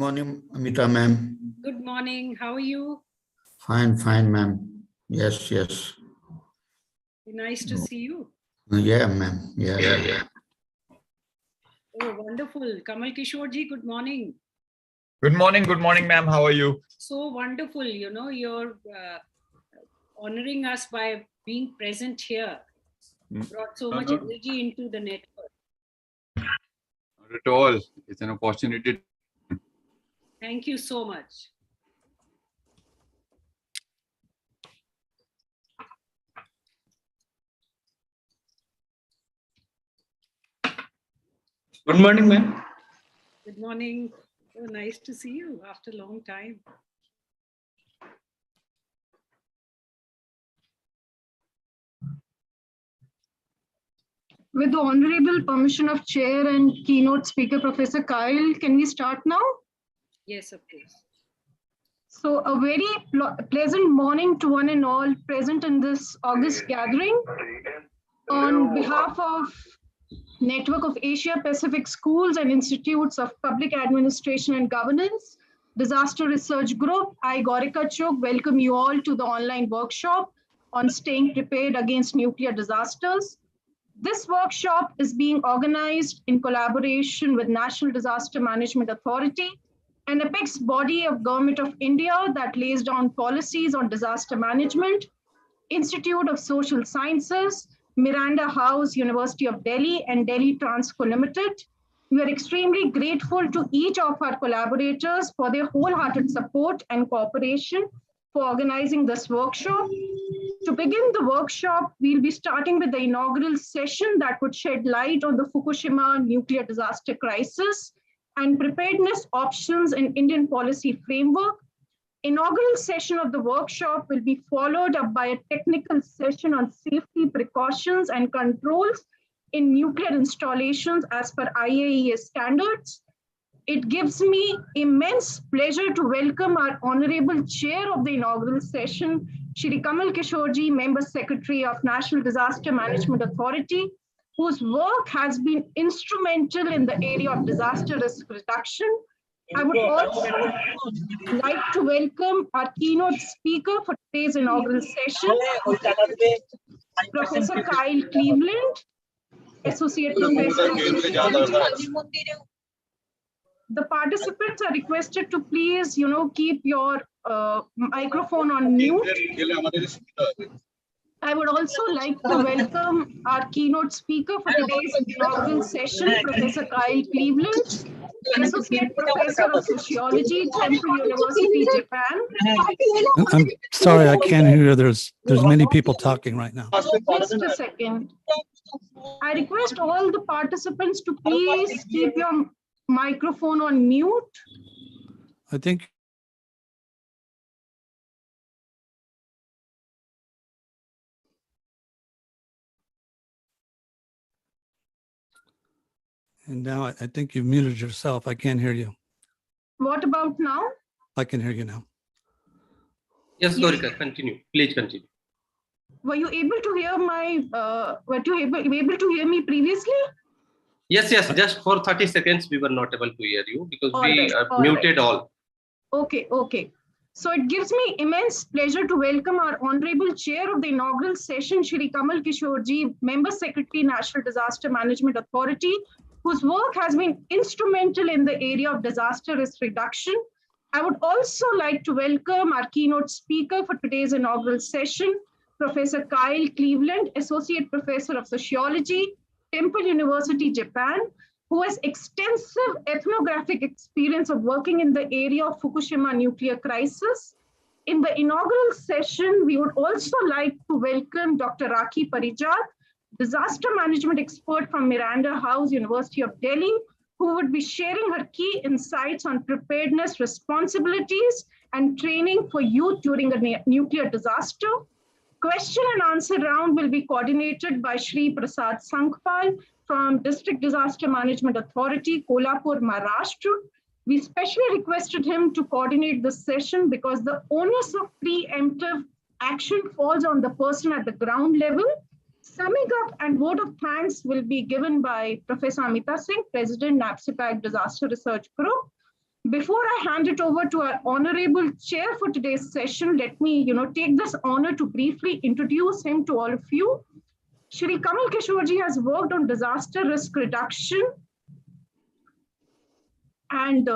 morning, Amita ma'am. Good morning. How are you? Fine, ma'am. Yes. Nice to see you. Yeah, ma'am. Yeah. Oh, wonderful. Kamal Kishore ji, good morning. Good morning, ma'am. How are you? So wonderful. You know, you're honoring us by being present here. Brought so much energy into the network. Not at all. It's an opportunity. Thank you so much. Good morning, ma'am. Good morning. Oh, nice to see you after a long time. With the honorable permission of Chair and keynote speaker, Professor Kyle, can we start now? Yes, of course. So a very pleasant morning to one and all present in this August gathering. On behalf of Network of Asia Pacific Schools and Institutes of Public Administration and Governance, Disaster Research Group, I, Gaurika Chok, welcome you all to the online workshop on staying prepared against nuclear disasters. This workshop is being organized in collaboration with National Disaster Management Authority, an apex body of Government of India that lays down policies on disaster management, Institute of Social Sciences, Miranda House, University of Delhi, and Delhi Transco Limited. We are extremely grateful to each of our collaborators for their wholehearted support and cooperation for organizing this workshop. To begin the workshop, we'll be starting with the inaugural session that would shed light on the Fukushima nuclear disaster crisis and preparedness options in Indian policy framework. Inaugural session of the workshop will be followed up by a technical session on safety precautions and controls in nuclear installations as per IAEA standards. It gives me immense pleasure to welcome our Honorable Chair of the inaugural session, Shri Kamal Kishore ji, Member Secretary of National Disaster Management Authority, whose work has been instrumental in the area of disaster risk reduction. I would also like to welcome our keynote speaker for today's inaugural session, Professor Kyle Cleveland, Associate Professor of Sociology. The participants are requested to please, keep your microphone on mute. I would also like to welcome our keynote speaker for today's inaugural session, Professor Kyle Cleveland, Associate Professor of Sociology, Temple University, Japan. I'm sorry, I can't hear. There's many people talking right now. Just a second. I request all the participants to please keep your microphone on mute. I think and now I think you've muted yourself. I can't hear you. What about now? I can hear you now. Yes, Gaurika, continue. Please continue. Were you able to hear were you able to hear me previously? Yes. Just for 30 seconds, we were not able to hear you because we muted all. Okay. So it gives me immense pleasure to welcome our Honorable Chair of the inaugural session, Shri Kamal Kishore ji, Member Secretary, National Disaster Management Authority, whose work has been instrumental in the area of disaster risk reduction. I would also like to welcome our keynote speaker for today's inaugural session, Professor Kyle Cleveland, Associate Professor of Sociology, Temple University, Japan, who has extensive ethnographic experience of working in the area of Fukushima nuclear crisis. In the inaugural session, we would also like to welcome Dr. Rakhi Parijat, disaster management expert from Miranda House, University of Delhi, who would be sharing her key insights on preparedness responsibilities and training for youth during a nuclear disaster. Question and answer round will be coordinated by Shri Prasad Sankhpal from District Disaster Management Authority, Kolhapur, Maharashtra. We specially requested him to coordinate this session because the onus of preemptive action falls on the person at the ground level. Summing up and vote of thanks will be given by Professor Amita Singh, President, NAPSIPAC Disaster Research Group. Before I hand it over to our honorable chair for today's session, let me, take this honor to briefly introduce him to all of you. Shri Kamal Kishorji has worked on disaster risk reduction and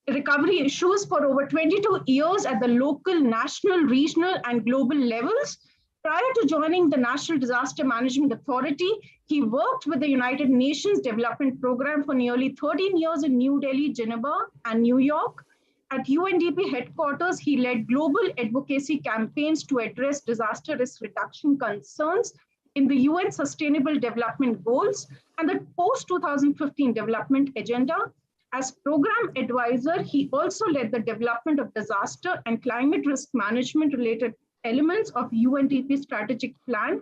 recovery issues for over 22 years at the local, national, regional, and global levels. Prior to joining the National Disaster Management Authority, he worked with the United Nations Development Program for nearly 13 years in New Delhi, Geneva, and New York. At UNDP headquarters, he led global advocacy campaigns to address disaster risk reduction concerns in the UN Sustainable Development Goals and the post-2015 development agenda. As program advisor, he also led the development of disaster and climate risk management related elements of UNDP strategic plan.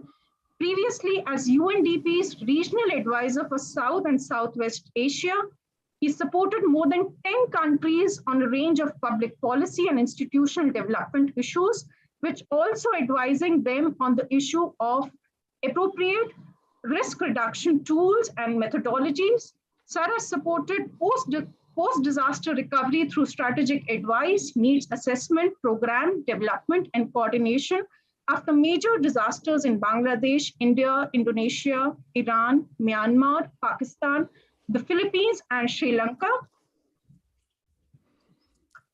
Previously, as UNDP's regional advisor for South and Southwest Asia, he supported more than 10 countries on a range of public policy and institutional development issues, which also advising them on the issue of appropriate risk reduction tools and methodologies. Sarah supported post-disaster recovery through strategic advice, needs assessment, program development, and coordination after major disasters in Bangladesh, India, Indonesia, Iran, Myanmar, Pakistan, the Philippines, and Sri Lanka.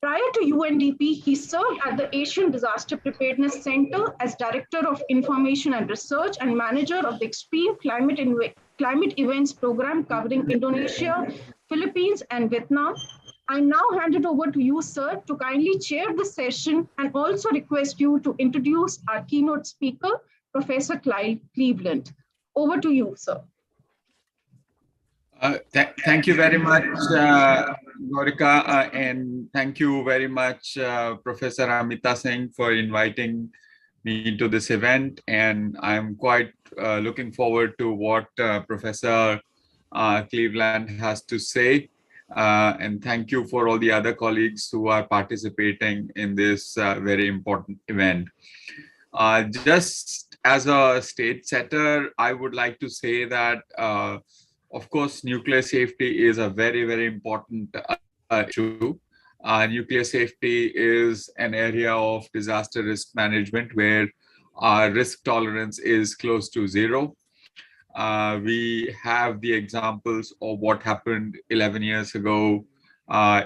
Prior to UNDP, he served at the Asian Disaster Preparedness Center as Director of Information and Research and Manager of the Extreme Climate Events Program covering Indonesia, Philippines, and Vietnam. I now hand it over to you, sir, to kindly chair the session and also request you to introduce our keynote speaker, Professor Clive Cleveland. Over to you, sir. Thank you very much, Gaurika, and thank you very much, Professor Amita Singh, for inviting me to this event. And I'm quite looking forward to what Professor Cleveland has to say. And thank you for all the other colleagues who are participating in this very important event. Just as a stage setter, I would like to say that of course, nuclear safety is a very, very important issue. Nuclear safety is an area of disaster risk management where our risk tolerance is close to zero. We have the examples of what happened 11 years ago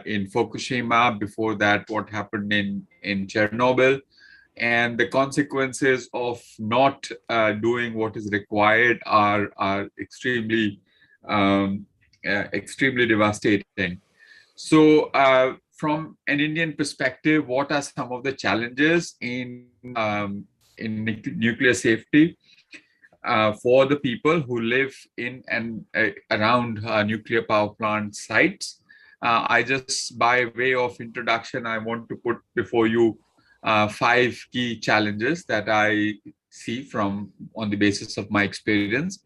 in Fukushima, before that what happened in Chernobyl. And the consequences of not doing what is required are extremely devastating. So from an Indian perspective, what are some of the challenges in nuclear safety for the people who live in and around nuclear power plant sites? I just, by way of introduction, I want to put before you 5 key challenges that I see on the basis of my experience.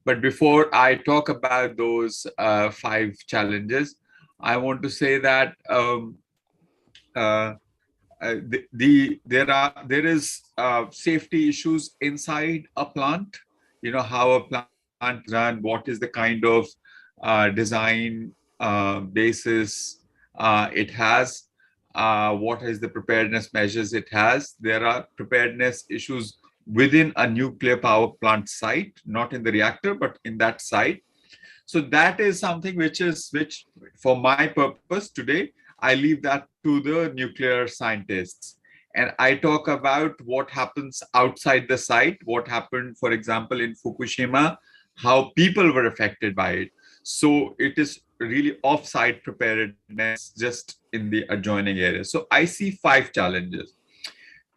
But before I talk about those 5 challenges, I want to say that there is safety issues inside a plant. You know, how a plant run, what is the kind of design basis it has, what is the preparedness measures it has. There are preparedness issues within a nuclear power plant site, not in the reactor, but in that site. So that is something which for my purpose today, I leave that to the nuclear scientists. And I talk about what happens outside the site, what happened, for example, in Fukushima, how people were affected by it. So it is really off-site preparedness just in the adjoining area. So I see 5 challenges.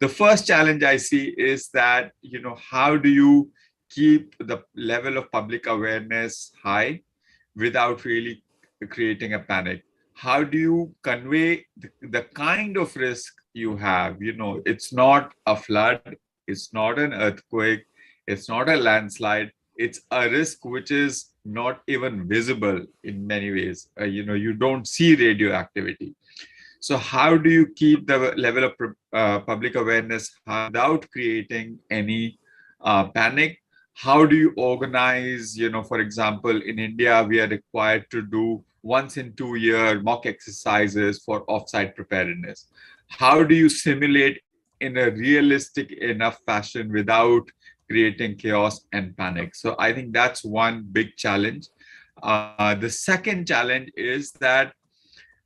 The first challenge I see is that, you know, how do you keep the level of public awareness high without really creating a panic? How do you convey the kind of risk you have? You know, it's not a flood, it's not an earthquake, it's not a landslide, it's a risk which is not even visible in many ways. You know, you don't see radioactivity. So how do you keep the level of public awareness without creating any panic? How do you organize, you know, for example, in India, we are required to do once in 2 year mock exercises for offsite preparedness. How do you simulate in a realistic enough fashion without creating chaos and panic? So I think that's one big challenge. The second challenge is that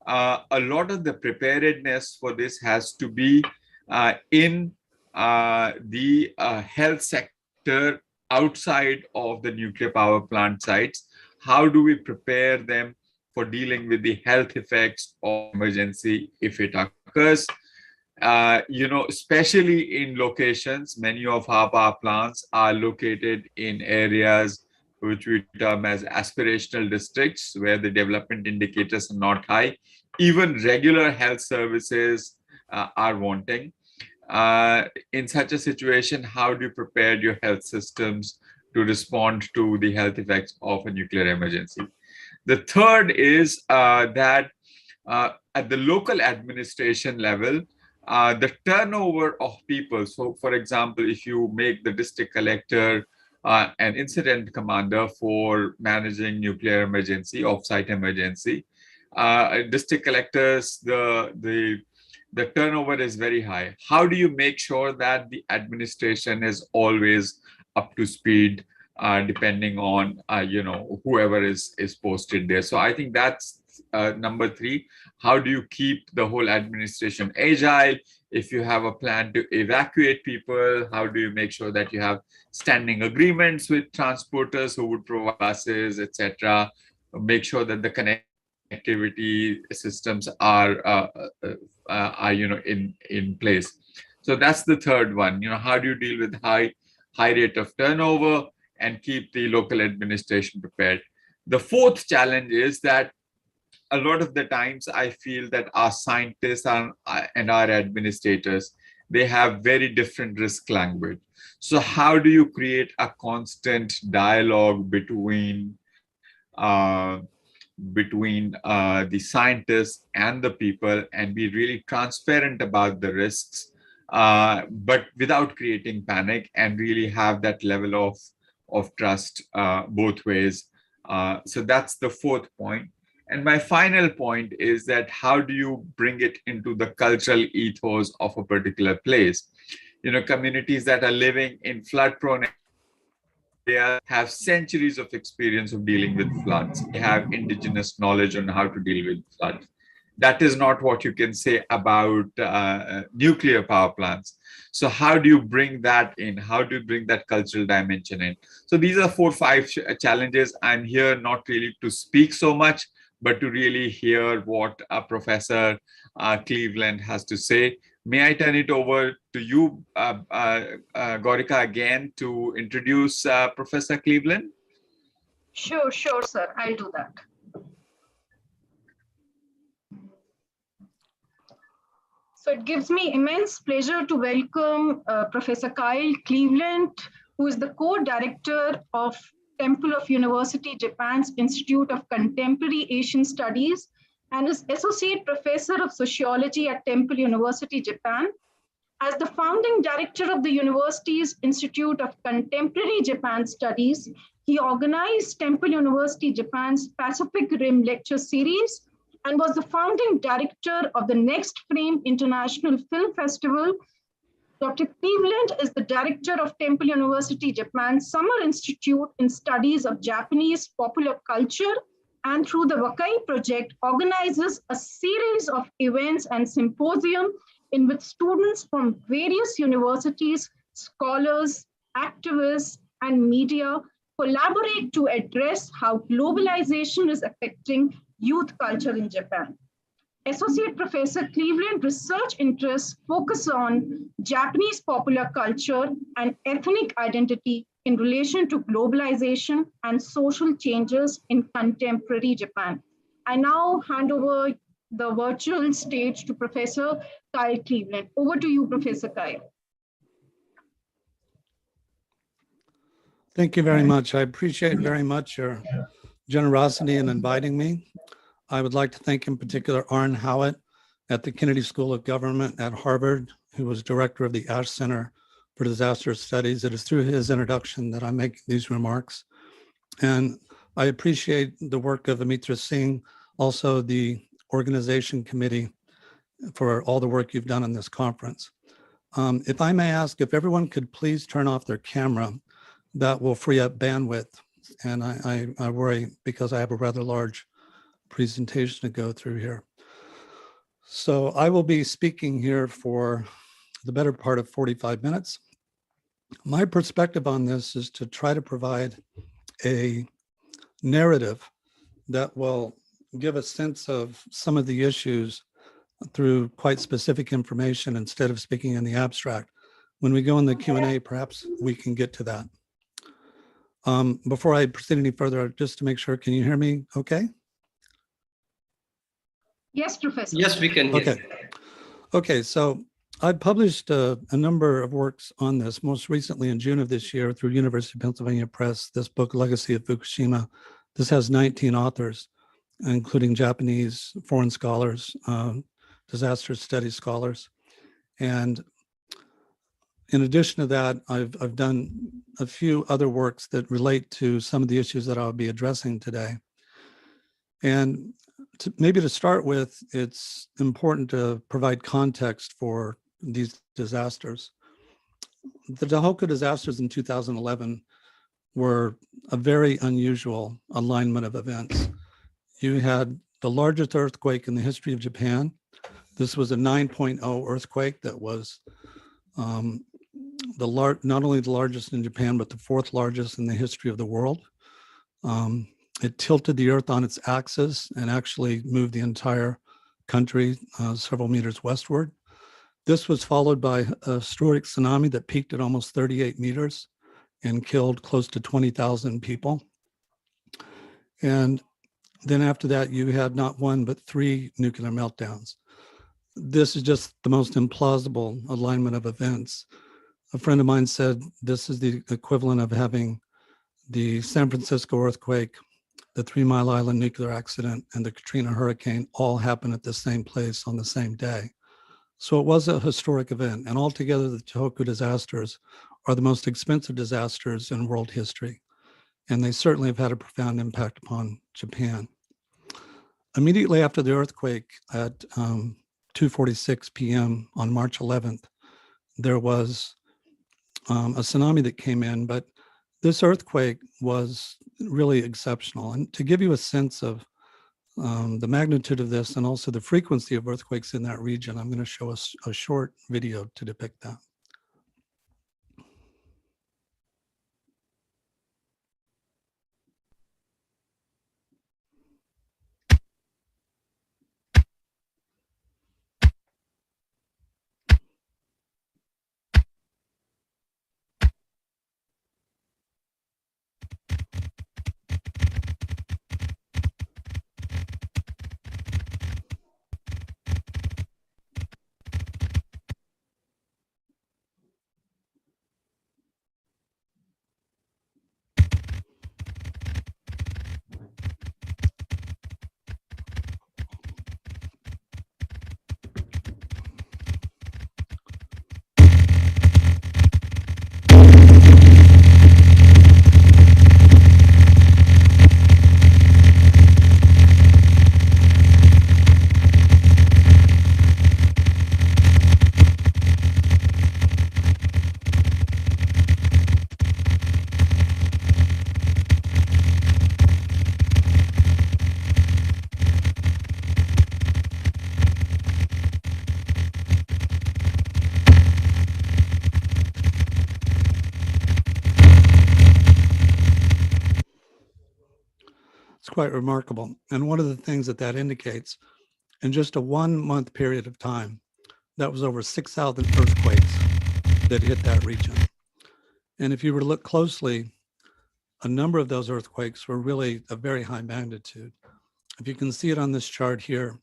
a lot of the preparedness for this has to be in the health sector outside of the nuclear power plant sites. How do we prepare them for dealing with the health effects of emergency if it occurs? Especially in locations, many of our power plants are located in areas which we term as aspirational districts, where the development indicators are not high. Even regular health services are wanting. In such a situation, how do you prepare your health systems to respond to the health effects of a nuclear emergency? The third is that at the local administration level, the turnover of people. So, for example, if you make the district collector an incident commander for managing nuclear emergency, offsite emergency, district collectors, the turnover is very high. How do you make sure that the administration is always up to speed, depending on whoever is posted there? So I think that's number 3. How do you keep the whole administration agile? If you have a plan to evacuate people, how do you make sure that you have standing agreements with transporters who would provide buses, etc.? Make sure that the connectivity systems are in place. So that's the third one. How do you deal with high rate of turnover and keep the local administration prepared? The fourth challenge is that a lot of the times I feel that our scientists and our administrators, they have very different risk language. So how do you create a constant dialogue between the scientists and the people and be really transparent about the risks, but without creating panic, and really have that level of trust both ways? So that's the fourth point. And my final point is that how do you bring it into the cultural ethos of a particular place? Communities that are living in flood-prone areas have centuries of experience of dealing with floods. They have indigenous knowledge on how to deal with floods. That is not what you can say about nuclear power plants. So how do you bring that in? How do you bring that cultural dimension in? So these are 4 or 5 challenges. I'm here not really to speak so much, but to really hear what Professor Cleveland has to say. May I turn it over to you, Gaurika, again to introduce Professor Cleveland? Sure, sir. I'll do that. So it gives me immense pleasure to welcome Professor Kyle Cleveland, who is the co-director of Temple of University Japan's Institute of Contemporary Asian Studies and is Associate Professor of Sociology at Temple University, Japan. As the founding director of the university's Institute of Contemporary Japan Studies, he organized Temple University Japan's Pacific Rim Lecture Series and was the founding director of the Next Frame International Film Festival. Dr. Cleveland is the director of Temple University Japan's Summer Institute in Studies of Japanese Popular Culture, and through the Wakai Project organizes a series of events and symposium in which students from various universities, scholars, activists, and media collaborate to address how globalization is affecting youth culture in Japan. Associate Professor Cleveland research interests focus on Japanese popular culture and ethnic identity in relation to globalization and social changes in contemporary Japan. I now hand over the virtual stage to Professor Kyle Cleveland. Over to you, Professor Kyle. Thank you very much. I appreciate very much your generosity in inviting me. I would like to thank in particular Arne Howitt at the Kennedy School of Government at Harvard, who was director of the Ash Center for Disaster Studies. It is through his introduction that I make these remarks. And I appreciate the work of Amitra Singh also the organization committee for all the work you've done on this conference. If I may ask, if everyone could please turn off their camera, that will free up bandwidth. And I worry because I have a rather large presentation to go through here. So I will be speaking here for the better part of 45 minutes. My perspective on this is to try to provide a narrative that will give a sense of some of the issues through quite specific information instead of speaking in the abstract. When we go in the Q&A, perhaps we can get to that. Before I proceed any further, just to make sure, can you hear me okay? Yes, Professor. Yes, we can hear. Okay. Okay, so I published a number of works on this, most recently in June of this year through University of Pennsylvania Press, this book, Legacy of Fukushima. This has 19 authors, including Japanese, foreign scholars, disaster studies scholars. And in addition to that, I've done a few other works that relate to some of the issues that I'll be addressing today. And maybe to start with, it's important to provide context for these disasters. The Tohoku disasters in 2011 were a very unusual alignment of events. You had the largest earthquake in the history of Japan. This was a 9.0 earthquake that was not only the largest in Japan, but the fourth largest in the history of the world. It tilted the earth on its axis and actually moved the entire country several meters westward. This was followed by a historic tsunami that peaked at almost 38 meters and killed close to 20,000 people. And then after that, you had not one, but 3 nuclear meltdowns. This is just the most implausible alignment of events. A friend of mine said this is the equivalent of having the San Francisco earthquake, the 3 Mile Island nuclear accident, and the Katrina hurricane all happen at the same place on the same day. So it was a historic event, and altogether the Tohoku disasters are the most expensive disasters in world history, and they certainly have had a profound impact upon Japan. Immediately after the earthquake at 2:46 p.m. on March 11th, there was a tsunami that came in, but this earthquake was really exceptional. And to give you a sense of the magnitude of this and also the frequency of earthquakes in that region, I'm going to show us a short video to depict that. It's quite remarkable. And one of the things that indicates, in just a 1-month period of time, that was over 6,000 earthquakes that hit that region. And if you were to look closely, a number of those earthquakes were really of very high magnitude. If you can see it on this chart here,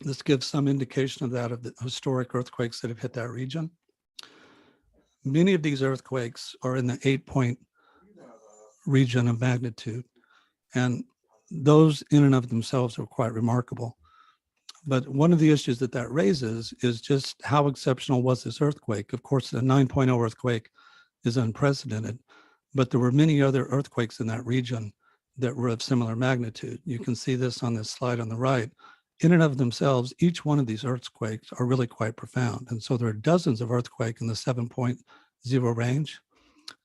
this gives some indication of that, of the historic earthquakes that have hit that region. Many of these earthquakes are in the 8-point region of magnitude. And those in and of themselves are quite remarkable. But one of the issues that raises is just how exceptional was this earthquake? Of course, the 9.0 earthquake is unprecedented, but there were many other earthquakes in that region that were of similar magnitude. You can see this on this slide on the right. In and of themselves, each one of these earthquakes are really quite profound. And so there are dozens of earthquakes in the 7.0 range.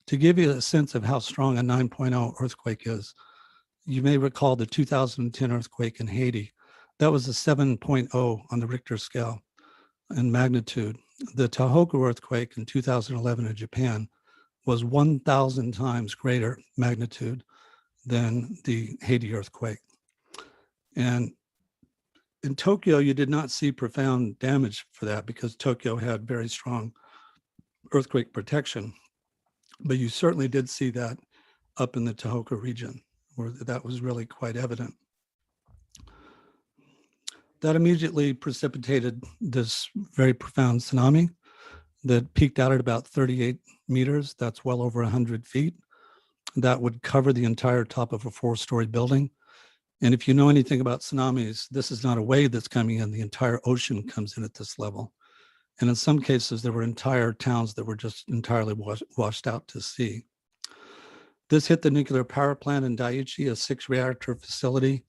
To give you a sense of how strong a 9.0 earthquake is, you may recall the 2010 earthquake in Haiti. That was a 7.0 on the Richter scale in magnitude. The Tohoku earthquake in 2011 in Japan was 1,000 times greater magnitude than the Haiti earthquake. And in Tokyo, you did not see profound damage for that because Tokyo had very strong earthquake protection. But you certainly did see that up in the Tohoku region, where that was really quite evident. That immediately precipitated this very profound tsunami that peaked out at about 38 meters. That's well over 100 feet. That would cover the entire top of a 4-story building. And if you know anything about tsunamis, this is not a wave that's coming in. The entire ocean comes in at this level. And in some cases, there were entire towns that were just entirely washed out to sea. This hit the nuclear power plant in Daiichi, a 6-reactor facility.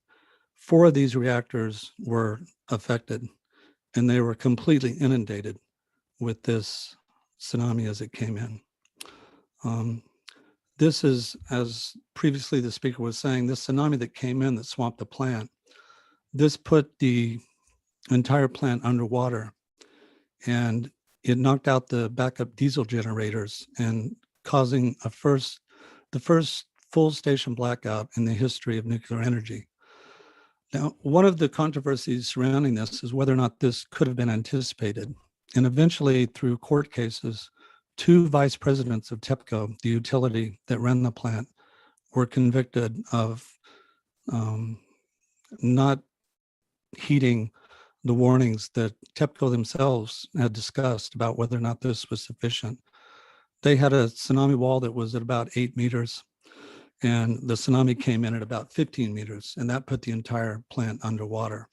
4 of these reactors were affected, and they were completely inundated with this tsunami as it came in. This is, as previously the speaker was saying, this tsunami that came in that swamped the plant, this put the entire plant underwater, and it knocked out the backup diesel generators and causing the first full station blackout in the history of nuclear energy. Now, one of the controversies surrounding this is whether or not this could have been anticipated. And eventually, through court cases, 2 vice presidents of TEPCO, the utility that ran the plant, were convicted of not heeding the warnings that TEPCO themselves had discussed about whether or not this was sufficient. They had a tsunami wall that was at about 8 meters, and the tsunami came in at about 15 meters, and that put the entire plant underwater.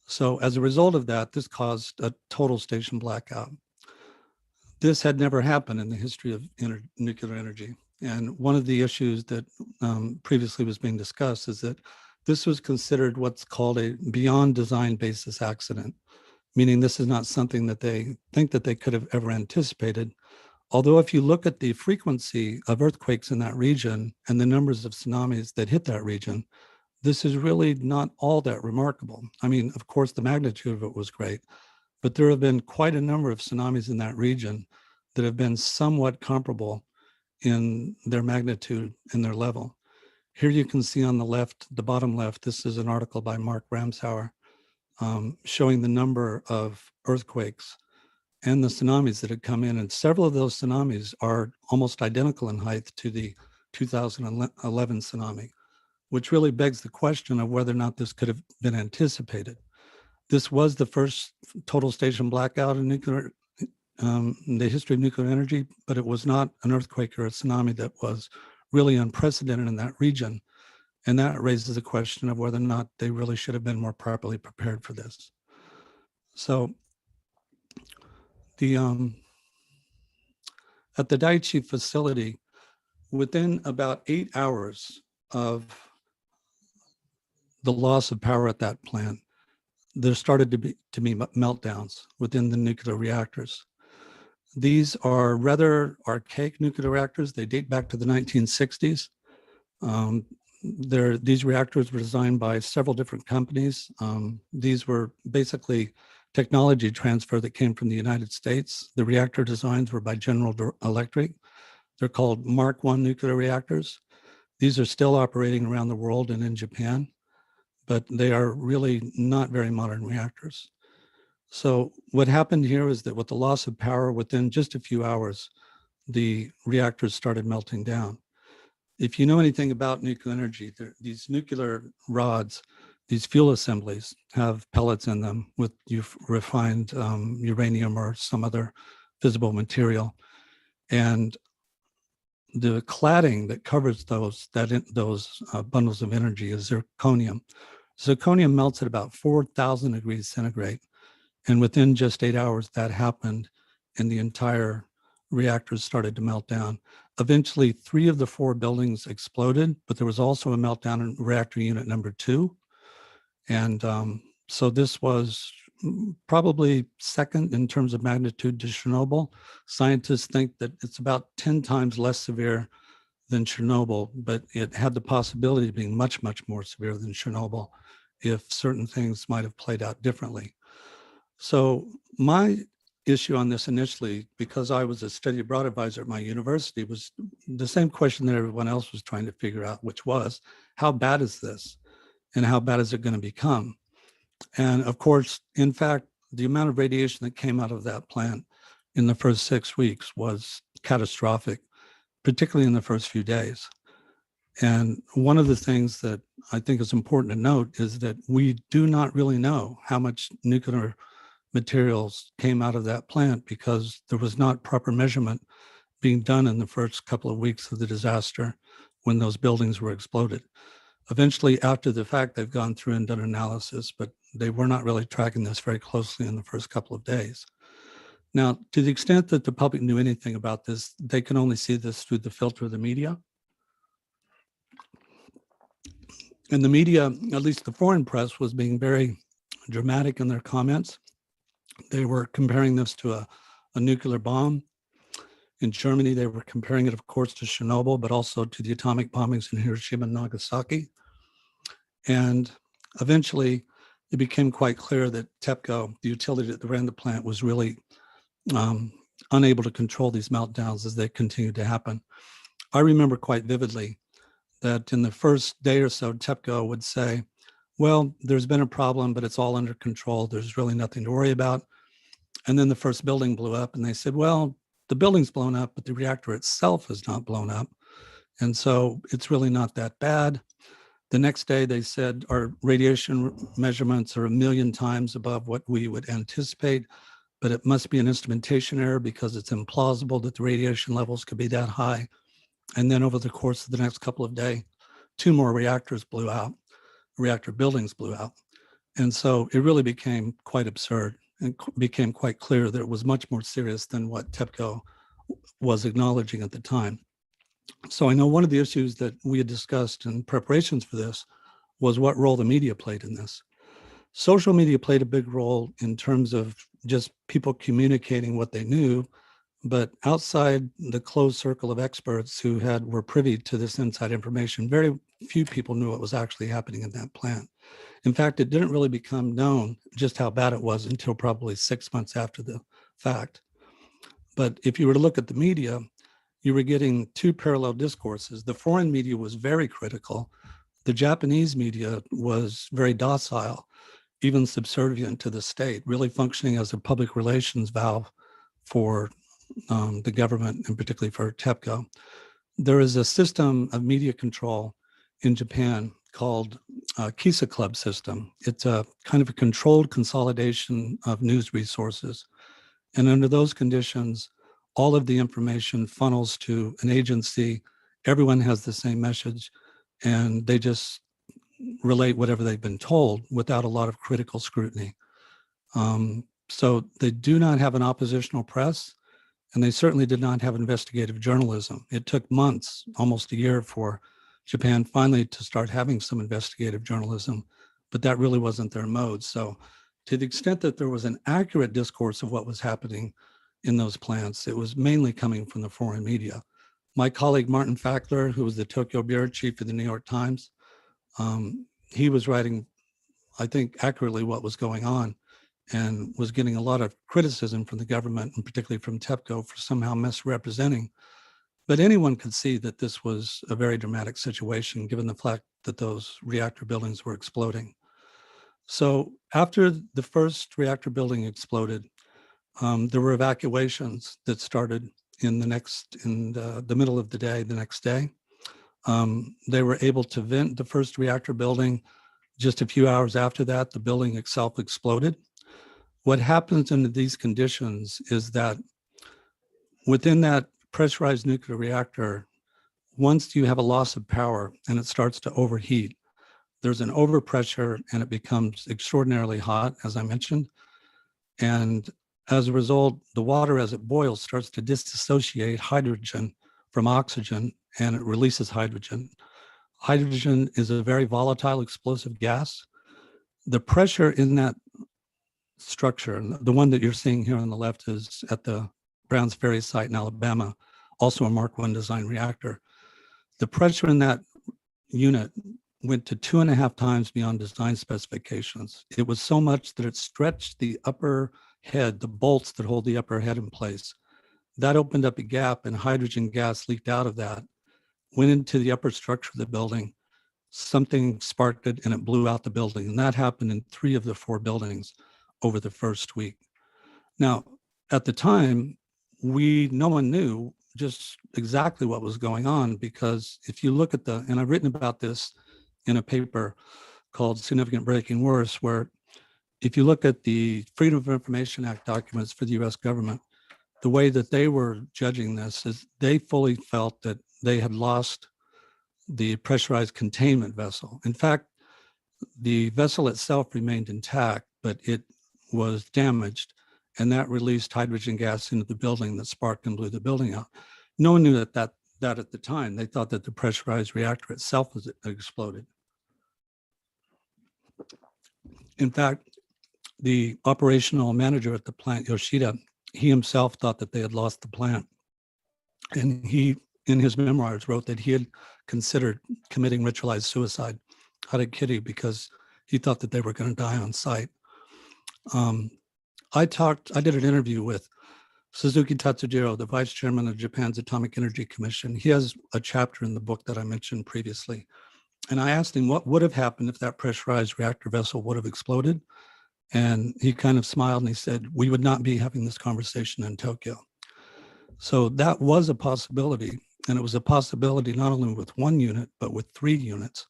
So as a result of that, this caused a total station blackout. This had never happened in the history of nuclear energy. And one of the issues that previously was being discussed is that this was considered what's called a beyond design basis accident, meaning this is not something that they think that they could have ever anticipated. Although if you look at the frequency of earthquakes in that region and the numbers of tsunamis that hit that region, this is really not all that remarkable. I mean, of course, the magnitude of it was great, but there have been quite a number of tsunamis in that region that have been somewhat comparable in their magnitude and their level. Here you can see on the left, the bottom left, this is an article by Mark Ramsauer showing the number of earthquakes and the tsunamis that had come in. And several of those tsunamis are almost identical in height to the 2011 tsunami, which really begs the question of whether or not this could have been anticipated. This was the first total station blackout in nuclear, in the history of nuclear energy, but it was not an earthquake or a tsunami that was really unprecedented in that region. And that raises the question of whether or not they really should have been more properly prepared for this. So at the Daiichi facility, within about 8 hours of the loss of power at that plant, there started to be meltdowns within the nuclear reactors. These are rather archaic nuclear reactors. They date back to the 1960s. These reactors were designed by several different companies. These were basically technology transfer that came from the United States. The reactor designs were by General Electric. They're called Mark I nuclear reactors. These are still operating around the world and in Japan, but they are really not very modern reactors. So what happened here is that with the loss of power within just a few hours, the reactors started melting down. If you know anything about nuclear energy, these nuclear rods, these fuel assemblies have pellets in them with refined uranium or some other fissile material. And the cladding that covers those bundles of energy is zirconium. Zirconium melts at about 4,000 degrees centigrade. And within just 8 hours, that happened, and the entire reactors started to melt down. Eventually, 3 of the 4 buildings exploded, but there was also a meltdown in reactor unit number 2. And so this was probably second in terms of magnitude to Chernobyl. Scientists think that it's about 10 times less severe than Chernobyl, but it had the possibility of being much, much more severe than Chernobyl if certain things might have played out differently. So my issue on this initially, because I was a study abroad advisor at my university, was the same question that everyone else was trying to figure out, which was, how bad is this? And how bad is it going to become? And of course, in fact, the amount of radiation that came out of that plant in the first 6 weeks was catastrophic, particularly in the first few days. And one of the things that I think is important to note is that we do not really know how much nuclear materials came out of that plant because there was not proper measurement being done in the first couple of weeks of the disaster when those buildings were exploded. Eventually, after the fact, they've gone through and done analysis, but they were not really tracking this very closely in the first couple of days. Now, to the extent that the public knew anything about this, they can only see this through the filter of the media. And the media, at least the foreign press, was being very dramatic in their comments. They were comparing this to a nuclear bomb. In Germany, they were comparing it, of course, to Chernobyl, but also to the atomic bombings in Hiroshima and Nagasaki. And eventually, it became quite clear that TEPCO, the utility that ran the plant, was really unable to control these meltdowns as they continued to happen. I remember quite vividly that in the first day or so, TEPCO would say, well, there's been a problem, but it's all under control. There's really nothing to worry about. And then the first building blew up and they said, well, the building's blown up, but the reactor itself is not blown up. And so it's really not that bad. The next day they said our radiation measurements are 1 million times above what we would anticipate, but it must be an instrumentation error because it's implausible that the radiation levels could be that high. And then over the course of the next couple of days, 2 more reactors blew out, reactor buildings blew out. And so it really became quite absurd and became quite clear that it was much more serious than what TEPCO was acknowledging at the time. So I know one of the issues that we had discussed in preparations for this was what role the media played in this. Social media played a big role in terms of just people communicating what they knew, but outside the closed circle of experts who were privy to this inside information, very few people knew what was actually happening in that plant. In fact, it didn't really become known just how bad it was until probably 6 months after the fact. But if you were to look at the media, you were getting 2 parallel discourses. The foreign media was very critical. The Japanese media was very docile, even subservient to the state, really functioning as a public relations valve for the government and particularly for TEPCO. There is a system of media control in Japan called Kisa Club system. It's a kind of a controlled consolidation of news resources. And under those conditions, all of the information funnels to an agency. Everyone has the same message, and they just relate whatever they've been told without a lot of critical scrutiny. So they do not have an oppositional press, and they certainly did not have investigative journalism. It took months, almost a year, for Japan finally to start having some investigative journalism, but that really wasn't their mode. So to the extent that there was an accurate discourse of what was happening in those plants, it was mainly coming from the foreign media. My colleague, Martin Fackler, who was the Tokyo bureau chief of the New York Times, he was writing, I think, accurately what was going on and was getting a lot of criticism from the government and particularly from TEPCO for somehow misrepresenting. But anyone could see that this was a very dramatic situation given the fact that those reactor buildings were exploding. So after the first reactor building exploded, there were evacuations that started in the middle of the day, the next day. They were able to vent the first reactor building. Just a few hours after that, the building itself exploded. What happens under these conditions is that within that pressurized nuclear reactor, once you have a loss of power and it starts to overheat, there's an overpressure and it becomes extraordinarily hot, as I mentioned. And As a result, the water as it boils starts to dissociate hydrogen from oxygen, and it releases hydrogen. Hydrogen is a very volatile explosive gas. The pressure in that structure, the one that you're seeing here on the left is at the Browns Ferry site in Alabama, also a Mark I design reactor. The pressure in that unit went to 2.5 times beyond design specifications. It was so much that it stretched the upper head, the bolts that hold the upper head in place. That opened up a gap and hydrogen gas leaked out of that, went into the upper structure of the building. Something sparked it and it blew out the building. And that happened in 3 of the 4 buildings over the first week. Now, at the time, no one knew just exactly what was going on, because if you look at and I've written about this in a paper called Significant Breaking Worse, where if you look at the Freedom of Information Act documents for the US government, the way that they were judging this is they fully felt that they had lost the pressurized containment vessel. In fact, the vessel itself remained intact, but it was damaged, and that released hydrogen gas into the building that sparked and blew the building out. No one knew that at the time. They thought that the pressurized reactor itself was exploded. In fact, the operational manager at the plant, Yoshida, he himself thought that they had lost the plant. And he, in his memoirs, wrote that he had considered committing ritualized suicide, harakiri, because he thought that they were going to die on site. I did an interview with Suzuki Tatsujiro, the vice chairman of Japan's Atomic Energy Commission. He has a chapter in the book that I mentioned previously. And I asked him what would have happened if that pressurized reactor vessel would have exploded. And he kind of smiled and he said, we would not be having this conversation in Tokyo. So that was a possibility. And it was a possibility not only with 1 unit, but with 3 units,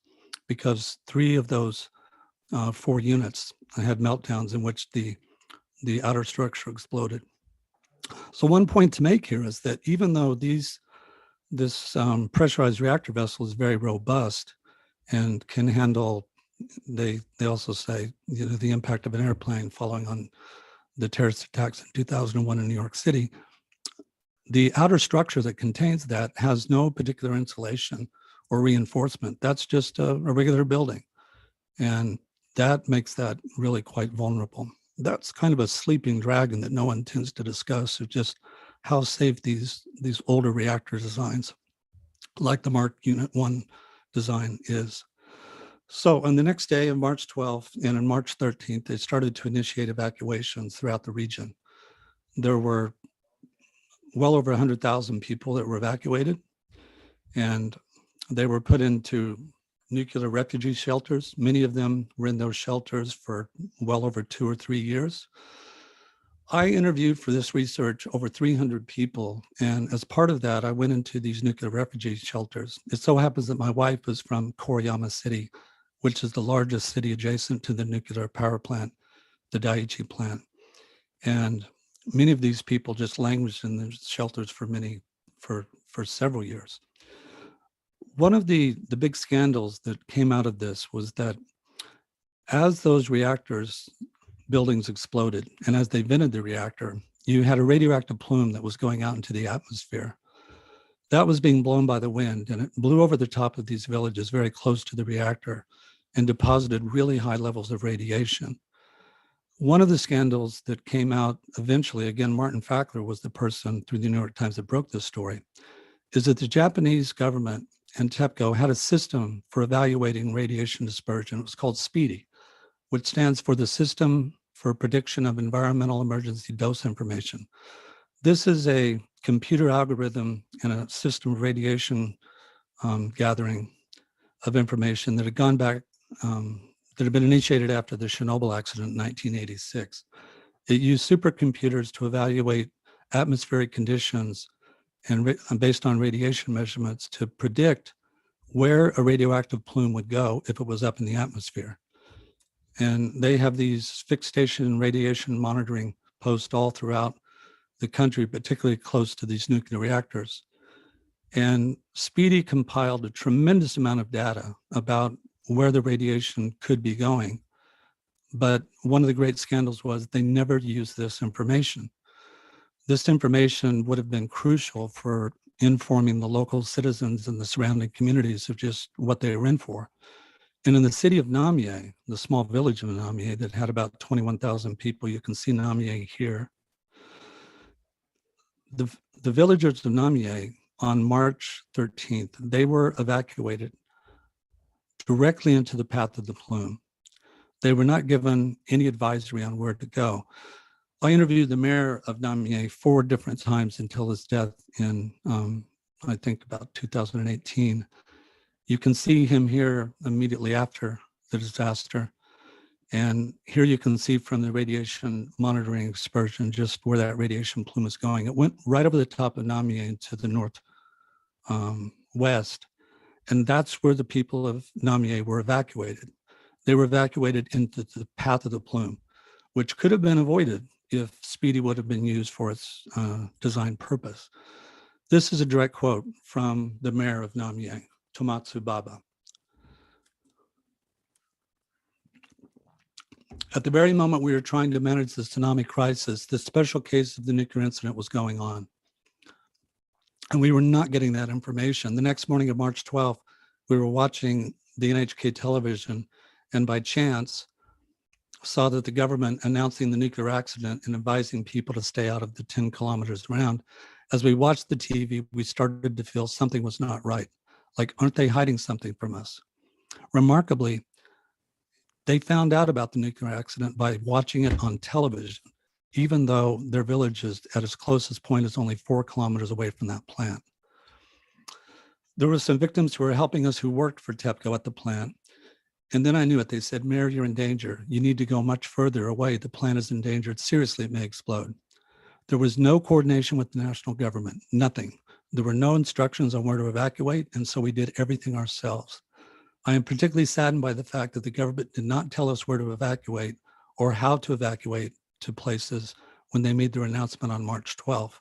because 3 of those 4 units had meltdowns in which the outer structure exploded. So one point to make here is that even though this pressurized reactor vessel is very robust and can handle, they also say, the impact of an airplane following on the terrorist attacks in 2001 in New York City, the outer structure that contains that has no particular insulation or reinforcement. That's just a regular building. And that makes that really quite vulnerable. That's kind of a sleeping dragon that no one tends to discuss, of just how safe these older reactor designs, like the Mark Unit 1 design, is. So on the next day, on March 12th and on March 13th, they started to initiate evacuations throughout the region. There were well over 100,000 people that were evacuated, and they were put into nuclear refugee shelters. Many of them were in those shelters for well over 2 or 3 years. I interviewed for this research over 300 people, and as part of that, I went into these nuclear refugee shelters. It so happens that my wife is from Koriyama City, which is the largest city adjacent to the nuclear power plant, the Daiichi plant. And many of these people just languished in the shelters for several years. One of the big scandals that came out of this was that as those reactors buildings exploded, and as they vented the reactor, you had a radioactive plume that was going out into the atmosphere. That was being blown by the wind, and it blew over the top of these villages very close to the reactor and deposited really high levels of radiation. One of the scandals that came out eventually, again, Martin Fackler was the person through the New York Times that broke this story, is that the Japanese government and TEPCO had a system for evaluating radiation dispersion. It was called SPEEDI, which stands for the System for Prediction of Environmental Emergency Dose Information. This is a computer algorithm and a system of radiation gathering of information that had gone back, that had been initiated after the Chernobyl accident in 1986. It used supercomputers to evaluate atmospheric conditions and based on radiation measurements to predict where a radioactive plume would go if it was up in the atmosphere. And they have these fixed station radiation monitoring posts all throughout the country, particularly close to these nuclear reactors. And SPEEDI compiled a tremendous amount of data about where the radiation could be going. But one of the great scandals was they never used this information. This information would have been crucial for informing the local citizens and the surrounding communities of just what they were in for. And in the city of Namie, the small village of Namie that had about 21,000 people, you can see Namie here. The villagers of Namie on March 13th, they were evacuated directly into the path of the plume. They were not given any advisory on where to go. I interviewed the mayor of Namie 4 different times until his death in, I think, about 2018. You can see him here immediately after the disaster. And here you can see from the radiation monitoring excursion just where that radiation plume is going. It went right over the top of Namie into the north west. And that's where the people of Namie were evacuated. They were evacuated into the path of the plume, which could have been avoided if Speedy would have been used for its design purpose. This is a direct quote from the mayor of Namie, Tomatsu Baba. At the very moment we were trying to manage the tsunami crisis, the special case of the nuclear incident was going on. And we were not getting that information. The next morning of March 12th, we were watching the NHK television, and by chance, saw that the government announcing the nuclear accident and advising people to stay out of the 10 kilometers around. As we watched the TV, we started to feel something was not right. Like, aren't they hiding something from us? Remarkably, they found out about the nuclear accident by watching it on television, even though their village is at its closest point is only 4 kilometers away from that plant. There were some victims who were helping us who worked for TEPCO at the plant. And then I knew it. They said, Mayor, you're in danger. You need to go much further away. The plant is endangered. Seriously, it may explode. There was no coordination with the national government, nothing. There were no instructions on where to evacuate, and so we did everything ourselves. I am particularly saddened by the fact that the government did not tell us where to evacuate or how to evacuate to places when they made their announcement on March 12th.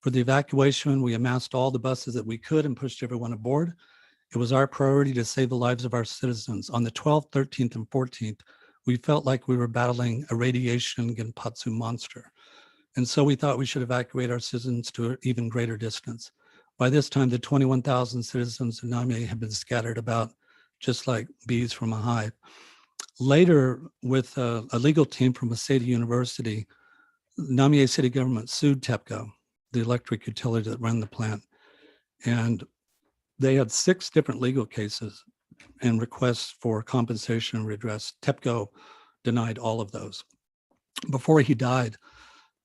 For the evacuation, we amassed all the buses that we could and pushed everyone aboard. It was our priority to save the lives of our citizens. On the 12th, 13th, and 14th, we felt like we were battling a radiation Genpatsu monster. And so we thought we should evacuate our citizens to an even greater distance. By this time, the 21,000 citizens of Namie had been scattered about just like bees from a hive. Later, with a legal team from Waseda University, Namie city government sued TEPCO, the electric utility that ran the plant. And they had 6 different legal cases and requests for compensation and redress. TEPCO denied all of those. Before he died,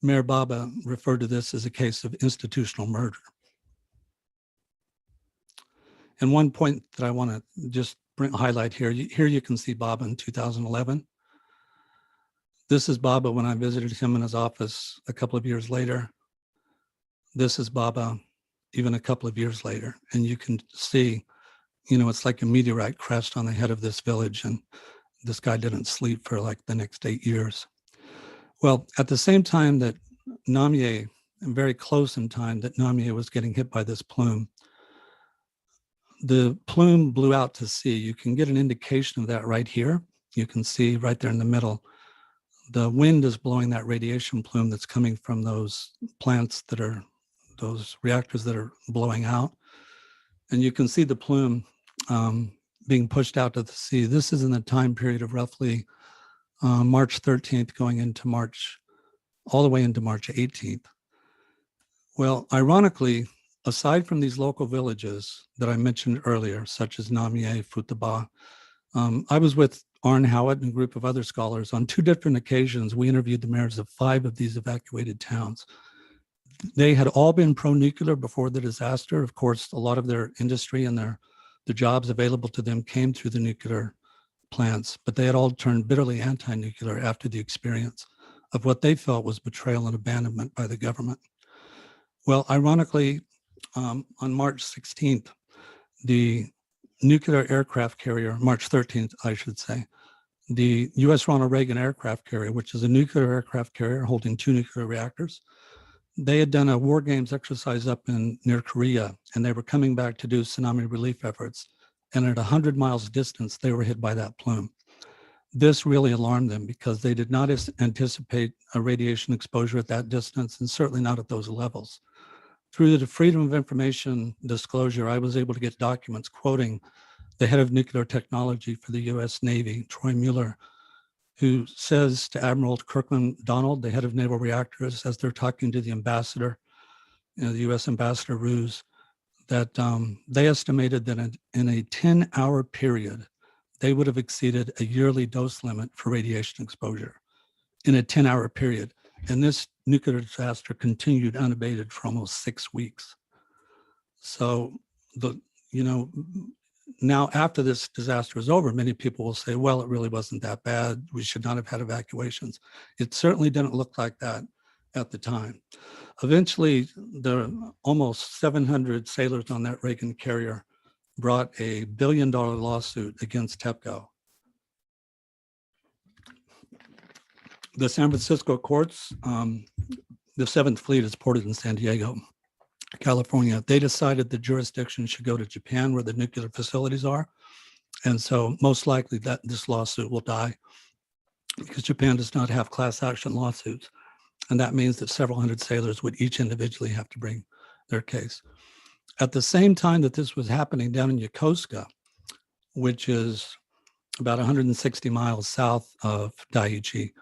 Mayor Baba referred to this as a case of institutional murder. And one point that I want to just highlight here, here you can see Baba in 2011. This is Baba when I visited him in his office a couple of years later. This is Baba even a couple of years later. And you can see, you know, it's like a meteorite crashed on the head of this village, and this guy didn't sleep for like the next 8 years. Well, at the same time that Namie, and very close in time that Namie was getting hit by this plume, the plume blew out to sea. You can get an indication of that right here. You can see right there in the middle. The wind is blowing that radiation plume that's coming from those plants that are, those reactors that are blowing out. And you can see the plume being pushed out to the sea. This is in the time period of roughly March 13th going into March, all the way into March 18th. Well, ironically, aside from these local villages that I mentioned earlier, such as Namie, Futaba, I was with Arne Howitt and a group of other scholars on 2 different occasions. We interviewed the mayors of 5 of these evacuated towns. They had all been pro-nuclear before the disaster. Of course, a lot of their industry and the jobs available to them came through the nuclear plants, but they had all turned bitterly anti-nuclear after the experience of what they felt was betrayal and abandonment by the government. Well, ironically, on March 16th, the nuclear aircraft carrier, March 13th, I should say, the US Ronald Reagan aircraft carrier, which is a nuclear aircraft carrier holding 2 nuclear reactors, they had done a war games exercise up in near Korea, and they were coming back to do tsunami relief efforts. And at 100 miles distance, they were hit by that plume. this really alarmed them because they did not anticipate a radiation exposure at that distance, and certainly not at those levels. Through the Freedom of Information disclosure, I was able to get documents quoting the head of nuclear technology for the US Navy, Troy Mueller, who says to Admiral Kirkland Donald, the head of naval reactors, as they're talking to the ambassador, the US Ambassador Ruse, that they estimated that in a 10-hour period, they would have exceeded a yearly dose limit for radiation exposure in a 10-hour period. And this nuclear disaster continued unabated for almost 6 weeks. So now after this disaster is over, many people will say, well, it really wasn't that bad. We should not have had evacuations. It certainly didn't look like that at the time. Eventually, the almost 700 sailors on that Reagan carrier brought a $1 billion lawsuit against TEPCO. The San Francisco courts, the Seventh Fleet is ported in San Diego, California. They decided the jurisdiction should go to Japan, where the nuclear facilities are. And so most likely that this lawsuit will die because Japan does not have class action lawsuits. And that means that several hundred sailors would each individually have to bring their case. At the same time that this was happening down in Yokosuka, which is about 160 miles south of Daiichi,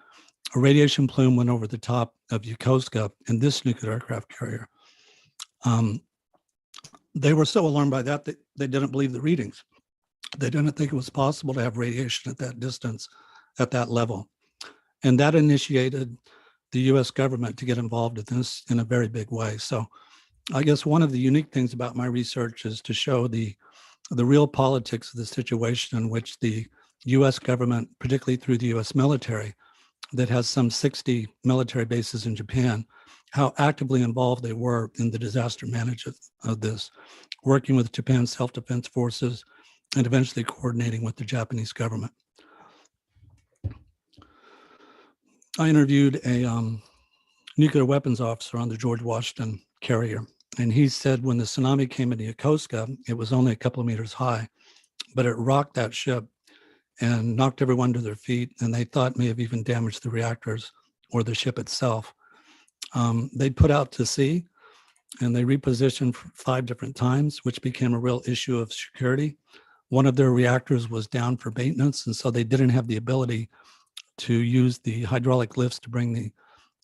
a radiation plume went over the top of Yokosuka and this nuclear aircraft carrier. They were so alarmed by that they didn't believe the readings. They didn't think it was possible to have radiation at that distance, at that level. And that initiated the US government to get involved in this in a very big way. So I guess one of the unique things about my research is to show the real politics of the situation in which the US government, particularly through the US military, that has some 60 military bases in Japan, how actively involved they were in the disaster management of this, working with Japan's self-defense forces and eventually coordinating with the Japanese government. I interviewed a nuclear weapons officer on the George Washington carrier, and he said when the tsunami came into Yokosuka, it was only a couple of meters high, but it rocked that ship and knocked everyone to their feet, and they thought may have even damaged the reactors or the ship itself. They put out to sea and they repositioned 5 different times, which became a real issue of security. One of their reactors was down for maintenance, and so they didn't have the ability to use the hydraulic lifts to bring the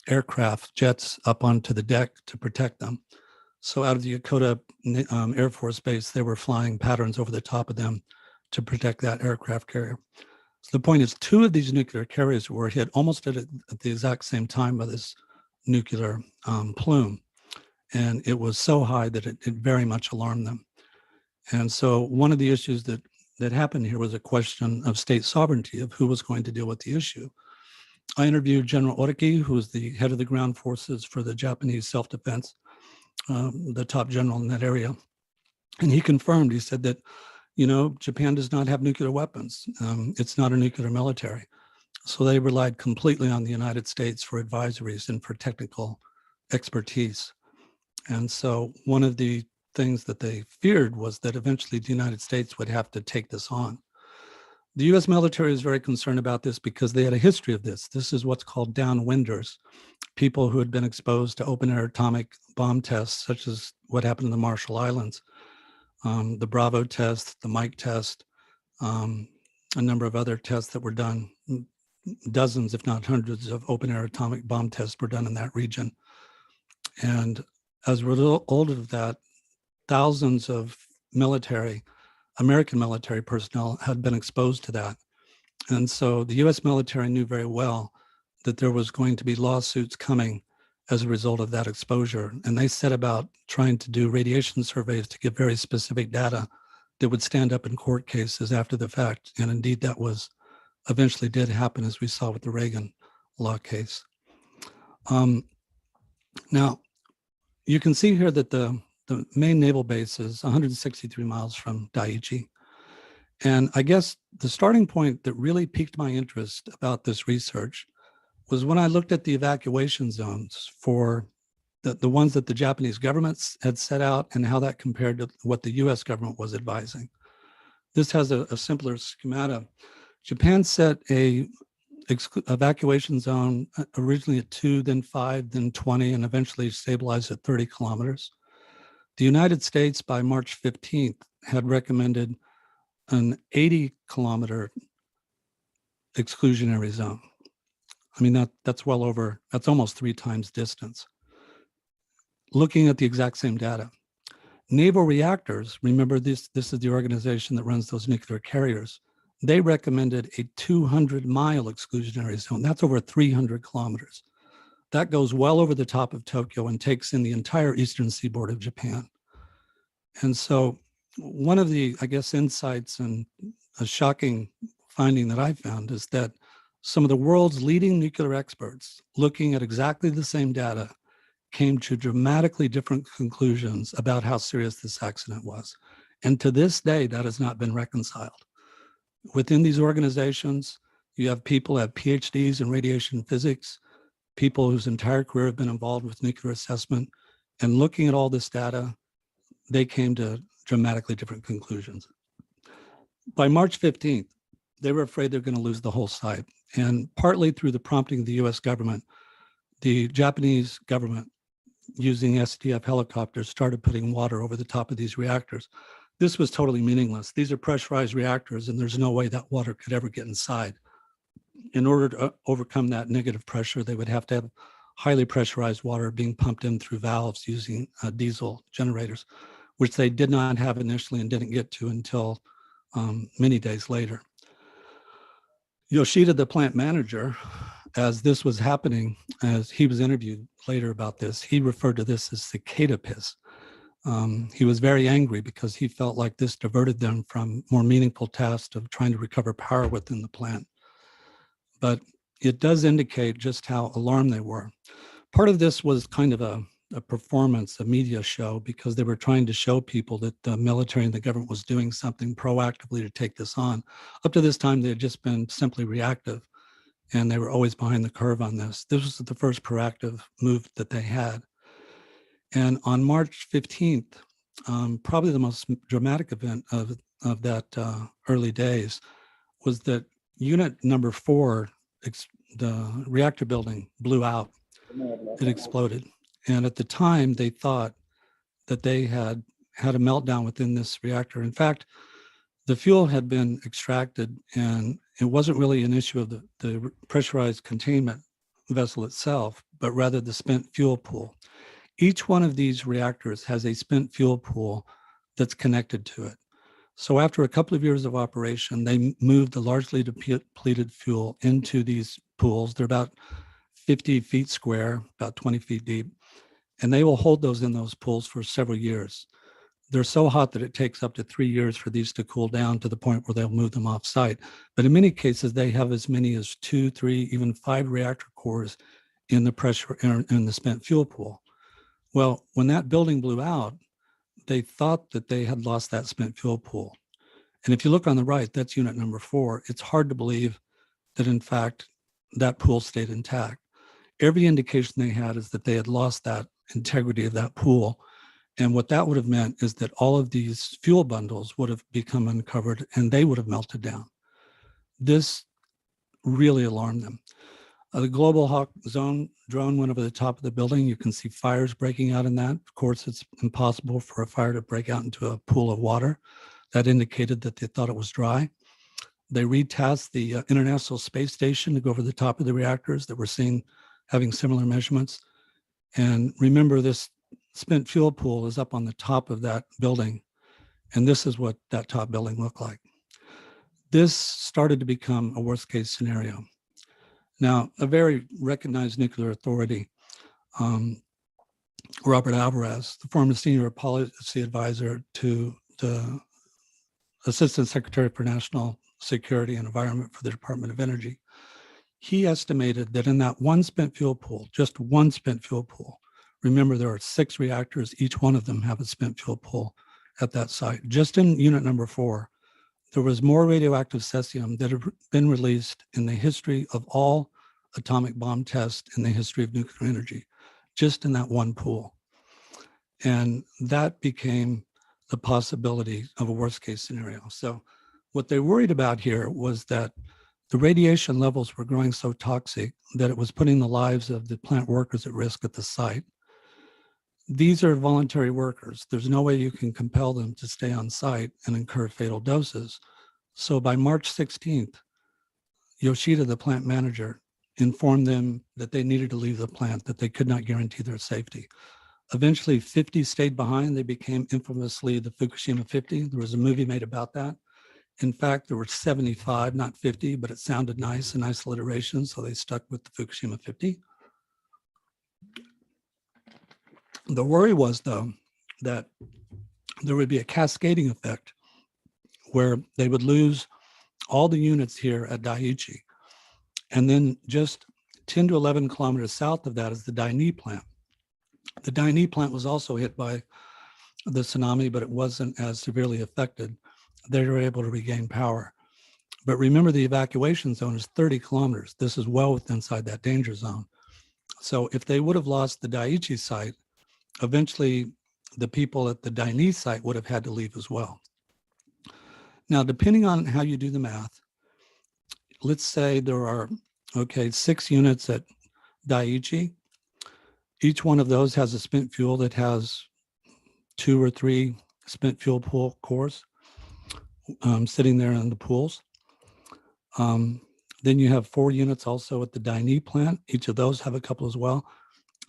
aircraft jets up onto the deck to protect them. So out of the Yokota Air Force Base, they were flying patterns over the top of them to protect that aircraft carrier. So the point is 2 of these nuclear carriers were hit almost at the exact same time by this nuclear plume. And it was so high that it very much alarmed them. And so one of the issues that happened here was a question of state sovereignty, of who was going to deal with the issue. I interviewed General Oriki, who is the head of the ground forces for the Japanese self-defense, the top general in that area. And he confirmed, he said that, Japan does not have nuclear weapons. It's not a nuclear military. So they relied completely on the United States for advisories and for technical expertise. And so one of the things that they feared was that eventually the United States would have to take this on. The US military is very concerned about this because they had a history of this. This is what's called downwinders, people who had been exposed to open air atomic bomb tests, such as what happened in the Marshall Islands, the Bravo test, the Mike test, a number of other tests that were done. Dozens, if not hundreds, of open air atomic bomb tests were done in that region. And as a result of that, thousands of American military personnel had been exposed to that. And so the US military knew very well that there was going to be lawsuits coming as a result of that exposure. And they set about trying to do radiation surveys to get very specific data that would stand up in court cases after the fact. And indeed, that was eventually did happen, as we saw with the Reagan law case. Now, you can see here that the main naval base is 163 miles from Daiichi. And I guess the starting point that really piqued my interest about this research was when I looked at the evacuation zones for the ones that the Japanese government had set out and how that compared to what the US government was advising. This has a simpler schemata Japan set a evacuation zone originally at 2, then 5, then 20, and eventually stabilized at 30 kilometers. The United States by March 15th had recommended an 80-kilometer exclusionary zone. I mean, that's almost 3 times distance. Looking at the exact same data. Naval reactors, remember this is the organization that runs those nuclear carriers, they recommended a 200-mile exclusionary zone. That's over 300 kilometers. That goes well over the top of Tokyo and takes in the entire eastern seaboard of Japan. And so one of the, I guess, insights and a shocking finding that I found is that some of the world's leading nuclear experts, looking at exactly the same data, came to dramatically different conclusions about how serious this accident was. And to this day, that has not been reconciled. Within these organizations, you have people who have PhDs in radiation physics, people whose entire career have been involved with nuclear assessment, and looking at all this data, they came to dramatically different conclusions. By March 15th, they were afraid they're going to lose the whole site. And partly through the prompting of the US government, the Japanese government, using SDF helicopters, started putting water over the top of these reactors. This was totally meaningless. These are pressurized reactors, and there's no way that water could ever get inside. In order to overcome that negative pressure, they would have to have highly pressurized water being pumped in through valves using diesel generators, which they did not have initially and didn't get to until many days later. Yoshida, the plant manager, as this was happening, as he was interviewed later about this, he referred to this as cicada piss. He was very angry because he felt like this diverted them from more meaningful tasks of trying to recover power within the plant. But it does indicate just how alarmed they were. Part of this was kind of a performance, a media show, because they were trying to show people that the military and the government was doing something proactively to take this on. Up to this time, they had just been simply reactive, and they were always behind the curve on this. This was the first proactive move that they had. And on March 15th, probably the most dramatic event of that early days was that unit number 4, the reactor building, blew out. It exploded. And at the time, they thought that they had had a meltdown within this reactor. In fact, the fuel had been extracted, and it wasn't really an issue of the pressurized containment vessel itself, but rather the spent fuel pool. Each one of these reactors has a spent fuel pool that's connected to it. So after a couple of years of operation, they moved the largely depleted fuel into these pools. They're about 50 feet square, about 20 feet deep, and they will hold those in those pools for several years. They're so hot that it takes up to 3 years for these to cool down to the point where they'll move them off site. But in many cases, they have as many as 2, 3, even 5 reactor cores in the pressure in the spent fuel pool. Well, when that building blew out, they thought that they had lost that spent fuel pool. And if you look on the right, that's unit number 4. It's hard to believe that, in fact, that pool stayed intact. Every indication they had is that they had lost that integrity of that pool. And what that would have meant is that all of these fuel bundles would have become uncovered and they would have melted down. This really alarmed them. The Global Hawk Zone drone went over the top of the building. You can see fires breaking out in that. Of course, it's impossible for a fire to break out into a pool of water. That indicated that they thought it was dry. They retasked the International Space Station to go over the top of the reactors that were seen having similar measurements. And remember, this spent fuel pool is up on the top of that building. And this is what that top building looked like. This started to become a worst case scenario. Now, a very recognized nuclear authority, Robert Alvarez, the former senior policy advisor to the Assistant Secretary for National Security and Environment for the Department of Energy, he estimated that in that one spent fuel pool, just one spent fuel pool, remember there are 6 reactors, each one of them have a spent fuel pool at that site. Just in unit number 4, there was more radioactive cesium that had been released in the history of all atomic bomb tests in the history of nuclear energy, just in that one pool. And that became the possibility of a worst case scenario. So what they worried about here was that the radiation levels were growing so toxic that it was putting the lives of the plant workers at risk at the site. These are voluntary workers. There's no way you can compel them to stay on site and incur fatal doses. So by March 16th, Yoshida, the plant manager, informed them that they needed to leave the plant, that they could not guarantee their safety. Eventually, 50 stayed behind. They became infamously the Fukushima 50. There was a movie made about that. In fact, there were 75, not 50, but it sounded nice, a nice alliteration, so they stuck with the Fukushima 50. The worry was, though, that there would be a cascading effect where they would lose all the units here at Daiichi. And then just 10 to 11 kilometers south of that is the Daini plant. The Daini plant was also hit by the tsunami, but it wasn't as severely affected. They were able to regain power. But remember, the evacuation zone is 30 kilometers. This is well within inside that danger zone. So if they would have lost the Daiichi site, eventually the people at the Daini site would have had to leave as well. Now, depending on how you do the math, let's say there are, 6 units at Daiichi. Each one of those has a spent fuel that has 2 or 3 spent fuel pool cores sitting there in the pools. Then you have 4 units also at the Daini plant. Each of those have a couple as well.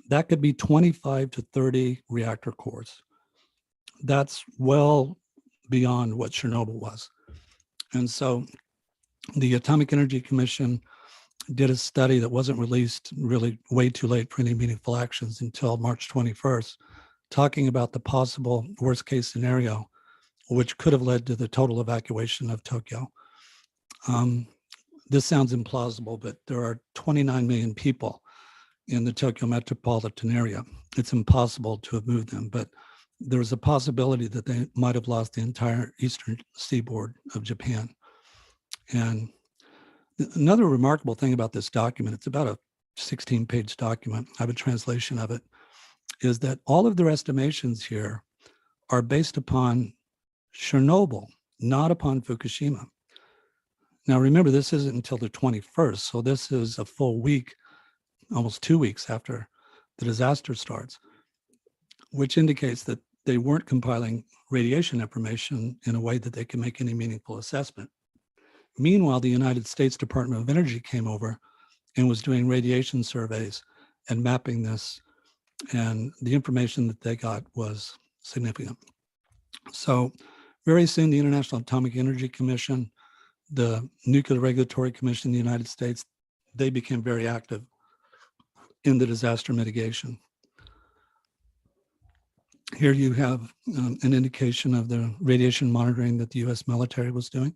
That could be 25 to 30 reactor cores. That's well beyond what Chernobyl was. And so the Atomic Energy Commission did a study that wasn't released really way too late for any meaningful actions until March 21st, talking about the possible worst case scenario, which could have led to the total evacuation of Tokyo. This sounds implausible, but there are 29 million people in the Tokyo metropolitan area. It's impossible to have moved them, but there was a possibility that they might have lost the entire eastern seaboard of Japan. And another remarkable thing about this document, it's about a 16-page document, I have a translation of it, is that all of their estimations here are based upon Chernobyl, not upon Fukushima. Now remember, this isn't until the 21st, so this is a full week, almost 2 weeks after the disaster starts, which indicates that they weren't compiling radiation information in a way that they can make any meaningful assessment. Meanwhile, the United States Department of Energy came over and was doing radiation surveys and mapping this, and the information that they got was significant. So very soon, the International Atomic Energy Commission, the Nuclear Regulatory Commission in the United States, they became very active in the disaster mitigation. Here you have an indication of the radiation monitoring that the US military was doing.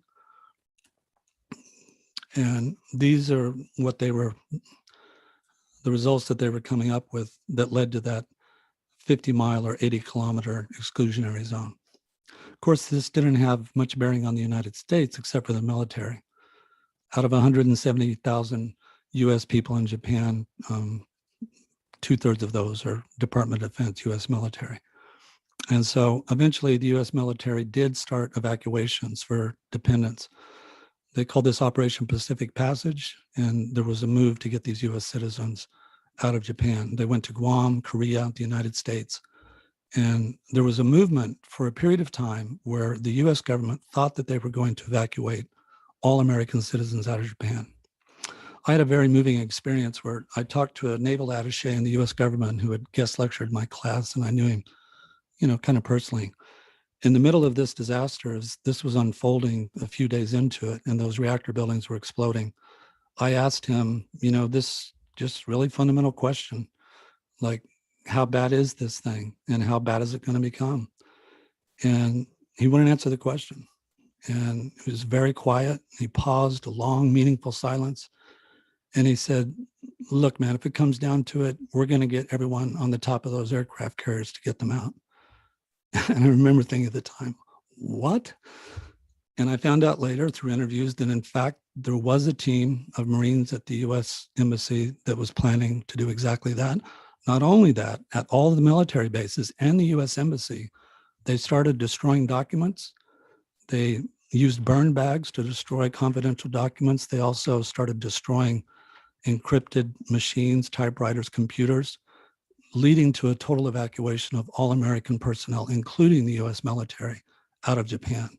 And these are what they were, the results that they were coming up with that led to that 50-mile or 80-kilometer exclusionary zone. Of course, this didn't have much bearing on the United States except for the military. Out of 170,000 US people in Japan, 2/3 of those are Department of Defense, US military. And so eventually the US military did start evacuations for dependents. They called this Operation Pacific Passage, and there was a move to get these US citizens out of Japan. They went to Guam, Korea, the United States. And there was a movement for a period of time where the US government thought that they were going to evacuate all American citizens out of Japan. I had a very moving experience where I talked to a naval attaché in the US government who had guest lectured my class, and I knew him, kind of personally. In the middle of this disaster, as this was unfolding a few days into it, and those reactor buildings were exploding, I asked him, this just really fundamental question, like, how bad is this thing? And how bad is it going to become? And he wouldn't answer the question. And it was very quiet. He paused, a long, meaningful silence. And he said, look, man, if it comes down to it, we're going to get everyone on the top of those aircraft carriers to get them out. And I remember thinking at the time, what? And I found out later through interviews that in fact, there was a team of Marines at the US Embassy that was planning to do exactly that. Not only that, at all of the military bases and the US Embassy, they started destroying documents. They used burn bags to destroy confidential documents. They also started destroying encrypted machines, typewriters, computers, leading to a total evacuation of all American personnel, including the US military, out of Japan.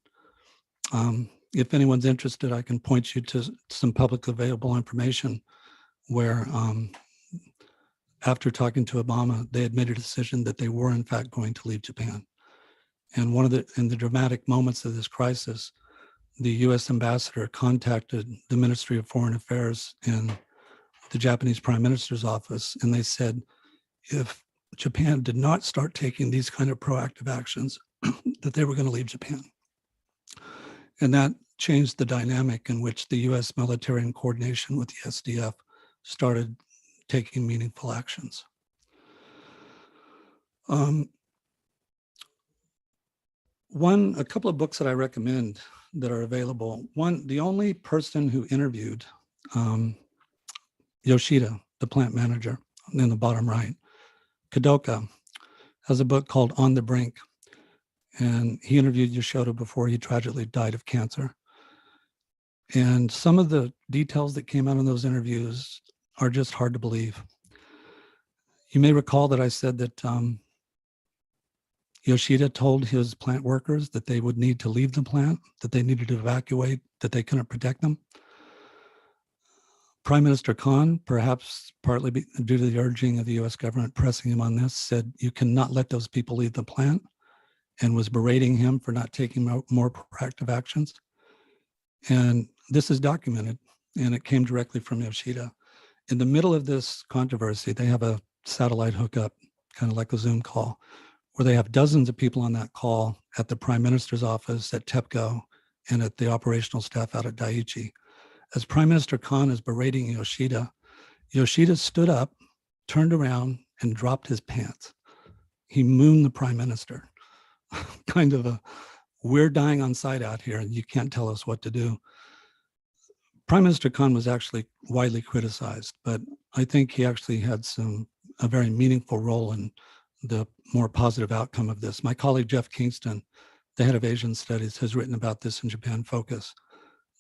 If anyone's interested, I can point you to some public available information where after talking to Obama, they had made a decision that they were in fact going to leave Japan. And in the dramatic moments of this crisis, the US ambassador contacted the Ministry of Foreign Affairs and the Japanese Prime Minister's office, and they said, if Japan did not start taking these kind of proactive actions, that they were going to leave Japan. And that changed the dynamic in which the US military, in coordination with the SDF, started taking meaningful actions. A couple of books that I recommend that are available. One, the only person who interviewed Yoshida, the plant manager, in the bottom right, Kadoka, has a book called On the Brink. And he interviewed Yoshida before he tragically died of cancer. And some of the details that came out in those interviews are just hard to believe. You may recall that I said that Yoshida told his plant workers that they would need to leave the plant, that they needed to evacuate, that they couldn't protect them. Prime Minister Khan, perhaps partly due to the urging of the US government pressing him on this, said you cannot let those people leave the plant, and was berating him for not taking more proactive actions. And this is documented, and it came directly from Yoshida. In the middle of this controversy, they have a satellite hookup, kind of like a Zoom call, where they have dozens of people on that call at the Prime Minister's office, at TEPCO, and at the operational staff out at Daiichi. As Prime Minister Khan is berating Yoshida, Yoshida stood up, turned around, and dropped his pants. He mooned the Prime Minister. Kind of a, we're dying on sight out here, and you can't tell us what to do. Prime Minister Khan was actually widely criticized, but I think he actually had a very meaningful role in the more positive outcome of this. My colleague Jeff Kingston, the head of Asian Studies, has written about this in Japan Focus,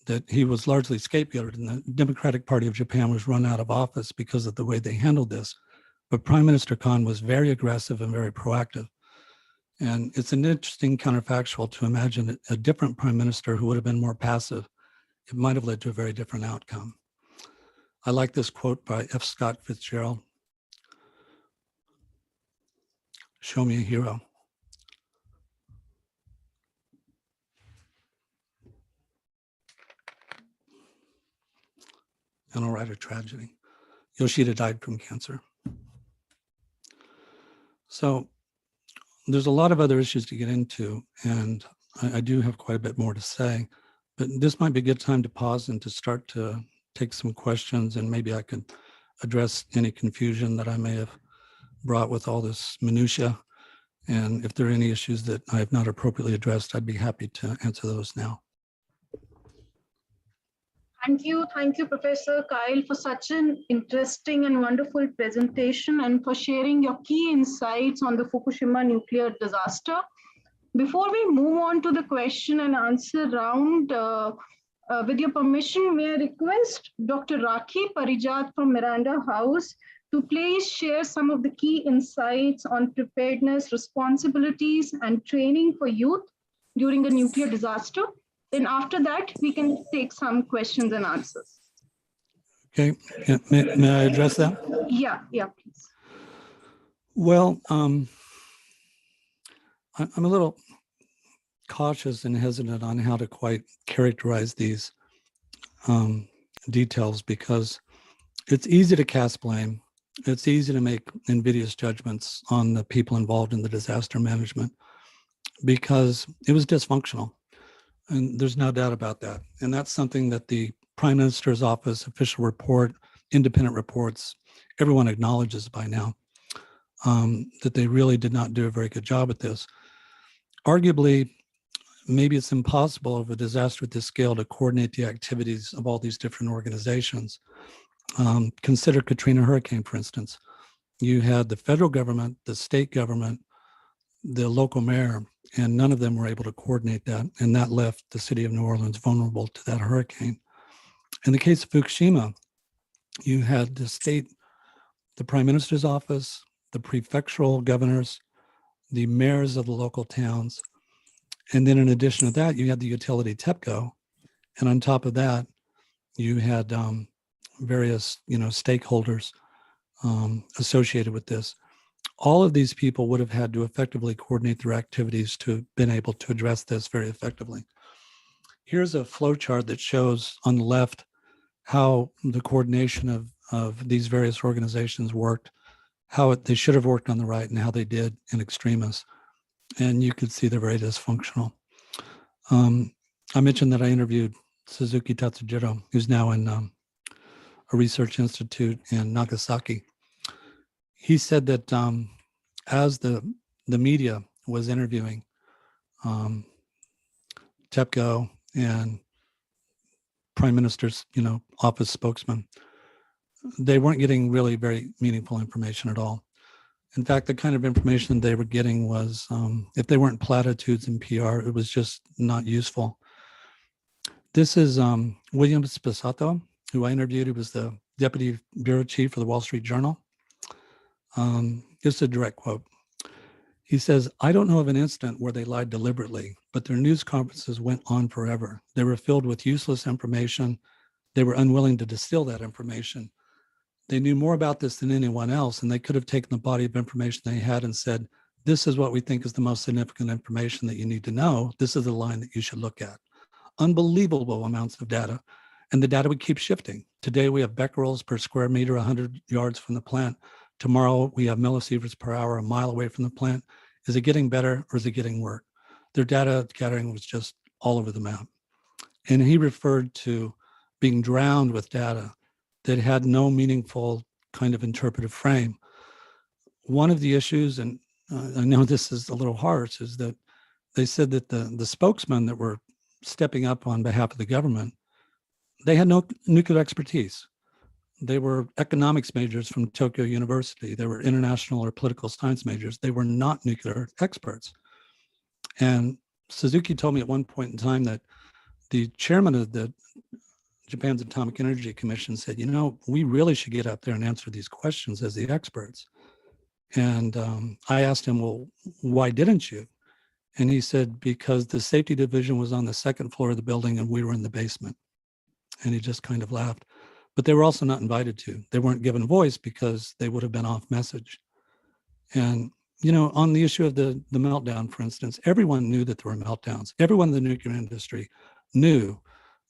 that he was largely scapegoated, and the Democratic Party of Japan was run out of office because of the way they handled this. But Prime Minister Khan was very aggressive and very proactive. And it's an interesting counterfactual to imagine a different prime minister who would have been more passive. It might have led to a very different outcome. I like this quote by F. Scott Fitzgerald. Show me a hero. And I'll write a tragedy. Yoshida died from cancer. So there's a lot of other issues to get into, and I do have quite a bit more to say, but this might be a good time to pause and to start to take some questions, and maybe I could address any confusion that I may have brought with all this minutia. And if there are any issues that I have not appropriately addressed, I'd be happy to answer those now. Thank you, Professor Kyle, for such an interesting and wonderful presentation and for sharing your key insights on the Fukushima nuclear disaster. Before we move on to the question and answer round, with your permission, may I request Dr. Rakhi Parijat from Miranda House to please share some of the key insights on preparedness, responsibilities, and training for youth during a nuclear disaster. Then after that, we can take some questions and answers. Okay, may I address that? Yeah, please. Well, I'm a little cautious and hesitant on how to quite characterize these details, because it's easy to cast blame. It's easy to make invidious judgments on the people involved in the disaster management because it was dysfunctional. And there's no doubt about that. And that's something that the Prime Minister's office, official report, independent reports, everyone acknowledges by now, that they really did not do a very good job at this. Arguably, maybe it's impossible of a disaster at this scale to coordinate the activities of all these different organizations. Consider Katrina hurricane, for instance. You had the federal government, the state government, the local mayor, and none of them were able to coordinate that. And that left the city of New Orleans vulnerable to that hurricane. In the case of Fukushima, you had the prime minister's office, the prefectural governors, the mayors of the local towns. And then in addition to that, you had the utility TEPCO. And on top of that, you had various, stakeholders associated with this. All of these people would have had to effectively coordinate their activities to have been able to address this very effectively. Here's a flow chart that shows on the left how the coordination of these various organizations worked, how they should have worked on the right and how they did in extremis. And you could see they're very dysfunctional. I mentioned that I interviewed Suzuki Tatsujiro, who's now in a research institute in Nagasaki. He said that as the media was interviewing TEPCO and Prime Minister's, office spokesman, they weren't getting really very meaningful information at all. In fact, the kind of information they were getting was, if they weren't platitudes in PR, it was just not useful. This is William Spisato, who I interviewed. He was the deputy bureau chief for the Wall Street Journal. Just a direct quote. He says, "I don't know of an incident where they lied deliberately, but their news conferences went on forever. They were filled with useless information. They were unwilling to distill that information. They knew more about this than anyone else, and they could have taken the body of information they had and said, this is what we think is the most significant information that you need to know. This is the line that you should look at." Unbelievable amounts of data, and the data would keep shifting. Today, we have becquerels per square meter, 100 yards from the plant. Tomorrow, we have millisieverts per hour, a mile away from the plant. Is it getting better or is it getting worse? Their data gathering was just all over the map. And he referred to being drowned with data that had no meaningful kind of interpretive frame. One of the issues, and I know this is a little harsh, is that they said that the spokesmen that were stepping up on behalf of the government, they had no nuclear expertise. They were economics majors from Tokyo University. They were international or political science majors. They were not nuclear experts. And Suzuki told me at one point in time that the chairman of the Japan's Atomic Energy Commission said, we really should get up there and answer these questions as the experts. And I asked him, well, why didn't you? And he said, because the safety division was on the second floor of the building and we were in the basement. And he just kind of laughed. But they were also not invited to. They weren't given voice because they would have been off message. And, on the issue of the meltdown, for instance, everyone knew that there were meltdowns. Everyone in the nuclear industry knew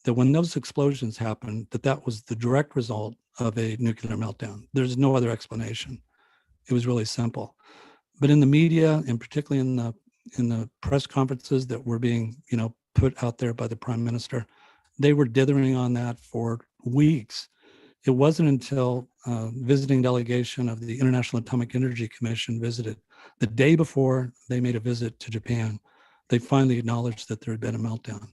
that when those explosions happened, that was the direct result of a nuclear meltdown. There's no other explanation. It was really simple. But in the media, and particularly in the press conferences that were being, put out there by the prime minister, they were dithering on that for weeks. It wasn't until visiting delegation of the International Atomic Energy Commission visited the day before they made a visit to Japan, they finally acknowledged that there had been a meltdown.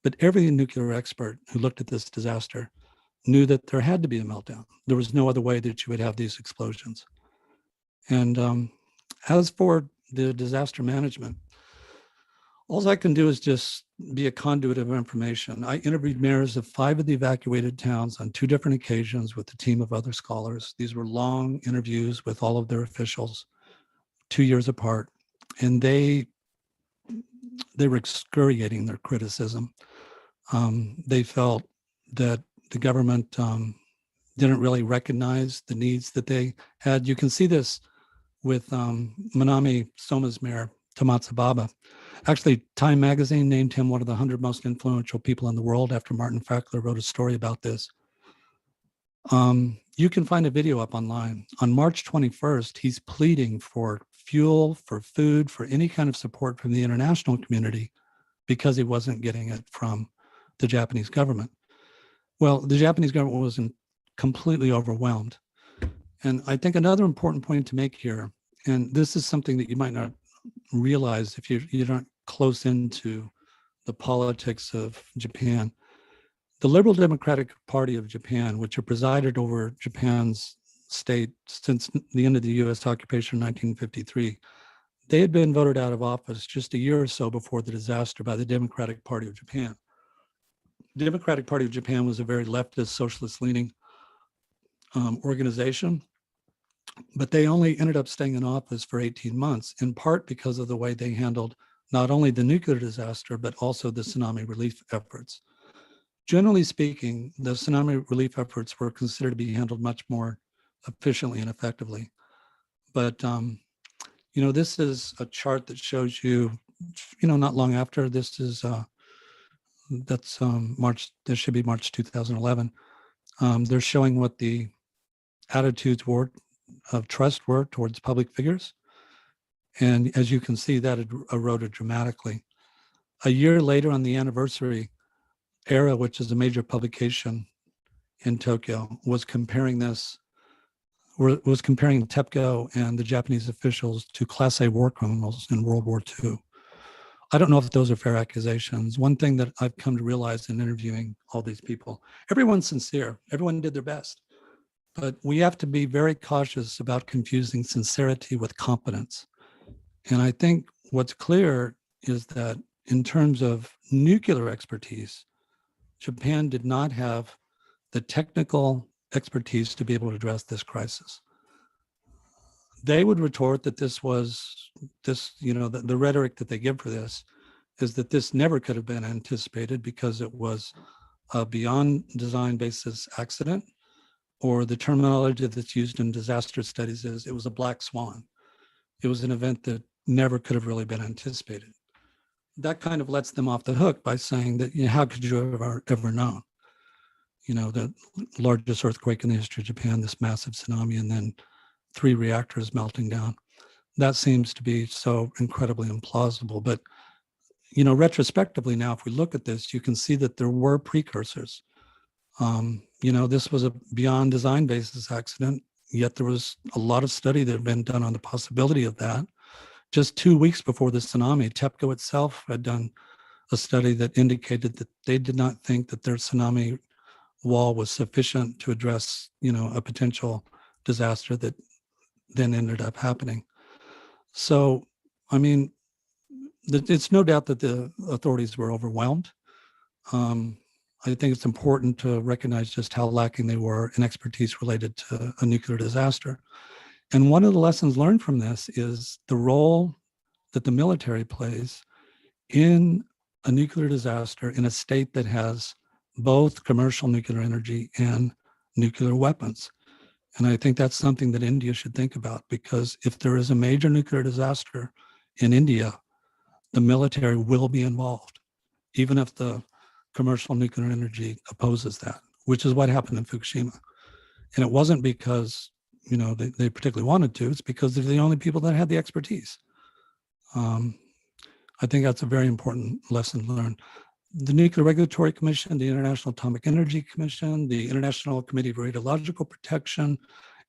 But every nuclear expert who looked at this disaster knew that there had to be a meltdown. There was no other way that you would have these explosions. And as for the disaster management, all I can do is just be a conduit of information. I interviewed mayors of 5 of the evacuated towns on 2 different occasions with a team of other scholars. These were long interviews with all of their officials, 2 years apart, and they were excoriating their criticism. They felt that the government didn't really recognize the needs that they had. You can see this with Minami Soma's mayor, Tamatsu Baba. Actually, Time magazine named him one of the 100 most influential people in the world after Martin Fackler wrote a story about this. You can find a video up online. On March 21st, he's pleading for fuel, for food, for any kind of support from the international community because he wasn't getting it from the Japanese government. Well, the Japanese government wasn't completely overwhelmed. And I think another important point to make here, and this is something that you might not realize if you're not close into the politics of Japan. The Liberal Democratic Party of Japan, which had presided over Japan's state since the end of the U.S. occupation in 1953, They had been voted out of office just a year or so before the disaster by the Democratic Party of Japan. The Democratic Party of Japan was a very leftist, socialist-leaning organization, but they only ended up staying in office for 18 months, in part because of the way they handled not only the nuclear disaster, but also the tsunami relief efforts. Generally speaking, the tsunami relief efforts were considered to be handled much more efficiently and effectively. But, this is a chart that shows you, not long after this is, that's March, this should be March 2011. They're showing what the attitudes were of trust were towards public figures. And as you can see, that had eroded dramatically. A year later, on the anniversary, ERA, which is a major publication in Tokyo, was comparing TEPCO and the Japanese officials to Class A war criminals in World War II. I don't know if those are fair accusations. One thing that I've come to realize in interviewing all these people, everyone's sincere, everyone did their best, but we have to be very cautious about confusing sincerity with competence. And I think what's clear is that in terms of nuclear expertise, Japan did not have the technical expertise to be able to address this crisis. They would retort that the rhetoric that they give for this is that this never could have been anticipated because it was a beyond design basis accident, or the terminology that's used in disaster studies is it was a black swan. It was an event that never could have really been anticipated. That kind of lets them off the hook by saying that, how could you ever known? The largest earthquake in the history of Japan, this massive tsunami, and then 3 reactors melting down. That seems to be so incredibly implausible. But, retrospectively now, if we look at this, you can see that there were precursors. This was a beyond design basis accident, yet there was a lot of study that had been done on the possibility of that. Just 2 weeks before the tsunami, TEPCO itself had done a study that indicated that they did not think that their tsunami wall was sufficient to address, a potential disaster that then ended up happening. So, it's no doubt that the authorities were overwhelmed. I think it's important to recognize just how lacking they were in expertise related to a nuclear disaster. And one of the lessons learned from this is the role that the military plays in a nuclear disaster in a state that has both commercial nuclear energy and nuclear weapons. And I think that's something that India should think about, because if there is a major nuclear disaster in India, the military will be involved, even if the commercial nuclear energy opposes that, which is what happened in Fukushima. And it wasn't because, they particularly wanted to, it's because they're the only people that had the expertise. I think that's a very important lesson learned. The Nuclear Regulatory Commission, the International Atomic Energy Commission, the International Committee for Radiological Protection,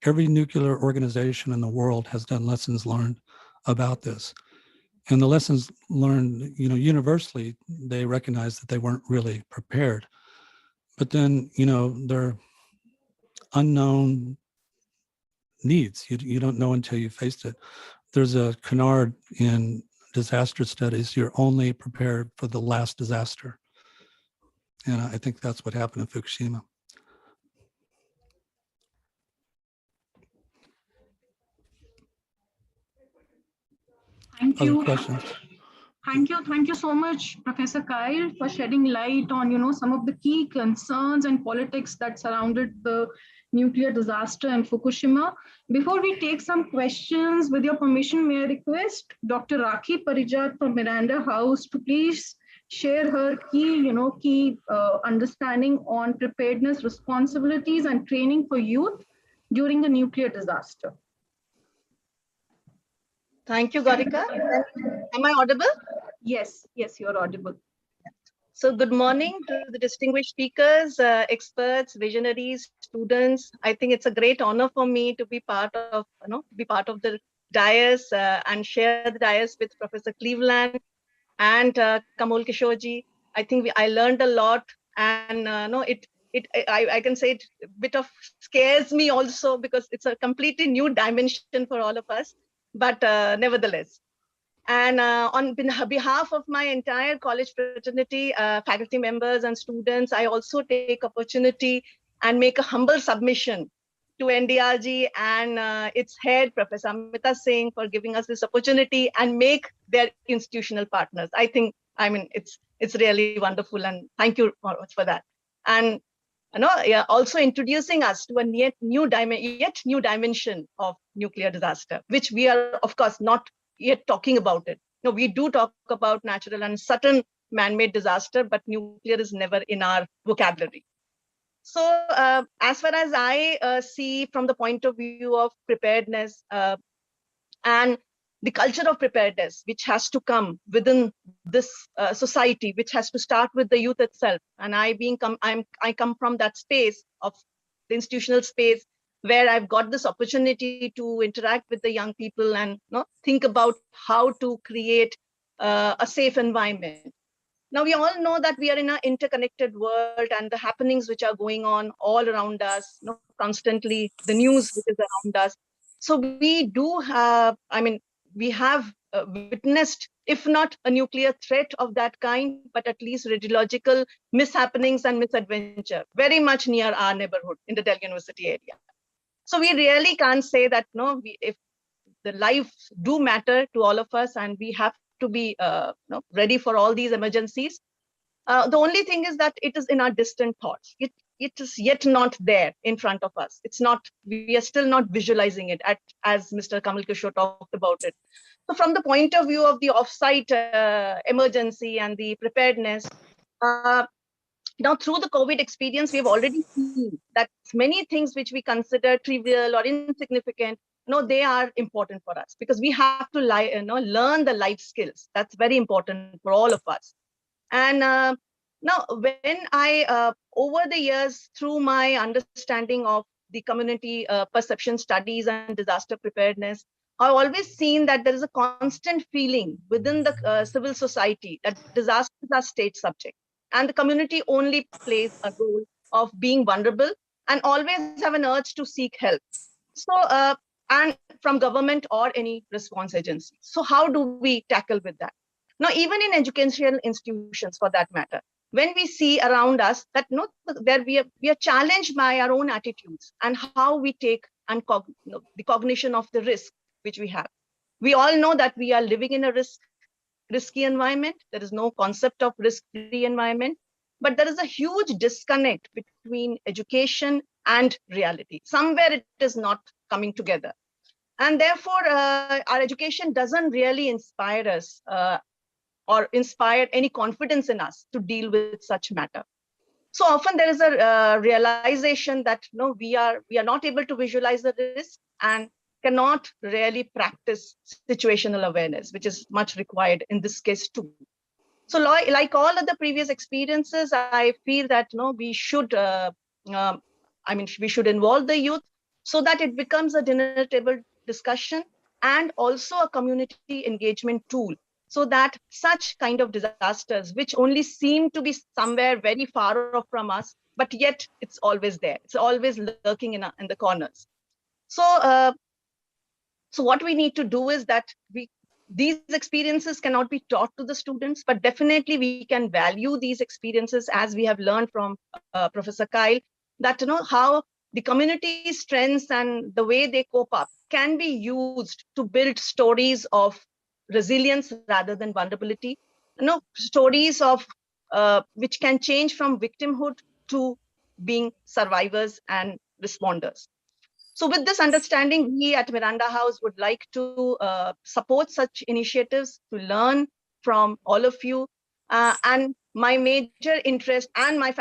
every nuclear organization in the world has done lessons learned about this. And the lessons learned, universally, they recognize that they weren't really prepared. But then, they're unknown needs. You don't know until you faced it. There's a canard in disaster studies: you're only prepared for the last disaster. And I think that's what happened in Fukushima. Thank Other you. questions? Thank you so much, Professor Kyle, for shedding light on, some of the key concerns and politics that surrounded the nuclear disaster in Fukushima. Before we take some questions, with your permission, may I request Dr. Rakhi Parijat from Miranda House to please share her key understanding on preparedness, responsibilities, and training for youth during the nuclear disaster. Thank you, Gaurika. Am I audible? Yes, you're audible. So good morning to the distinguished speakers, experts, visionaries, students. I think it's a great honor for me to be part of, the dais and share the dais with Professor Cleveland and Kamol Kishorji. I think I learned a lot, and I can say it a bit of scares me also, because it's a completely new dimension for all of us. But nevertheless, And on behalf of my entire college fraternity, faculty members and students, I also take opportunity and make a humble submission to NDRG and its head, Professor Amita Singh, for giving us this opportunity and make their institutional partners. I mean, it's really wonderful, and thank you for that. And also introducing us to a yet new dimension of nuclear disaster, which we are, of course, not yet talking about it. No, we do talk about natural and certain man-made disaster, but nuclear is never in our vocabulary. So as far as I see from the point of view of preparedness and the culture of preparedness, which has to come within this society, which has to start with the youth itself. And I come from that space of the institutional space where I've got this opportunity to interact with the young people and think about how to create a safe environment. Now, we all know that we are in an interconnected world, and the happenings which are going on all around us, constantly, the news which is around us. So we do have, we have witnessed, if not a nuclear threat of that kind, but at least radiological mishappenings and misadventure, very much near our neighborhood in the Delhi University area. So we really can't say that, if the lives do matter to all of us, and we have to be ready for all these emergencies. The only thing is that it is in our distant thoughts. It is yet not there in front of us. It's not, we are still not visualizing it as Mr. Kamal Kishore talked about it. So from the point of view of the offsite emergency and the preparedness, now through the COVID experience, we've already seen that many things which we consider trivial or insignificant, they are important for us, because we have to learn the life skills. That's very important for all of us. And now when I, over the years, through my understanding of the community perception studies and disaster preparedness, I've always seen that there is a constant feeling within the civil society that disasters are state subject, and the community only plays a role of being vulnerable and always have an urge to seek help. So, and from government or any response agency. So how do we tackle with that? Now, even in educational institutions, for that matter, when we see around us that where we are challenged by our own attitudes and how we take the cognition of the risk which we have. We all know that we are living in a risky environment. There is no concept of risk-free environment, but there is a huge disconnect between education and reality. Somewhere it is not coming together. And therefore, our education doesn't really inspire us or inspire any confidence in us to deal with such matter. So often there is a realization that we are not able to visualize the risk and cannot really practice situational awareness, which is much required in this case too. So like all of the previous experiences, I feel that we should, we should involve the youth so that it becomes a dinner table discussion and also a community engagement tool, so that such kind of disasters, which only seem to be somewhere very far off from us, but yet it's always there. It's always lurking in the corners. So, so what we need to do is that these experiences cannot be taught to the students, but definitely we can value these experiences, as we have learned from Professor Kyle, that how the community strengths and the way they cope up can be used to build stories of resilience rather than vulnerability. Stories of which can change from victimhood to being survivors and responders. So with this understanding, we at Miranda House would like to support such initiatives, to learn from all of you. And my major interest and my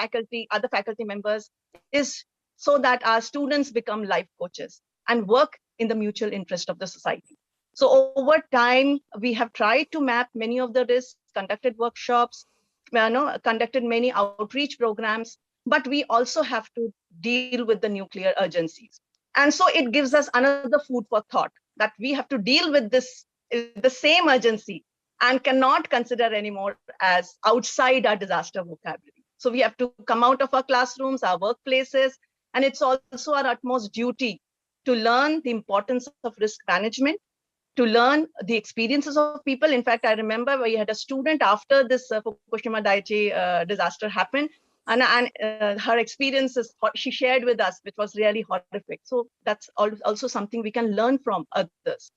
other faculty members, is so that our students become life coaches and work in the mutual interest of the society. So over time, we have tried to map many of the risks, conducted workshops, conducted many outreach programs, but we also have to deal with the nuclear urgencies. And so it gives us another food for thought, that we have to deal with the same urgency and cannot consider anymore as outside our disaster vocabulary. So we have to come out of our classrooms, our workplaces, and it's also our utmost duty to learn the importance of risk management to learn the experiences of people. In fact, I remember we had a student after this Fukushima Daiichi disaster happened, and her experiences she shared with us, which was really horrific. So that's also something we can learn from others.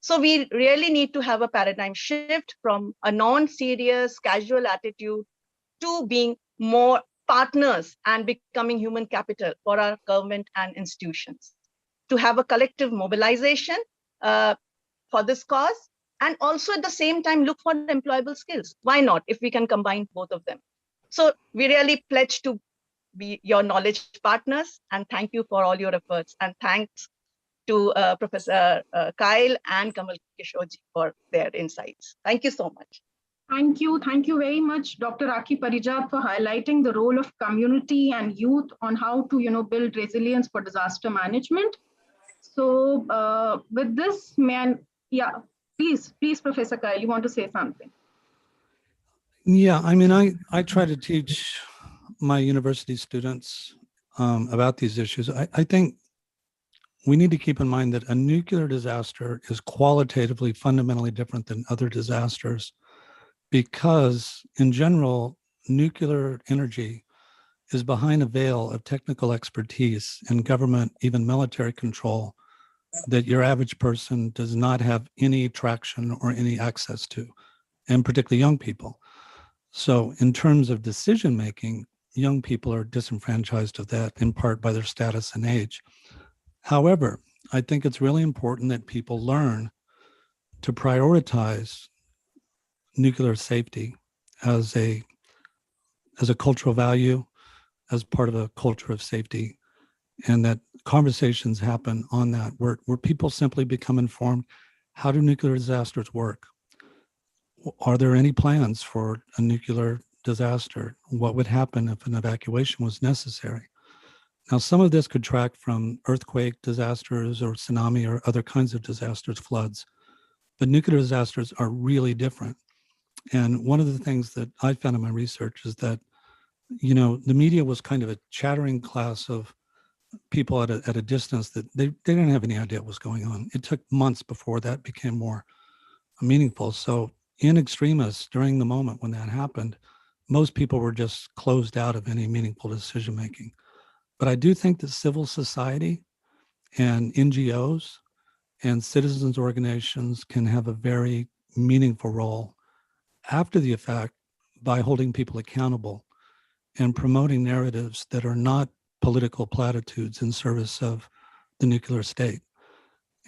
So we really need to have a paradigm shift from a non-serious, casual attitude to being more partners and becoming human capital for our government and institutions, to have a collective mobilization for this cause, and also at the same time look for employable skills. Why not, if we can combine both of them? So we really pledge to be your knowledge partners, and thank you for all your efforts, and thanks to Professor Kyle and Kamal Kishore for their insights. Thank you so much. Thank you. Thank you very much, Dr. Rakhi Parijat, for highlighting the role of community and youth on how to, build resilience for disaster management. So with this, please, Professor Kyle, you want to say something? Yeah, I mean, I try to teach my university students about these issues. I think we need to keep in mind that a nuclear disaster is qualitatively fundamentally different than other disasters, because in general, nuclear energy is behind a veil of technical expertise and government, even military control, that your average person does not have any traction or any access to, and particularly young people. So in terms of decision-making, young people are disenfranchised of that in part by their status and age. However, I think it's really important that people learn to prioritize nuclear safety as a cultural value, as part of a culture of safety, and that conversations happen on that, where people simply become informed. How do nuclear disasters work? Are there any plans for a nuclear disaster? What would happen if an evacuation was necessary? Now, some of this could track from earthquake disasters or tsunami or other kinds of disasters, floods, but nuclear disasters are really different. And one of the things that I found in my research is that, the media was kind of a chattering class of people at a distance that they didn't have any idea what was going on. It took months before that became more meaningful. So in extremis, during the moment when that happened, most people were just closed out of any meaningful decision-making. But I do think that civil society and NGOs and citizens organizations can have a very meaningful role after the effect by holding people accountable and promoting narratives that are not political platitudes in service of the nuclear state.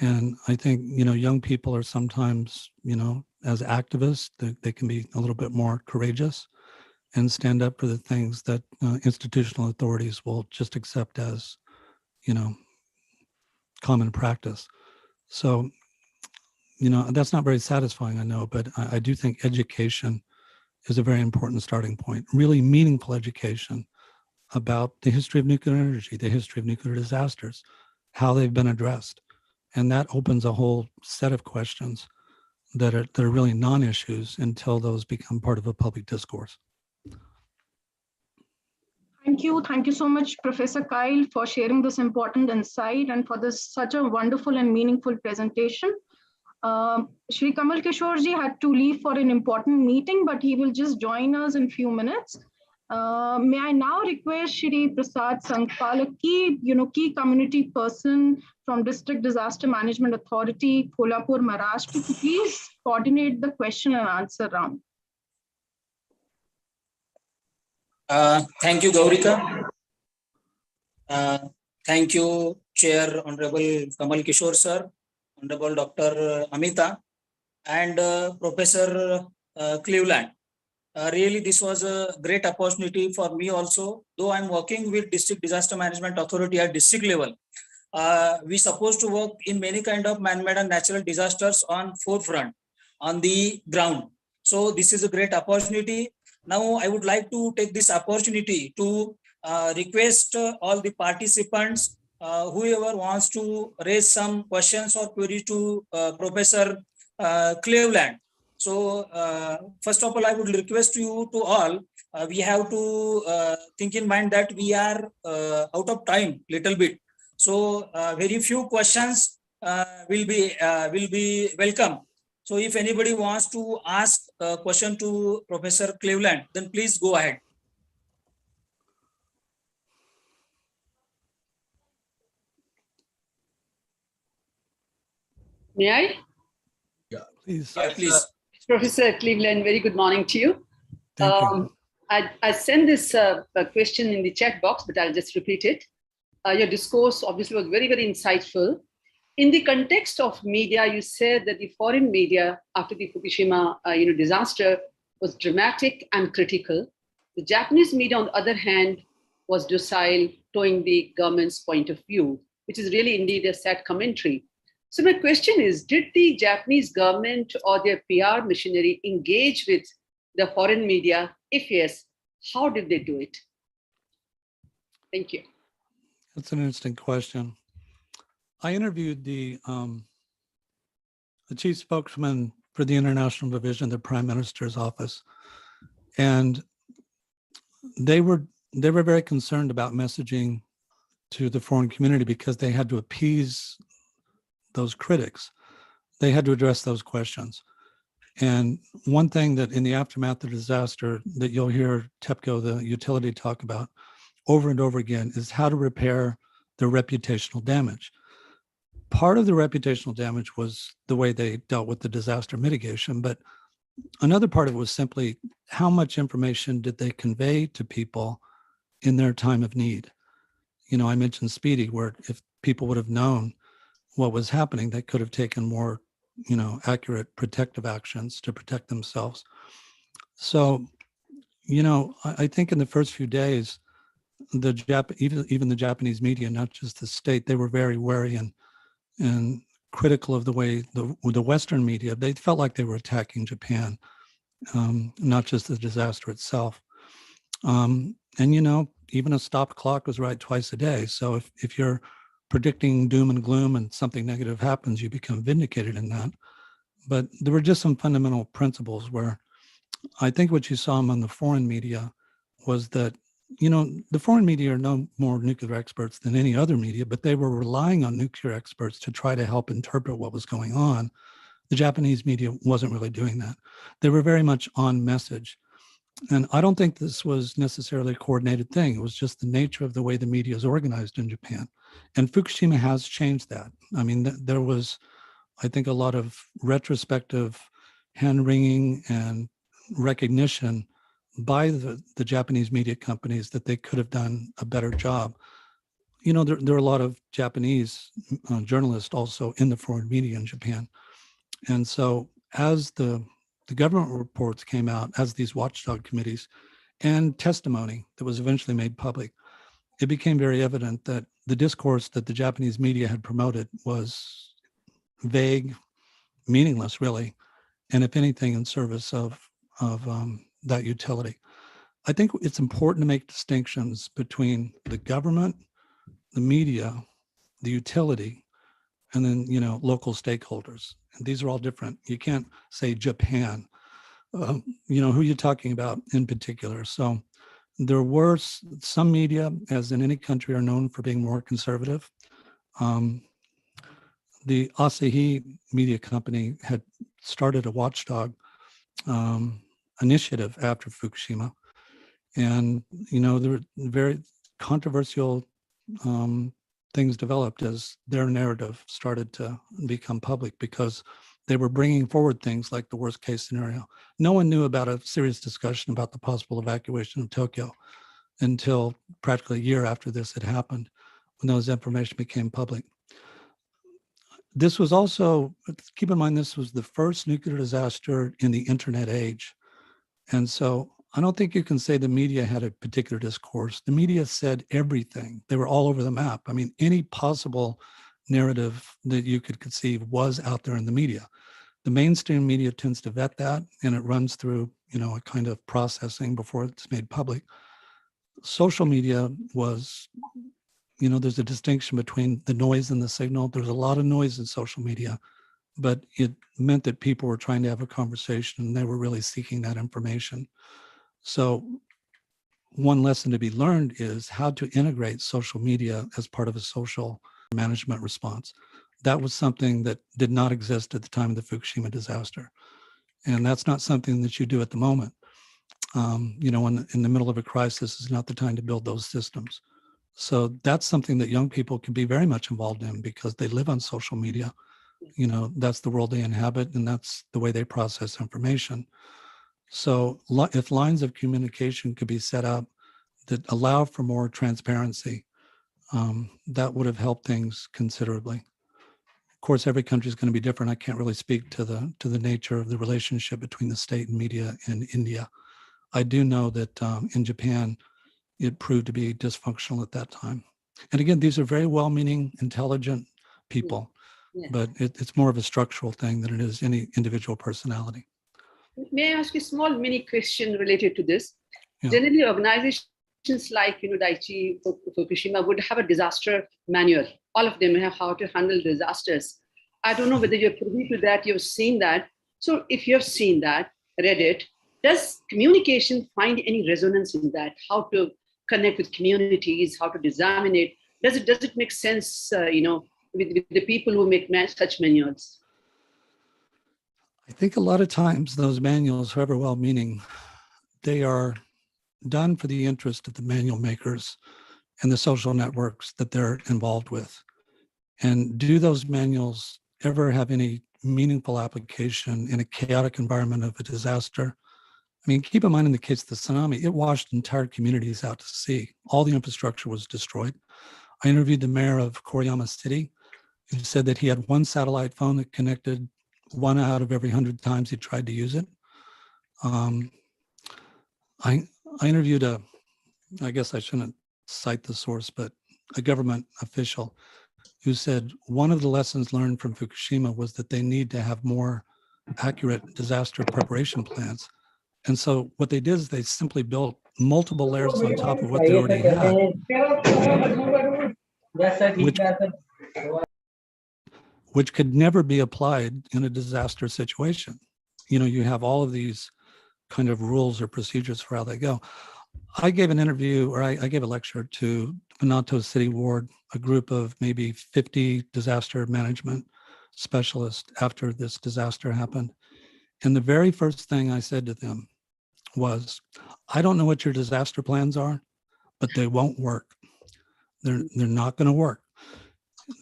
And I think, young people are sometimes, as activists, they can be a little bit more courageous and stand up for the things that institutional authorities will just accept as, common practice. So, that's not very satisfying, I know, but I do think education is a very important starting point, really meaningful education about the history of nuclear energy, the history of nuclear disasters, how they've been addressed. And that opens a whole set of questions that are really non-issues until those become part of a public discourse. Thank you. Thank you so much, Professor Kyle, for sharing this important insight and for this such a wonderful and meaningful presentation. Shri Kamal Kishore ji had to leave for an important meeting, but he will just join us in a few minutes. May I now request Shri Prasad Sangpal, key community person from District Disaster Management Authority, Kolhapur, Maharashtra, to please coordinate the question and answer round. Thank you, Gaurika. Thank you, Chair Honorable Kamal Kishore sir, Honorable Dr. Amita, and Professor Cleveland. Really, this was a great opportunity for me also. Though I'm working with District Disaster Management Authority at district level, we supposed to work in many kind of man-made and natural disasters on forefront, on the ground. So this is a great opportunity. Now, I would like to take this opportunity to request all the participants, whoever wants to raise some questions or queries to Professor Cleveland. So, first of all, I would request you to all, we have to think in mind that we are out of time little bit. So, very few questions will be welcome. So if anybody wants to ask a question to Professor Cleveland, then please go ahead. May I? Please. Yeah, please. Professor Cleveland, very good morning to you. Thank you. I sent this question in the chat box, but I'll just repeat it. Your discourse obviously was very, very insightful. In the context of media, you said that the foreign media after the Fukushima disaster was dramatic and critical. The Japanese media, on the other hand, was docile, towing the government's point of view, which is really indeed a sad commentary. So my question is, did the Japanese government or their PR machinery engage with the foreign media? If yes, how did they do it? Thank you. That's an interesting question. I interviewed the chief spokesman for the International Division of the Prime Minister's office, and they were very concerned about messaging to the foreign community because they had to appease those critics. They had to address those questions. And one thing that in the aftermath of the disaster that you'll hear TEPCO, the utility, talk about over and over again is how to repair the reputational damage. Part of the reputational damage was the way they dealt with the disaster mitigation, but another part of it was simply how much information did they convey to people in their time of need. You know, I mentioned Speedy, where if people would have known what was happening, they could have taken more, accurate protective actions to protect themselves. So, I think in the first few days, even the Japanese media, not just the state, they were very wary and critical of the way the Western media, they felt like they were attacking Japan, not just the disaster itself. And, even a stopped clock was right twice a day. So if you're predicting doom and gloom and something negative happens, you become vindicated in that. But there were just some fundamental principles where I think what you saw among the foreign media was that, the foreign media are no more nuclear experts than any other media, but they were relying on nuclear experts to try to help interpret what was going on. The Japanese media wasn't really doing that. They were very much on message. And I don't think this was necessarily a coordinated thing. It was just the nature of the way the media is organized in Japan. And Fukushima has changed that. I mean, there was, I think, a lot of retrospective hand-wringing and recognition by the Japanese media companies that they could have done a better job. There are a lot of Japanese journalists also in the foreign media in Japan. And so as the government reports came out, as these watchdog committees and testimony that was eventually made public, it became very evident that the discourse that the Japanese media had promoted was vague, meaningless, really, and if anything, in service of that utility. I think it's important to make distinctions between the government, the media, the utility, and then, local stakeholders. And these are all different. You can't say Japan, who you're talking about in particular. So there were some media, as in any country, are known for being more conservative. The Asahi Media Company had started a watchdog initiative after Fukushima. And, there were very controversial things developed as their narrative started to become public because they were bringing forward things like the worst case scenario. No one knew about a serious discussion about the possible evacuation of Tokyo until practically a year after this had happened, when those information became public. This was also, keep in mind, this was the first nuclear disaster in the internet age. And so I don't think you can say the media had a particular discourse. The media said everything. They were all over the map. I mean, any possible narrative that you could conceive was out there in the media. The mainstream media tends to vet that, and it runs through, a kind of processing before it's made public. Social media was, there's a distinction between the noise and the signal. There's a lot of noise in social media, but it meant that people were trying to have a conversation and they were really seeking that information. So one lesson to be learned is how to integrate social media as part of a social management response. That was something that did not exist at the time of the Fukushima disaster. And that's not something that you do at the moment. You know, in the middle of a crisis is not the time to build those systems. So that's something that young people can be very much involved in because they live on social media. You know, that's the world they inhabit and that's the way they process information. So if lines of communication could be set up that allow for more transparency, that would have helped things considerably. Of course, every country is going to be different. I can't really speak to the nature of the relationship between the state and media in India. I do know that in Japan, it proved to be dysfunctional at that time. And again, these are very well-meaning, intelligent people, but it's more of a structural thing than it is any individual personality. May I ask you a small mini question related to this? Yeah. Generally, organizations like Daiichi Fukushima would have a disaster manual. All of them have how to handle disasters. I don't know whether you're privy to that, you've seen that. So if you've seen that, read it, does communication find any resonance in that? How to connect with communities, how to disseminate? Does it make sense, with the people who make such manuals? I think a lot of times those manuals, however well-meaning, they are done for the interest of the manual makers and the social networks that they're involved with. And do those manuals ever have any meaningful application in a chaotic environment of a disaster? I mean, keep in mind in the case of the tsunami, it washed entire communities out to sea. All the infrastructure was destroyed. I interviewed the mayor of Koriyama City, who said that he had one satellite phone that connected 1 out of every 100 times he tried to use it. I interviewed I guess I shouldn't cite the source, but a government official who said one of the lessons learned from Fukushima was that they need to have more accurate disaster preparation plans. And so what they did is they simply built multiple layers on top of what they already had, which could never be applied in a disaster situation. You know, you have all of these kind of rules or procedures for how they go. I gave an interview, or I gave a lecture to Minato City Ward, a group of maybe 50 disaster management specialists after this disaster happened. And the very first thing I said to them was, I don't know what your disaster plans are, but they won't work. They're not going to work.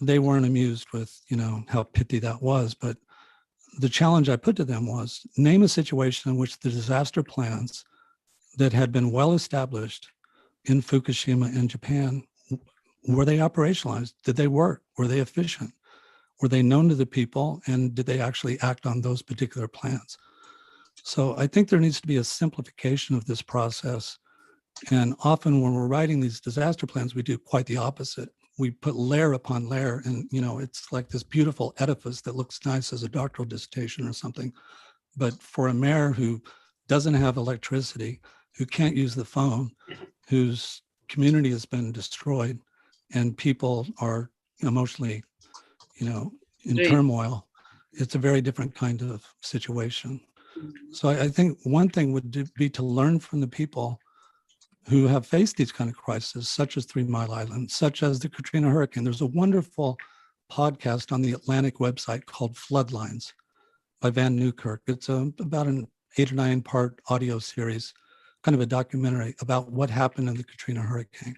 They weren't amused with, how pithy that was, but the challenge I put to them was, name a situation in which the disaster plans that had been well established in Fukushima in Japan, were they operationalized? Did they work? Were they efficient? Were they known to the people? And did they actually act on those particular plans? So I think there needs to be a simplification of this process. And often when we're writing these disaster plans, we do quite the opposite. We put layer upon layer, and it's like this beautiful edifice that looks nice as a doctoral dissertation or something. But for a mayor who doesn't have electricity, who can't use the phone, whose community has been destroyed, and people are emotionally, in turmoil, it's a very different kind of situation. So I think one thing would be to learn from the people who have faced these kind of crises, such as 3 Mile Island, such as the Katrina hurricane. There's a wonderful podcast on the Atlantic website called Floodlines by Van Newkirk. It's about an 8 or 9 part audio series, kind of a documentary about what happened in the Katrina hurricane.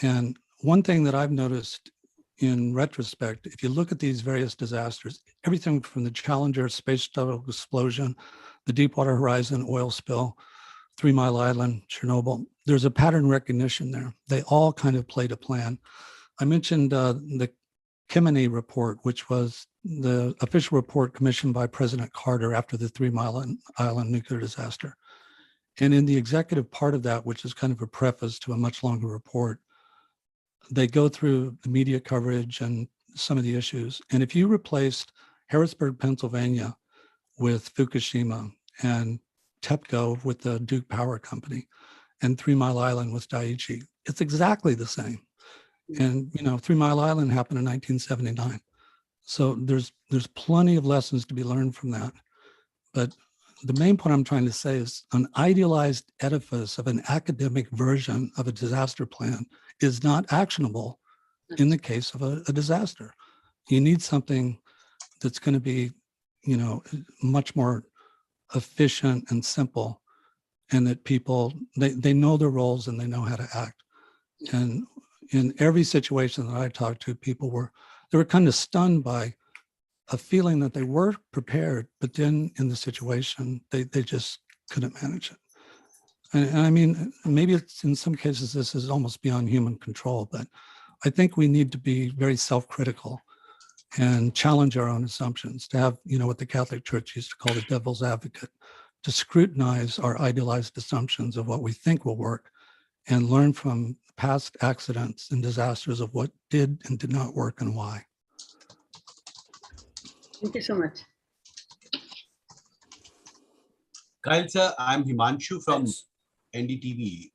And one thing that I've noticed in retrospect, if you look at these various disasters, everything from the Challenger space shuttle explosion, the Deepwater Horizon oil spill, 3 Mile Island, Chernobyl, there's a pattern recognition there. They all kind of played a plan. I mentioned the Kemeny report, which was the official report commissioned by President Carter after the 3 Mile Island nuclear disaster. And in the executive part of that, which is kind of a preface to a much longer report, they go through the media coverage and some of the issues. And if you replaced Harrisburg, Pennsylvania with Fukushima, and TEPCO with the Duke Power Company, and 3 Mile Island with Daiichi, it's exactly the same. And 3 Mile Island happened in 1979. So there's plenty of lessons to be learned from that. But the main point I'm trying to say is an idealized edifice of an academic version of a disaster plan is not actionable in the case of a disaster. You need something that's going to be, much more efficient and simple, and that people, they know their roles and they know how to act. And in every situation that I talked to, people they were kind of stunned by a feeling that they were prepared, but then in the situation, they just couldn't manage it. And I mean, maybe it's in some cases, this is almost beyond human control, but I think we need to be very self-critical and challenge our own assumptions, to have, what the Catholic Church used to call the devil's advocate, to scrutinize our idealized assumptions of what we think will work and learn from past accidents and disasters of what did and did not work and why. Thank you so much. Kyle, sir, I'm Himanshu from NDTV.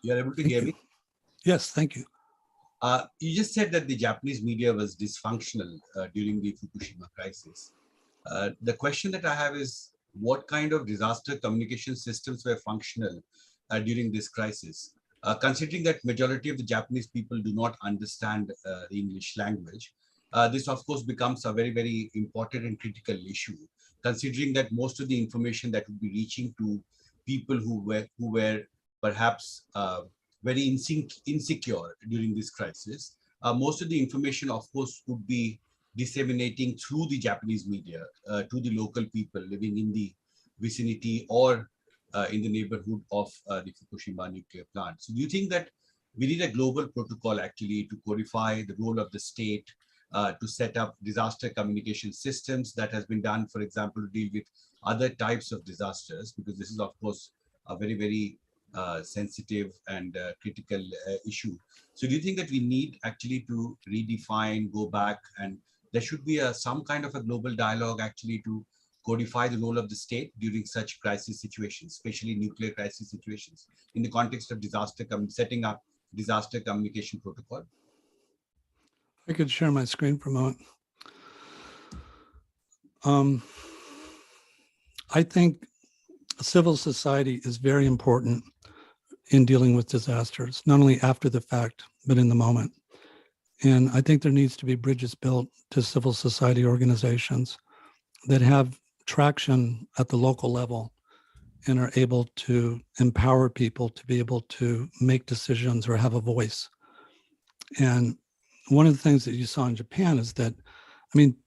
You are able to hear me? Yes, thank you. You just said that the Japanese media was dysfunctional during the Fukushima crisis. The question that I have is, what kind of disaster communication systems were functional during this crisis? Considering that majority of the Japanese people do not understand the English language, this of course becomes a very, very important and critical issue, considering that most of the information that would be reaching to people who were perhaps very insecure during this crisis, most of the information, of course, would be disseminating through the Japanese media to the local people living in the vicinity or in the neighborhood of the Fukushima nuclear plant. So do you think that we need a global protocol actually to codify the role of the state to set up disaster communication systems that has been done, for example, to deal with other types of disasters, because this is, of course, a very, very sensitive and critical issue. So do you think that we need actually to redefine, go back, and there should be some kind of a global dialogue actually to codify the role of the state during such crisis situations, especially nuclear crisis situations, in the context of setting up disaster communication protocol? I could share my screen for a moment. I think civil society is very important in dealing with disasters, not only after the fact, but in the moment. And I think there needs to be bridges built to civil society organizations that have traction at the local level and are able to empower people to be able to make decisions or have a voice. And one of the things that you saw in Japan is that,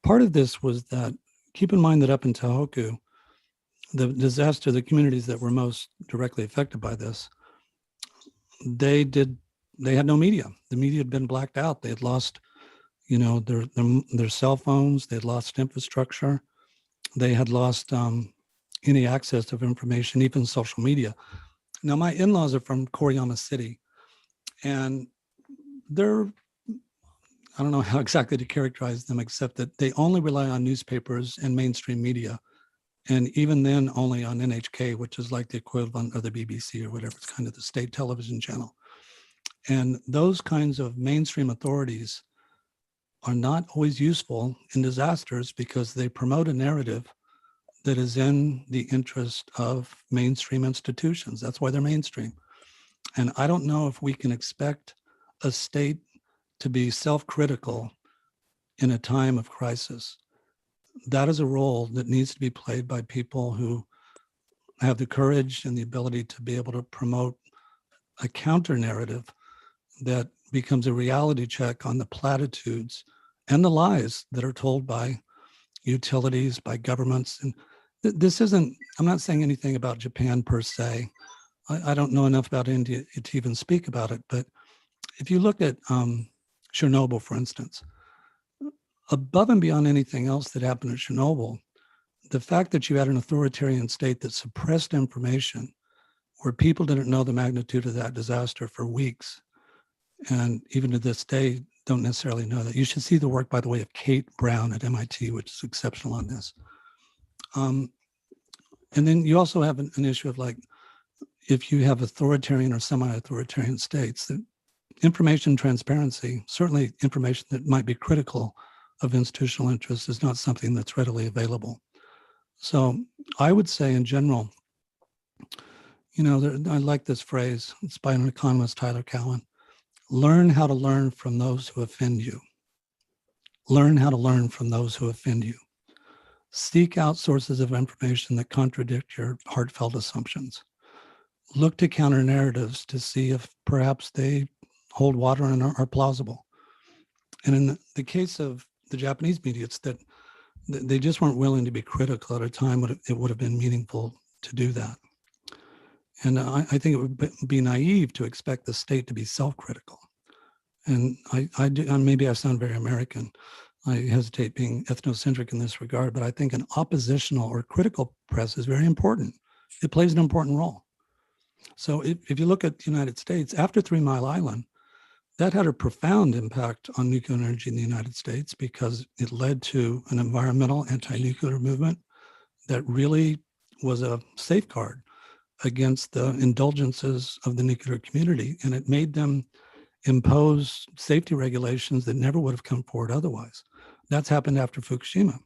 part of this was that, keep in mind that up in Tohoku, the disaster, the communities that were most directly affected by this, they had no media. The media had been blacked out. They had lost, their cell phones. They had lost infrastructure. They had lost any access to information, even social media. Now, my in-laws are from Koriyama City, and I don't know how exactly to characterize them, except that they only rely on newspapers and mainstream media. And even then, only on NHK, which is like the equivalent of the BBC or whatever. It's kind of the state television channel. And those kinds of mainstream authorities are not always useful in disasters because they promote a narrative that is in the interest of mainstream institutions. That's why they're mainstream. And I don't know if we can expect a state to be self-critical in a time of crisis. That is a role that needs to be played by people who have the courage and the ability to be able to promote a counter narrative that becomes a reality check on the platitudes and the lies that are told by utilities, by governments. And this isn't, I'm not saying anything about Japan per se. I don't know enough about India to even speak about it. But if you look at Chernobyl, for instance, above and beyond anything else that happened at Chernobyl, the fact that you had an authoritarian state that suppressed information where people didn't know the magnitude of that disaster for weeks, and even to this day, don't necessarily know that. You should see the work, by the way, of Kate Brown at MIT, which is exceptional on this. And then you also have an issue of, like, if you have authoritarian or semi-authoritarian states, that information transparency, certainly information that might be critical of institutional interest, is not something that's readily available. So I would say in general, I like this phrase, it's by an economist, Tyler Cowen. Learn how to learn from those who offend you. Learn how to learn from those who offend you. Seek out sources of information that contradict your heartfelt assumptions. Look to counter narratives to see if perhaps they hold water and are plausible. And in the case of the Japanese media, it's that they just weren't willing to be critical at a time when it would have been meaningful to do that. And I think it would be naive to expect the state to be self-critical. And I do, and maybe I sound very American. I hesitate being ethnocentric in this regard, but I think an oppositional or critical press is very important. It plays an important role. So if you look at the United States, after 3 Mile Island, that had a profound impact on nuclear energy in the United States because it led to an environmental anti-nuclear movement that really was a safeguard against the indulgences of the nuclear community. And it made them impose safety regulations that never would have come forward otherwise. That's happened after Fukushima.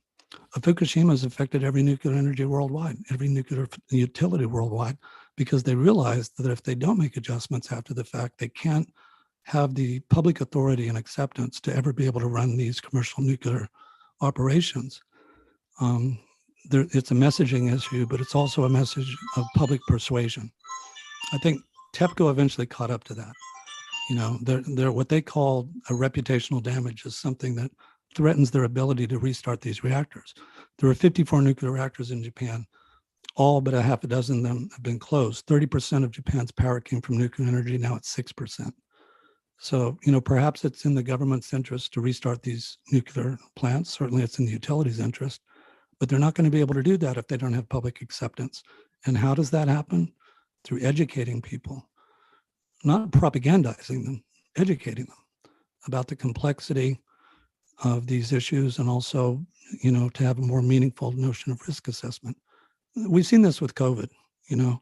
Fukushima has affected every nuclear energy worldwide, every nuclear utility worldwide, because they realized that if they don't make adjustments after the fact, they can't have the public authority and acceptance to ever be able to run these commercial nuclear operations. It's a messaging issue, but it's also a message of public persuasion. I think TEPCO eventually caught up to that. You know, they're what they call a reputational damage is something that threatens their ability to restart these reactors. There are 54 nuclear reactors in Japan. All but a half a dozen of them have been closed. 30% of Japan's power came from nuclear energy. Now it's 6%. So, you know, perhaps it's in the government's interest to restart these nuclear plants. Certainly it's in the utilities' interest, but they're not going to be able to do that if they don't have public acceptance. And how does that happen? Through educating people, not propagandizing them, educating them about the complexity of these issues and also, you know, to have a more meaningful notion of risk assessment. We've seen this with COVID, you know.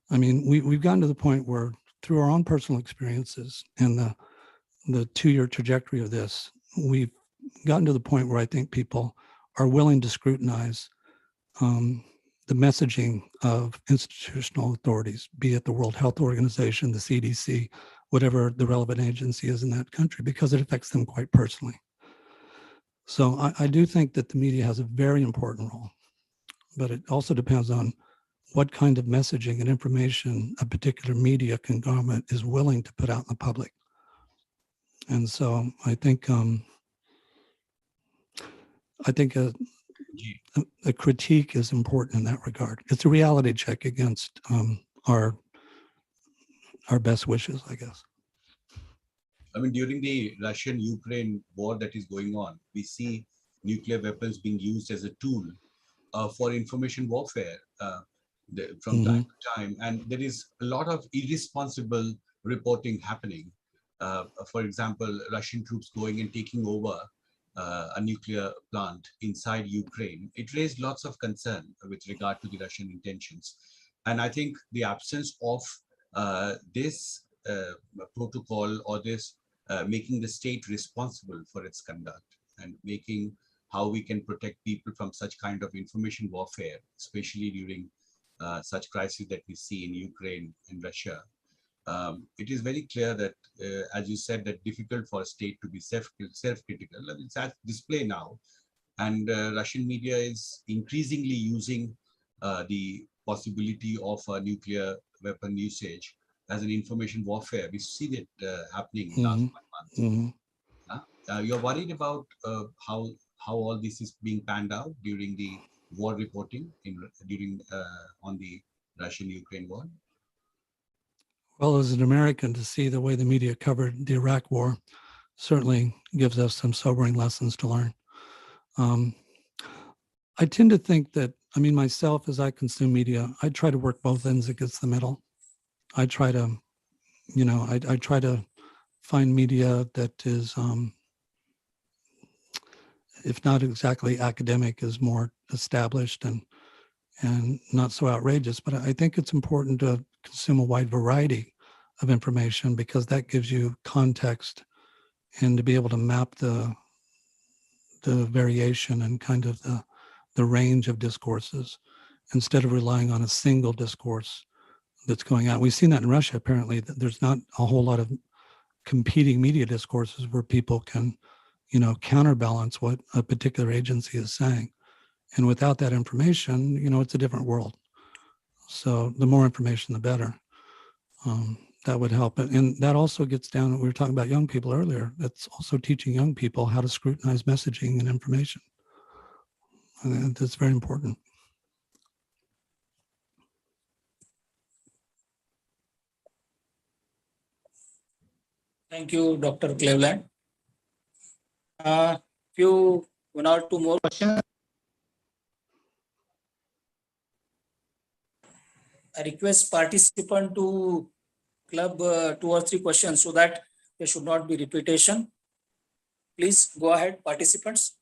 I mean, we've gotten to the point where through our own personal experiences and the 2-year trajectory of this, we've gotten to the point where I think people are willing to scrutinize the messaging of institutional authorities, be it the World Health Organization, the CDC, whatever the relevant agency is in that country, because it affects them quite personally. So I do think that the media has a very important role, but it also depends on what kind of messaging and information a particular media conglomerate is willing to put out in the public. And so I think a critique is important in that regard. It's a reality check against our best wishes, I guess. I mean, during the Russian-Ukraine war that is going on, we see nuclear weapons being used as a tool for information warfare from time to time. And there is a lot of irresponsible reporting happening. For example, Russian troops going and taking over a nuclear plant inside Ukraine. It raised lots of concern with regard to the Russian intentions. And I think the absence of this protocol or this making the state responsible for its conduct and making how we can protect people from such kind of information warfare, especially during such crises that we see in Ukraine and Russia. It is very clear that, as you said, that difficult for a state to be self-critical. It's at display now. And Russian media is increasingly using the possibility of a nuclear weapon usage as an information warfare. We see that happening in the last 1 month. You're worried about how all this is being panned out during the war reporting on the Russian-Ukraine war? Well, as an American, to see the way the media covered the Iraq war certainly gives us some sobering lessons to learn. I tend to think that, I mean, myself, as I consume media, I try to work both ends against the middle. I try to, you know, I try to find media that is, if not exactly academic, is more established and not so outrageous. But I think it's important to consume a wide variety of information because that gives you context and to be able to map the variation and kind of the range of discourses instead of relying on a single discourse that's going on. We've seen that in Russia, apparently, that there's not a whole lot of competing media discourses where people can, counterbalance what a particular agency is saying. And without that information, it's a different world. So the more information, the better. That would help. And that also gets down, we were talking about young people earlier. That's also teaching young people how to scrutinize messaging and information. And that's very important. Thank you, Dr. Cleveland. One or two more questions. I request participant to club 2 or 3 questions so that there should not be repetition. Please go ahead, participants.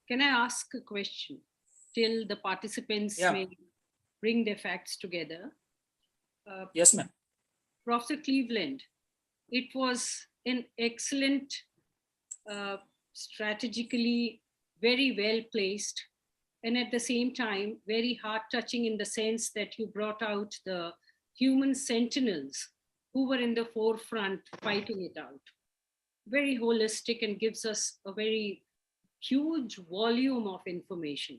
Can I ask a question till the participants Yeah. may bring their facts together? Yes, ma'am. Professor Cleveland, it was an excellent, strategically very well placed, and at the same time, very heart-touching in the sense that you brought out the human sentinels who were in the forefront fighting it out. Very holistic and gives us a very huge volume of information.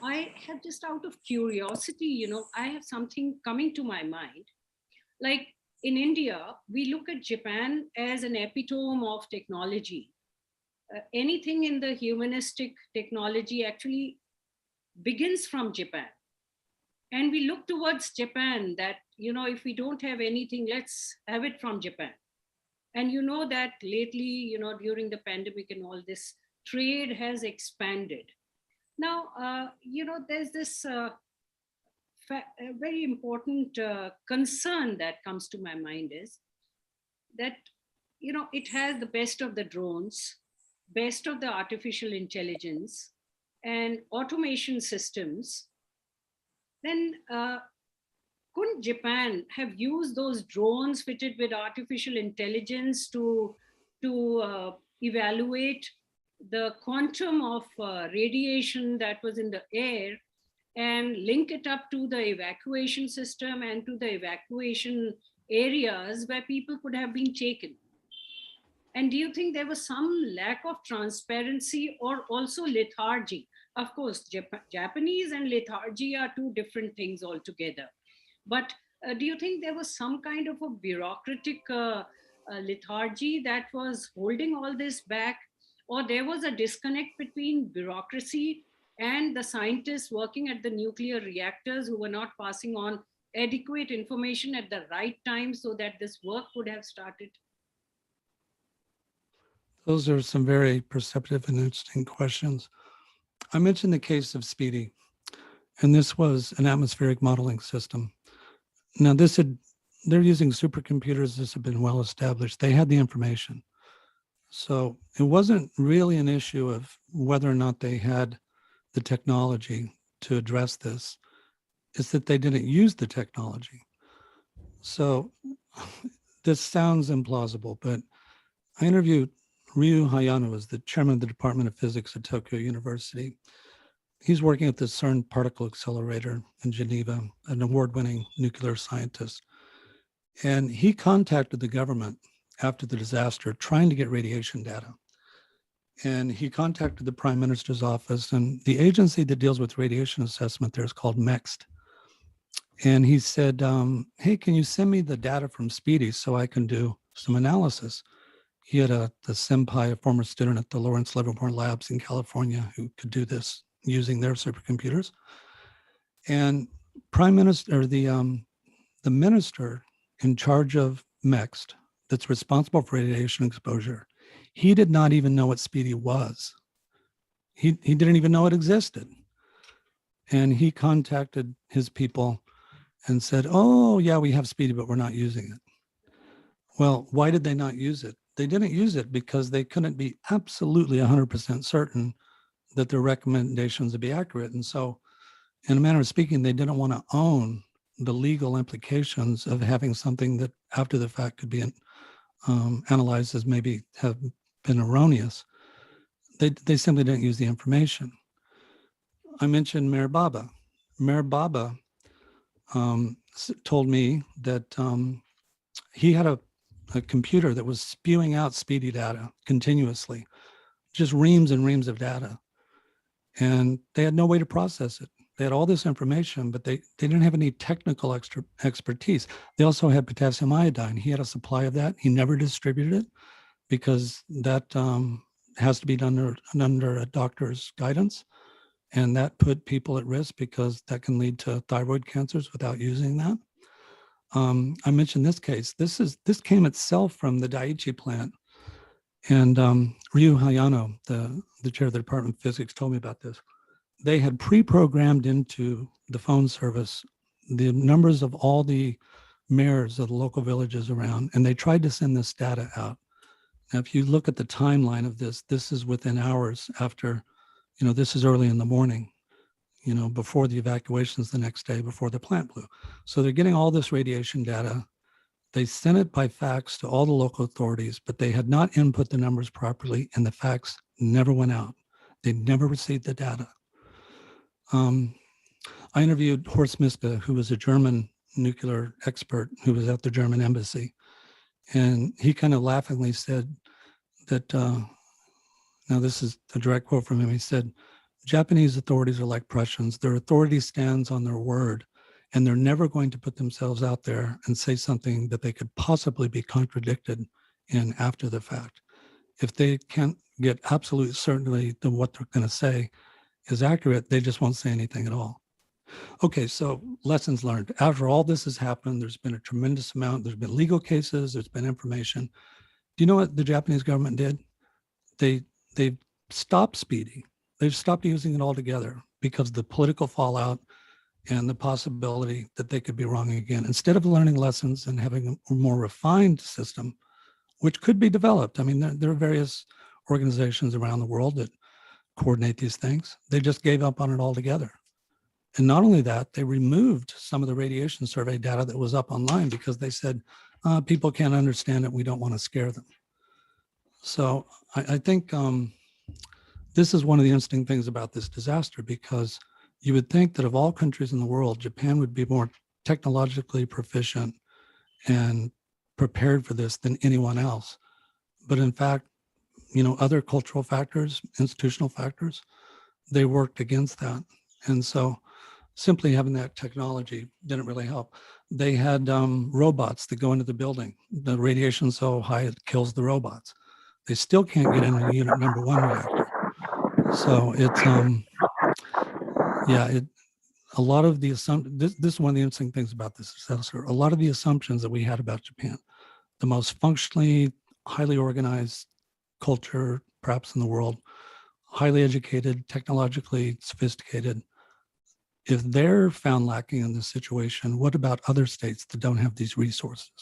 I have, just out of curiosity, I have something coming to my mind. Like in India, we look at Japan as an epitome of technology. Anything in the humanistic technology actually begins from Japan. And we look towards Japan that, if we don't have anything, let's have it from Japan. And you know that lately, during the pandemic and all this, trade has expanded. Now, there's this very important concern that comes to my mind is that, it has the best of the drones, best of the artificial intelligence and automation systems. Then couldn't Japan have used those drones fitted with artificial intelligence to evaluate the quantum of radiation that was in the air and link it up to the evacuation system and to the evacuation areas where people could have been taken? And do you think there was some lack of transparency or also lethargy? Of course, Japanese and lethargy are two different things altogether. But do you think there was some kind of a bureaucratic lethargy that was holding all this back? Or there was a disconnect between bureaucracy and the scientists working at the nuclear reactors who were not passing on adequate information at the right time so that this work could have started? Those are some very perceptive and interesting questions. I mentioned the case of SPEEDY, and this was an atmospheric modeling system. Now, they're using supercomputers. This had been well established. They had the information. So it wasn't really an issue of whether or not they had the technology to address this. It's that they didn't use the technology. So this sounds implausible, but I interviewed Ryu Hayano, who is the chairman of the Department of Physics at Tokyo University. He's working at the CERN particle accelerator in Geneva, an award-winning nuclear scientist. And he contacted the government after the disaster, trying to get radiation data. And he contacted the Prime Minister's office, and the agency that deals with radiation assessment there is called MEXT. And he said, hey, can you send me the data from SPEEDY so I can do some analysis? He had the senpai, a former student at the Lawrence Livermore Labs in California, who could do this using their supercomputers. And Prime Minister, or the minister in charge of MEXT, that's responsible for radiation exposure, he did not even know what SPEEDY was. He didn't even know it existed. And he contacted his people and said, oh, yeah, we have SPEEDY, but we're not using it. Well, why did they not use it? They didn't use it because they couldn't be absolutely 100% certain that their recommendations would be accurate. And so, in a manner of speaking, they didn't want to own the legal implications of having something that after the fact could be analyzed as maybe have been erroneous. They simply didn't use the information. I mentioned Meher Baba. Meher Baba told me that he had a computer that was spewing out speedy data continuously, just reams and reams of data. And they had no way to process it. They had all this information, but they didn't have any technical expertise. They also had potassium iodine. He had a supply of that. He never distributed it because that has to be done under a doctor's guidance. And that put people at risk because that can lead to thyroid cancers without using that. I mentioned this case. This came itself from the Daiichi plant. And Ryu Hayano, the chair of the Department of Physics, told me about this. They had pre-programmed into the phone service the numbers of all the mayors of the local villages around, and they tried to send this data out. Now, if you look at the timeline of this, this is within hours after, this is early in the morning, before the evacuations the next day, before the plant blew. So they're getting all this radiation data. They sent it by fax to all the local authorities, but they had not input the numbers properly, and the fax never went out. They never received the data. I interviewed Horst Miske, who was a German nuclear expert who was at the German embassy. And he kind of laughingly said that, now this is a direct quote from him. He said, Japanese authorities are like Prussians. Their authority stands on their word, and they're never going to put themselves out there and say something that they could possibly be contradicted in after the fact. If they can't get absolute certainty that what they're going to say is accurate, they just won't say anything at all. Okay, so lessons learned. After all this has happened, there's been a tremendous amount. There's been legal cases. There's been information. Do you know what the Japanese government did? They've stopped speeding. They've stopped using it altogether because of the political fallout and the possibility that they could be wrong again. Instead of learning lessons and having a more refined system, which could be developed. I mean, there are various organizations around the world that coordinate these things. They just gave up on it altogether. And not only that, they removed some of the radiation survey data that was up online because they said, people can't understand it. We don't want to scare them. So I think this is one of the interesting things about this disaster, because you would think that of all countries in the world, Japan would be more technologically proficient and prepared for this than anyone else. But in fact, other cultural factors, institutional factors, they worked against that. And so simply having that technology didn't really help. They had robots that go into the building. The radiation's so high, it kills the robots. They still can't get into unit number 1 reactor. So it's, a lot of the assumptions, this is one of the interesting things about this disaster. A lot of the assumptions that we had about Japan, the most functionally, highly organized culture perhaps in the world, highly educated, technologically sophisticated. If they're found lacking in this situation, what about other states that don't have these resources?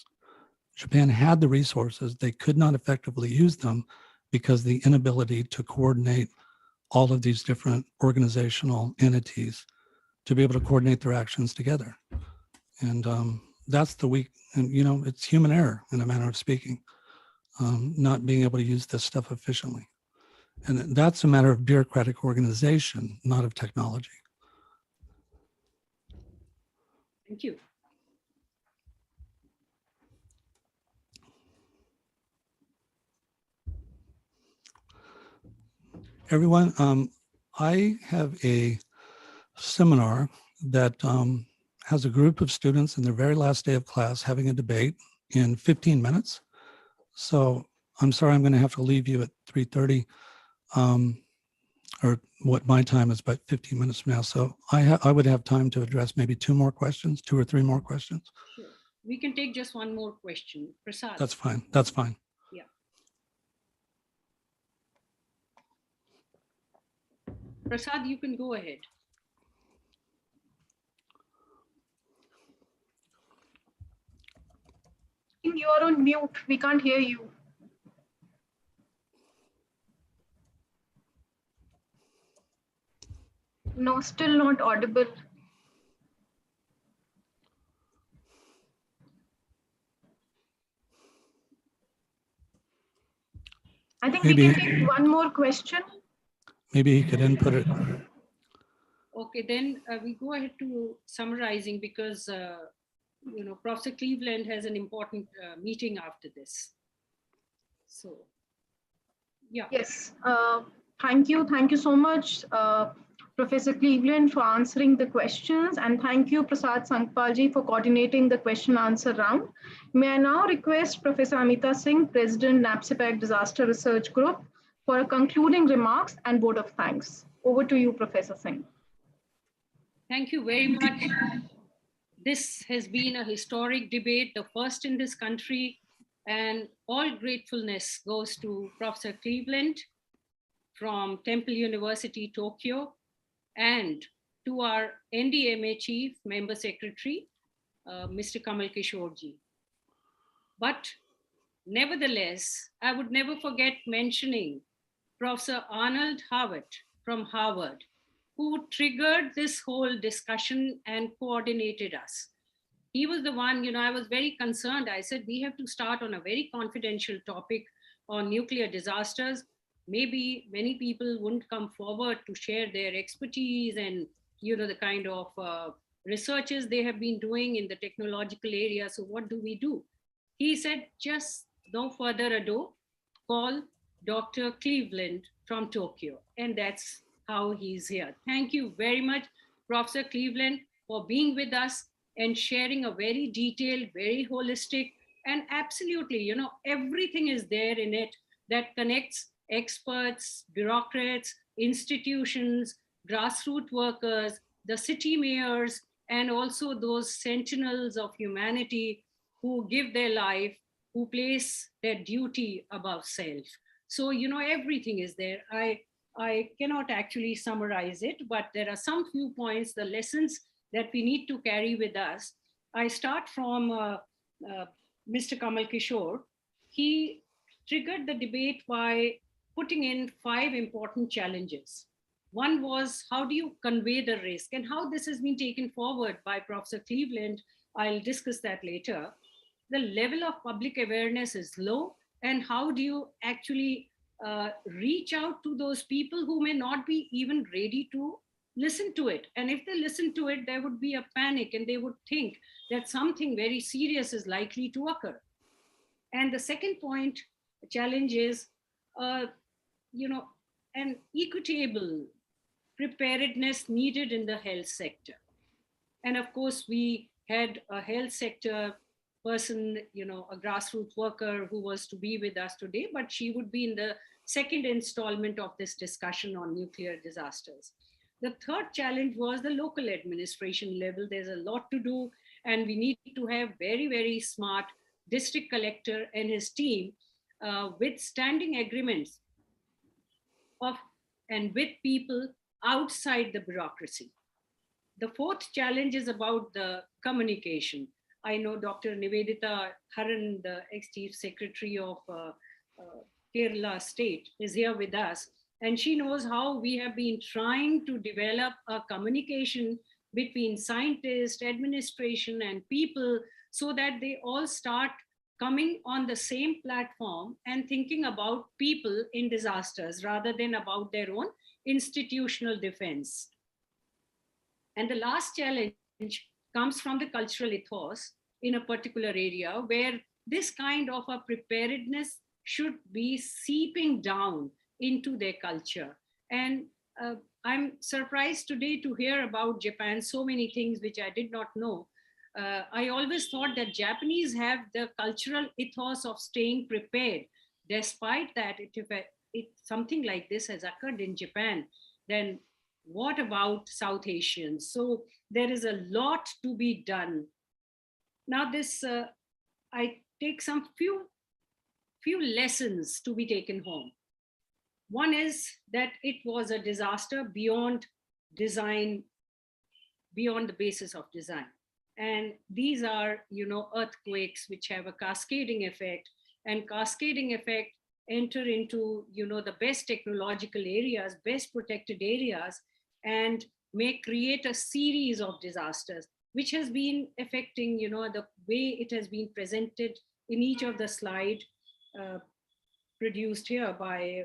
Japan had the resources, they could not effectively use them because the inability to coordinate all of these different organizational entities to be able to coordinate their actions together. And that's the weak, and it's human error in a manner of speaking, not being able to use this stuff efficiently. And that's a matter of bureaucratic organization, not of technology. Thank you. Everyone, I have a seminar that has a group of students in their very last day of class having a debate in 15 minutes. So I'm sorry, I'm going to have to leave you at 3:30, or what my time is about 15 minutes from now. So I would have time to address maybe 2 or 3 more questions. Sure. We can take just one more question. Prasad. That's fine. That's fine. Yeah. Prasad, you can go ahead. You are on mute. We can't hear you. No, still not audible. I think Maybe- we can take one more question. Maybe he could input it. Okay, then we go ahead to summarizing because, Professor Cleveland has an important meeting after this. So, yeah. Yes, thank you. Thank you so much, Professor Cleveland, for answering the questions. And thank you, Prasad Sangpalji, for coordinating the question answer round. May I now request Professor Amita Singh, President, NAPSIPAC Disaster Research Group, for concluding remarks and vote of thanks. Over to you, Professor Singh. Thank you very much. This has been a historic debate, the first in this country, and all gratefulness goes to Professor Cleveland from Temple University, Tokyo, and to our NDMA Chief Member Secretary, Mr. Kamal Kishore-ji. But nevertheless, I would never forget mentioning Professor Arnold Howitt from Harvard, who triggered this whole discussion and coordinated us. He was the one, I was very concerned. I said, we have to start on a very confidential topic on nuclear disasters. Maybe many people wouldn't come forward to share their expertise and, the kind of researches they have been doing in the technological area. So what do we do? He said, just no further ado, call Dr. Cleveland from Tokyo. And that's how he's here. Thank you very much, Professor Cleveland, for being with us and sharing a very detailed, very holistic, and absolutely, everything is there in it that connects experts, bureaucrats, institutions, grassroots workers, the city mayors, and also those sentinels of humanity who give their life, who place their duty above self. So, everything is there. I cannot actually summarize it, but there are some few points, the lessons that we need to carry with us. I start from Mr. Kamal Kishore. He triggered the debate by putting in 5 important challenges. One was, how do you convey the risk, and how this has been taken forward by Professor Cleveland. I'll discuss that later. The level of public awareness is low, and how do you actually reach out to those people who may not be even ready to listen to it? And if they listen to it, there would be a panic and they would think that something very serious is likely to occur. And the second point, challenge is, an equitable preparedness needed in the health sector. And of course, we had a health sector person, a grassroots worker who was to be with us today, but she would be in the second installment of this discussion on nuclear disasters. The third challenge was the local administration level. There's a lot to do, and we need to have very, very smart district collector and his team with standing agreements and with people outside the bureaucracy. The fourth challenge is about the communication. I know Dr. Nivedita Haran, the ex-chief secretary of Kerala state, is here with us. And she knows how we have been trying to develop a communication between scientists, administration, and people so that they all start coming on the same platform and thinking about people in disasters rather than about their own institutional defense. And the last challenge comes from the cultural ethos in a particular area where this kind of a preparedness should be seeping down into their culture. And I'm surprised today to hear about Japan, so many things which I did not know. I always thought that Japanese have the cultural ethos of staying prepared. Despite that, if something like this has occurred in Japan, then what about South Asians? So there is a lot to be done. Now this, I take some few lessons to be taken home. One is that it was a disaster beyond design, beyond the basis of design. And these are, earthquakes which have a cascading effect, and cascading effect enter into, the best technological areas, best protected areas, and may create a series of disasters, which has been affecting, the way it has been presented in each of the slide produced here by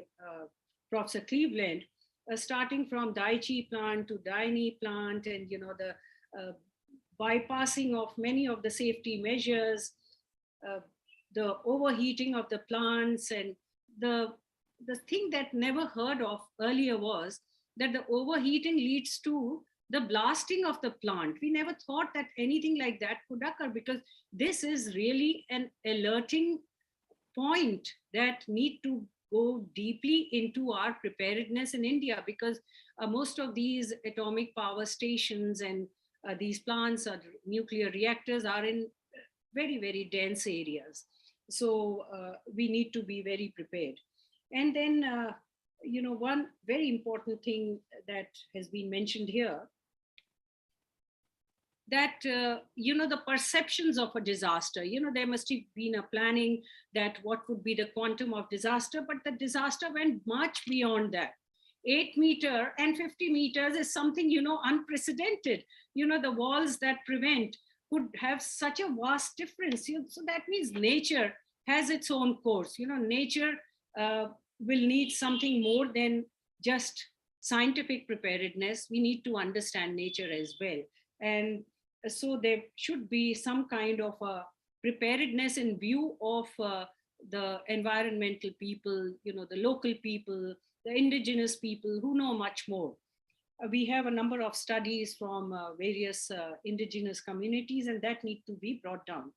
Professor Cleveland. starting from Daiichi plant to Daini plant, and the bypassing of many of the safety measures, the overheating of the plants, and the thing that never heard of earlier was that the overheating leads to the blasting of the plant. We never thought that anything like that could occur, because this is really an alerting point that need to go deeply into our preparedness in India, because most of these atomic power stations and these plants or nuclear reactors are in very, very dense areas. So we need to be very prepared. And then, one very important thing that has been mentioned here, that, the perceptions of a disaster, there must have been a planning that what would be the quantum of disaster, but the disaster went much beyond that. 8 meters and 50 meters is something, unprecedented. The walls that prevent could have such a vast difference. So that means nature has its own course. Nature will need something more than just scientific preparedness. We need to understand nature as well. And so there should be some kind of a preparedness in view of the environmental people, the local people, the indigenous people who know much more. We have a number of studies from various indigenous communities, and that need to be brought down.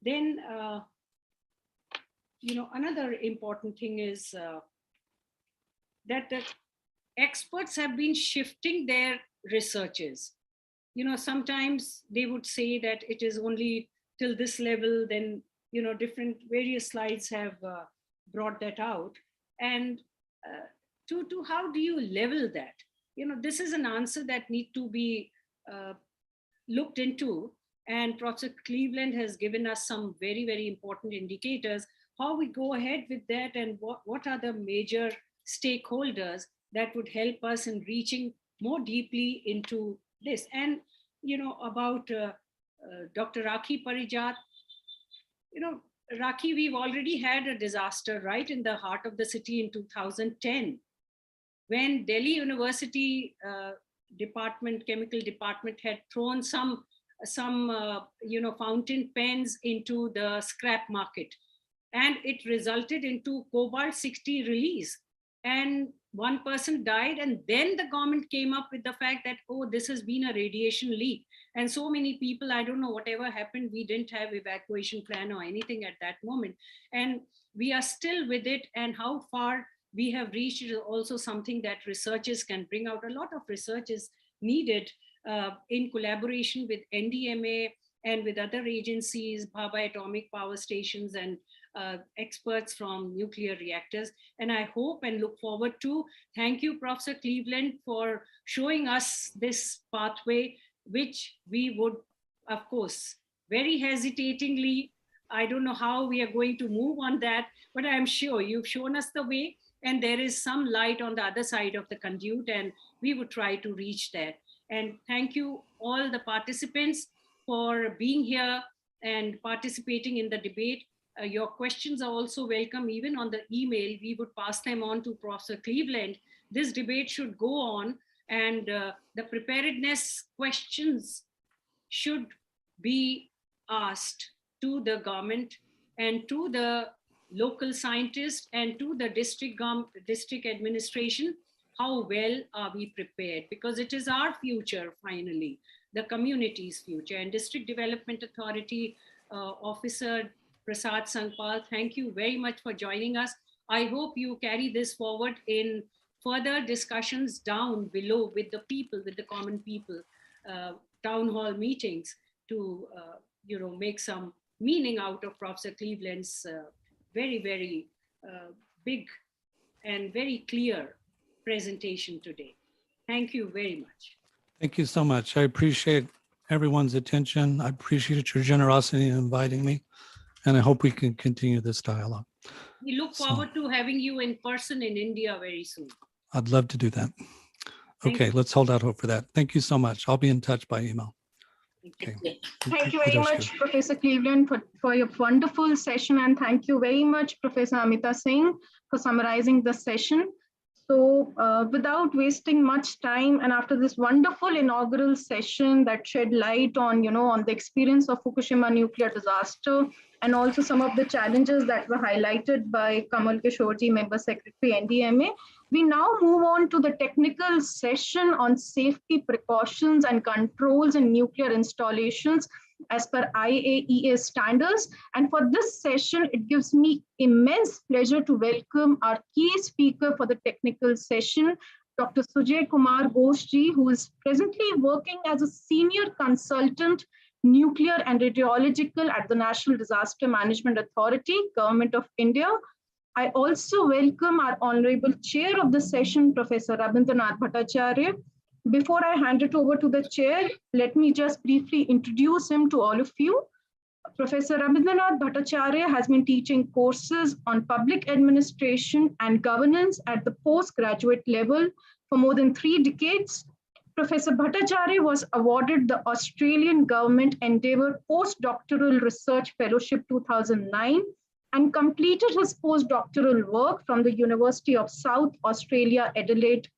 Then, another important thing is that the experts have been shifting their researches. Sometimes they would say that it is only till this level, then, different various slides have brought that out. And to how do you level that? This is an answer that need to be looked into. And Professor Cleveland has given us some very, very important indicators, how we go ahead with that, and what are the major stakeholders that would help us in reaching more deeply into this. And, about Dr. Rakhi Parijat, Rakhi, we've already had a disaster right in the heart of the city in 2010, when Delhi University chemical department had thrown some fountain pens into the scrap market, and it resulted into cobalt-60 release, and one person died. And then the government came up with the fact that, oh, this has been a radiation leak, and so many people, I don't know whatever happened, we didn't have evacuation plan or anything at that moment, and we are still with it. And how far we have reached is also something that researchers can bring out. A lot of research is needed in collaboration with NDMA and with other agencies, Bhabha Atomic Power Stations, and experts from nuclear reactors. And I hope and look forward to, thank you, Professor Cleveland, for showing us this pathway, which we would, of course, very hesitatingly, I don't know how we are going to move on that, but I'm sure you've shown us the way, and there is some light on the other side of the conduit, and we would try to reach that. And thank you all the participants for being here and participating in the debate. Your questions are also welcome, even on the email. We would pass them on to Professor Cleveland. This debate should go on, and the preparedness questions should be asked to the government and to the local scientists and to the district administration. How well are we prepared? Because it is our future, finally, the community's future. And District Development Authority Officer Prasad Sangpal, thank you very much for joining us. I hope you carry this forward in further discussions down below with the people, with the common people, town hall meetings, to make some meaning out of Professor Cleveland's very, very big and very clear presentation today. Thank you very much. Thank you so much. I appreciate everyone's attention. I appreciate your generosity in inviting me, and I hope we can continue this dialogue. We look forward to having you in person in India very soon. I'd love to do that. Okay, let's hold out hope for that. Thank you so much. I'll be in touch by email. Okay. Thank you very much, Professor Cleveland, for your wonderful session. And thank you very much, Professor Amita Singh, for summarizing the session. So without wasting much time, and after this wonderful inaugural session that shed light on, on the experience of Fukushima nuclear disaster, and also some of the challenges that were highlighted by Kamal Kishorji, Member Secretary, NDMA, we now move on to the technical session on safety precautions and controls in nuclear installations as per IAEA standards. And for this session, it gives me immense pleasure to welcome our key speaker for the technical session, Dr. Sujay Kumar Ghoshji, who is presently working as a senior consultant, nuclear and radiological at the National Disaster Management Authority, Government of India. I also welcome our honorable chair of the session, Professor Rabindranath Bhattacharya. Before I hand it over to the chair, let me just briefly introduce him to all of you. Professor Rabindranath Bhattacharya has been teaching courses on public administration and governance at the postgraduate level for more than 3 decades. Professor Bhattacharya was awarded the Australian Government Endeavour Postdoctoral Research Fellowship 2009 and completed his postdoctoral work from the University of South Australia, Adelaide.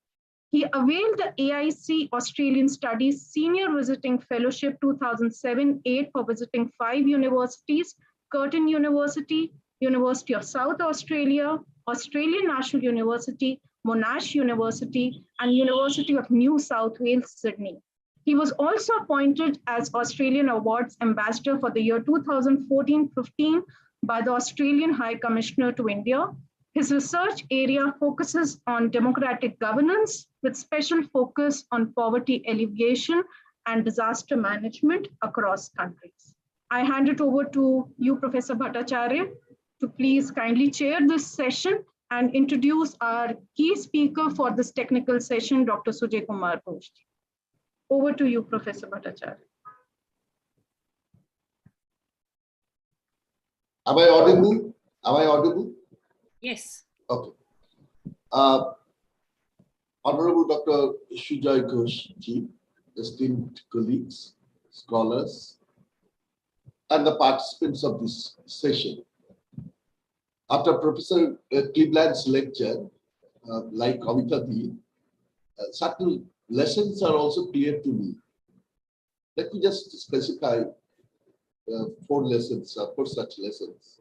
He availed the AIC Australian Studies Senior Visiting Fellowship 2007-8 for visiting 5 universities: Curtin University, University of South Australia, Australian National University, Monash University, and University of New South Wales, Sydney. He was also appointed as Australian Awards Ambassador for the year 2014-15 by the Australian High Commissioner to India. His research area focuses on democratic governance with special focus on poverty alleviation and disaster management across countries. I hand it over to you, Professor Bhattacharya, to please kindly chair this session and introduce our key speaker for this technical session, Dr. Sujay Kumar Ghoshji. Over to you, Professor Bhattacharya. Am I audible? Am I audible? Yes. Okay. Honorable Dr. Sujay Ghoshji, esteemed colleagues, scholars, and the participants of this session. After Professor Cleveland's lecture, like Amita-di, certain lessons are also clear to me. Let me just specify 4 such lessons.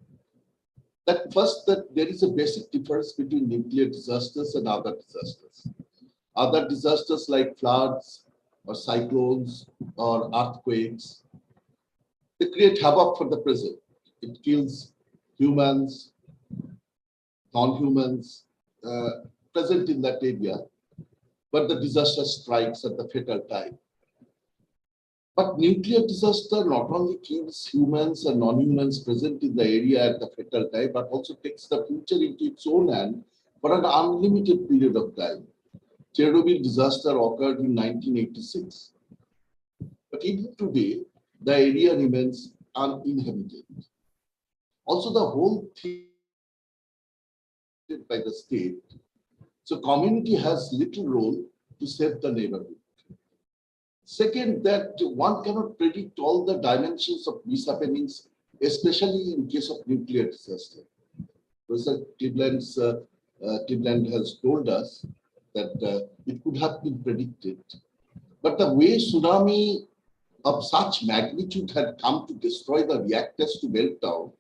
That first, that there is a basic difference between nuclear disasters and other disasters. Other disasters like floods or cyclones or earthquakes, they create havoc for the present. It kills humans, non-humans present in that area, but the disaster strikes at the fatal time. But nuclear disaster not only kills humans and non-humans present in the area at the fatal time, but also takes the future into its own hand for an unlimited period of time. Chernobyl disaster occurred in 1986. But even today, the area remains uninhabited. Also, the whole thing by the state. So community has little role to save the neighborhood. Second, that one cannot predict all the dimensions of mishappenings, especially in case of nuclear disaster. Professor Cleveland has told us that it could have been predicted. But the way tsunami of such magnitude had come to destroy the reactors to melt down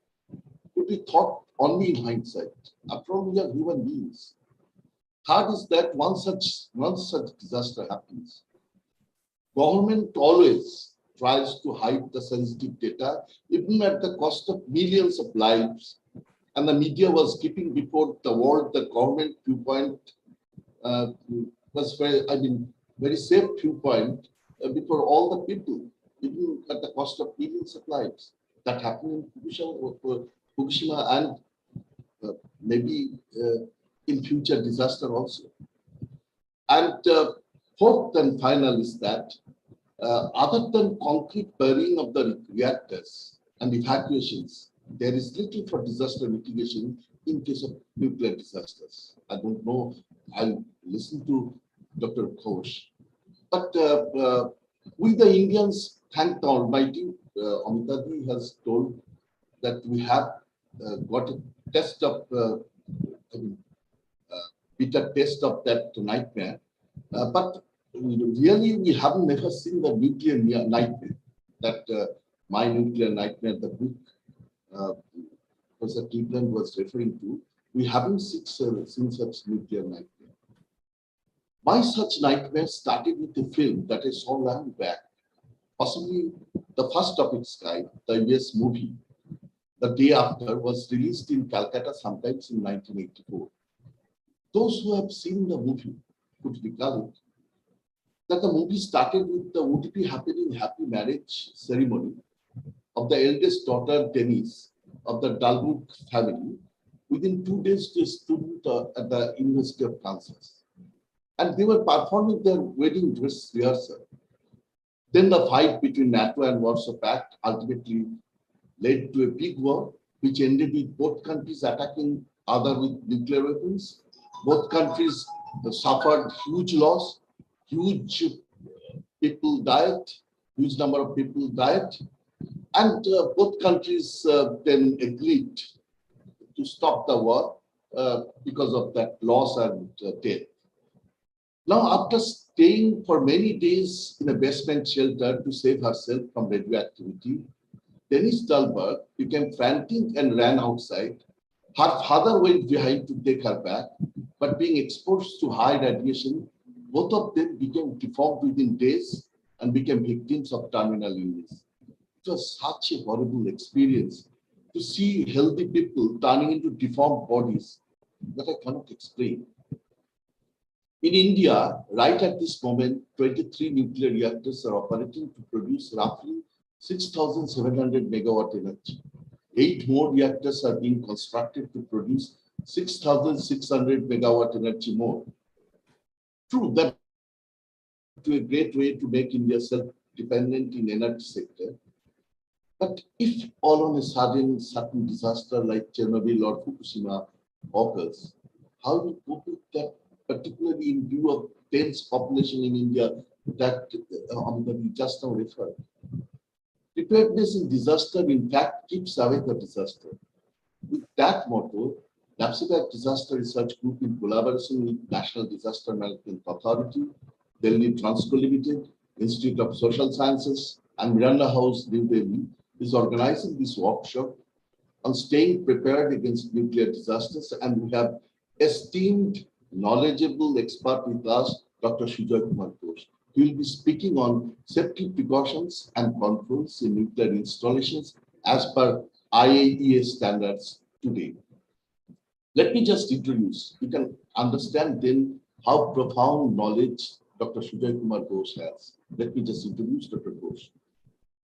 could be thought only in hindsight. After all, we are human beings. Third is that once such disaster happens, government always tries to hide the sensitive data, even at the cost of millions of lives. And the media was keeping before the world the government viewpoint was very safe viewpoint before all the people, even at the cost of millions of lives. That happened in Fukushima and maybe in future disaster also. And fourth and final is that other than concrete burying of the reactors and evacuations, there is little for disaster mitigation in case of nuclear disasters. I don't know, I'll listen to Dr. Ghosh. But we the Indians, thank the Almighty, Amita-di has told that we have got a test of bitter taste of that nightmare. But really, we have never seen the nuclear nightmare. That My Nuclear Nightmare, the book Professor Cleveland was referring to, we haven't seen such nuclear nightmare. My such nightmare started with a film that I saw long back, possibly the first of its kind, the US movie. The day after was released in Calcutta sometimes in 1984. Those who have seen the movie could recall it, that the movie started with the would be happening happy marriage ceremony of the eldest daughter, Denise, of the Dalbrook family, within 2 days to a student at the University of Kansas. And they were performing their wedding dress rehearsal. Then the fight between NATO and Warsaw Pact ultimately led to a big war, which ended with both countries attacking other with nuclear weapons. Both countries suffered huge loss, huge people died, huge number of people died. And both countries then agreed to stop the war because of that loss and death. Now, after staying for many days in a basement shelter to save herself from radioactivity, Denise Dahlberg became frantic and ran outside. Her father went behind to take her back, but being exposed to high radiation, both of them became deformed within days and became victims of terminal illness. It was such a horrible experience to see healthy people turning into deformed bodies that I cannot explain. In India, right at this moment, 23 nuclear reactors are operating to produce roughly 6,700 megawatt energy. 8 more reactors are being constructed to produce 6,600 megawatt energy more. True, that to a great way to make India self-dependent in energy sector. But if all on a sudden certain disaster like Chernobyl or Fukushima occurs, how do you cope with that, particularly in view of dense population in India that we just now referred? Preparedness in disaster, in fact, keeps away the disaster. With that motto, NAPSIVAC Disaster Research Group, in collaboration with National Disaster Management Authority, Delhi Transco Limited, Institute of Social Sciences, and Miranda House, New Delhi, is organizing this workshop on staying prepared against nuclear disasters. And we have esteemed, knowledgeable expert with us, Dr. Sujoy Kumar Ghosh. He will be speaking on safety precautions and controls in nuclear installations as per IAEA standards today. Let me just introduce, you can understand then how profound knowledge Dr. Sujoy Kumar Ghosh has. Let me just introduce Dr. Ghosh.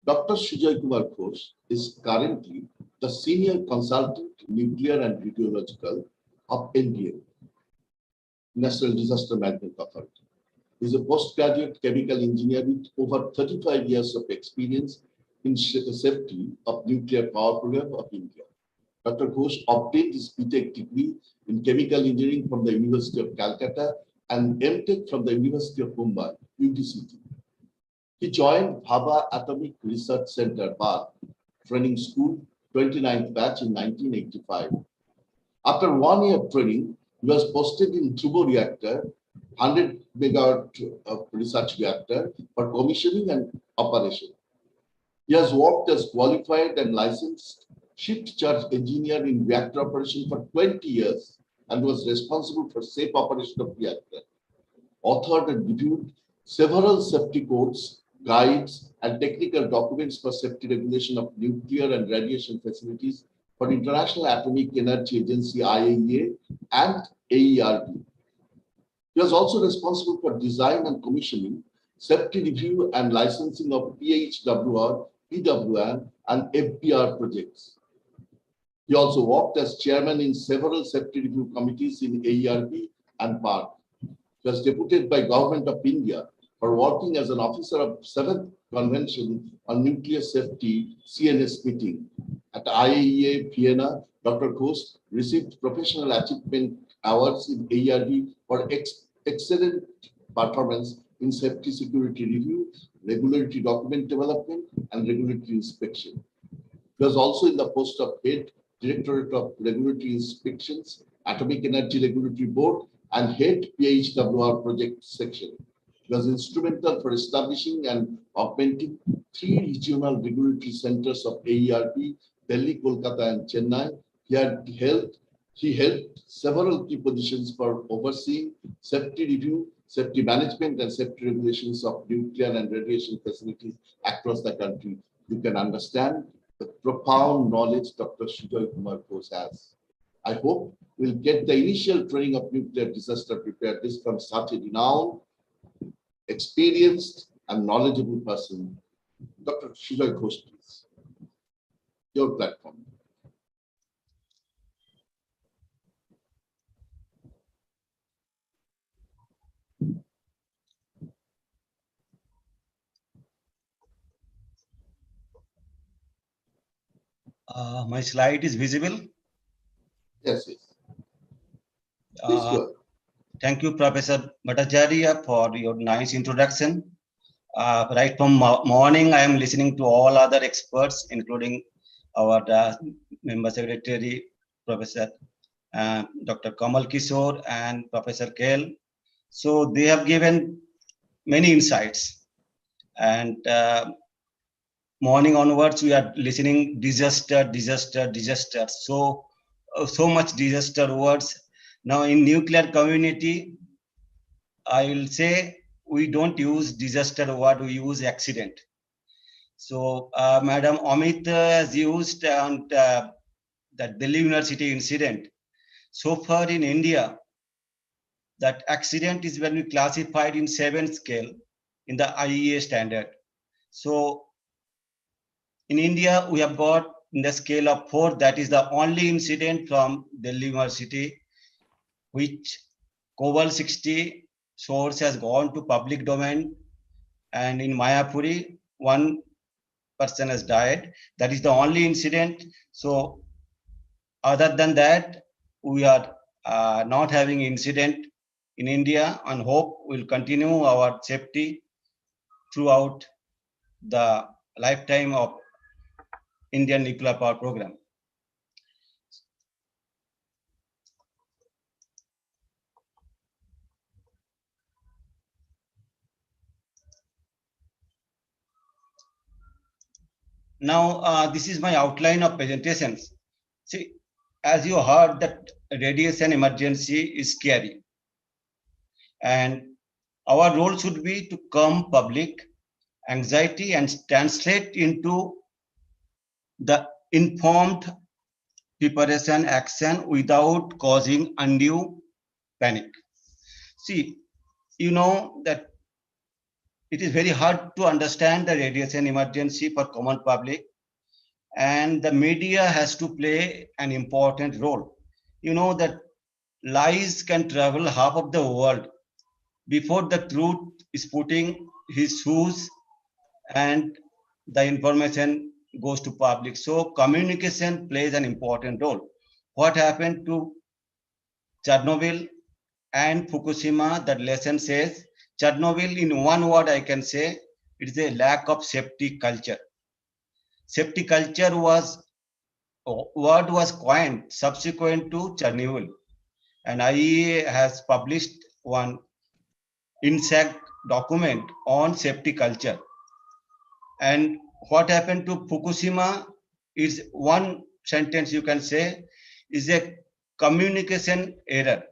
Dr. Sujoy Kumar Ghosh is currently the Senior Consultant Nuclear and Radiological of NDA, National Disaster Management Authority. He is a postgraduate chemical engineer with over 35 years of experience in safety of nuclear power program of India. Dr. Ghosh obtained his BTech degree in chemical engineering from the University of Calcutta and MTech from the University of Mumbai, UTCT. He joined Bhabha Atomic Research Center, BAR, training school, 29th batch in 1985. After 1 year of training, he was posted in Turbo Reactor, 100 megawatt of research reactor for commissioning and operation. He has worked as qualified and licensed shift charge engineer in reactor operation for 20 years and was responsible for safe operation of reactor. Authored and reviewed several safety codes, guides, and technical documents for safety regulation of nuclear and radiation facilities for International Atomic Energy Agency, IAEA, and AERB. He was also responsible for design and commissioning, safety review and licensing of PHWR, PWR, and FBR projects. He also worked as chairman in several safety review committees in AERB and PARC. He was deputed by Government of India for working as an officer of 7th Convention on Nuclear Safety CNS meeting. At IAEA Vienna, Dr. Ghosh received professional achievement awards in AERB for excellent performance in safety security review, regulatory document development, and regulatory inspection. He was also in the post of head Directorate of Regulatory Inspections, Atomic Energy Regulatory Board, and head PHWR project section. He was instrumental for establishing and augmenting 3 regional regulatory centers of AERB, Delhi, Kolkata, and Chennai. He held several key positions for overseeing safety review, safety management, and safety regulations of nuclear and radiation facilities across the country. You can understand the profound knowledge Dr. Sujoy Kumar Ghosh has. I hope we'll get the initial training of nuclear disaster preparedness from such a renowned, experienced, and knowledgeable person. Dr. Sujoy Ghosh, please. Your platform. My slide is visible. Yes, yes. Please go ahead. Thank you, Professor Bhattacharya, for your nice introduction. Right from morning, I am listening to all other experts, including our member secretary, Professor Dr. Kamal Kishore and Professor Kale. So they have given many insights. And morning onwards, we are listening disaster. So much disaster words. Now in nuclear community, I will say we don't use disaster word, we use accident. So Madam Amit has used that Delhi University incident. So far in India, that accident is when we classified in 7 scale in the IEA standard. So in India, we have got in the scale of 4, that is the only incident from Delhi University, which Cobalt 60 source has gone to public domain, and in Mayapuri, 1 person has died. That is the only incident. So other than that, we are not having incident in India, and hope we'll continue our safety throughout the lifetime of Indian nuclear power program. Now, this is my outline of presentations. See, as you heard, that radiation emergency is scary. And our role should be to calm public anxiety and translate into the informed preparation action without causing undue panic. See, you know that it is very hard to understand the radiation emergency for common public, and the media has to play an important role. You know that lies can travel half of the world before the truth is putting his shoes and the information goes to public. So communication plays an important role. What happened to Chernobyl and Fukushima, that lesson says, Chernobyl, in one word I can say, it is a lack of safety culture. Safety culture was coined subsequent to Chernobyl, and IEA has published one INSAC document on safety culture. And what happened to Fukushima is one sentence you can say is a communication error.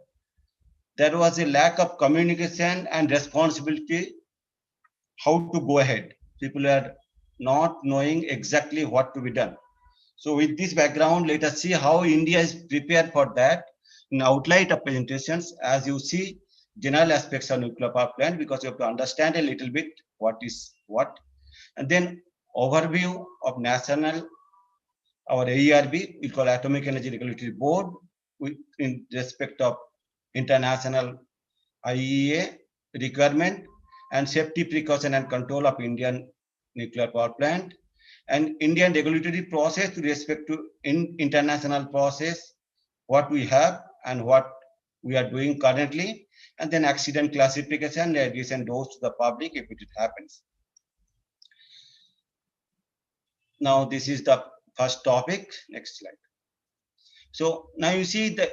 There was a lack of communication and responsibility how to go ahead. People are not knowing exactly what to be done. So with this background, let us see how India is prepared for that. In outline of presentations, as you see, general aspects of nuclear power plant, because you have to understand a little bit what is what. And then overview of national, our AERB, we call Atomic Energy Regulatory Board, in respect of international IEA requirement, and safety precaution and control of Indian nuclear power plant, and Indian regulatory process with respect to international process, what we have and what we are doing currently, and then accident classification, radiation dose to the public if it happens. Now this is the first topic. Next slide. So now you see the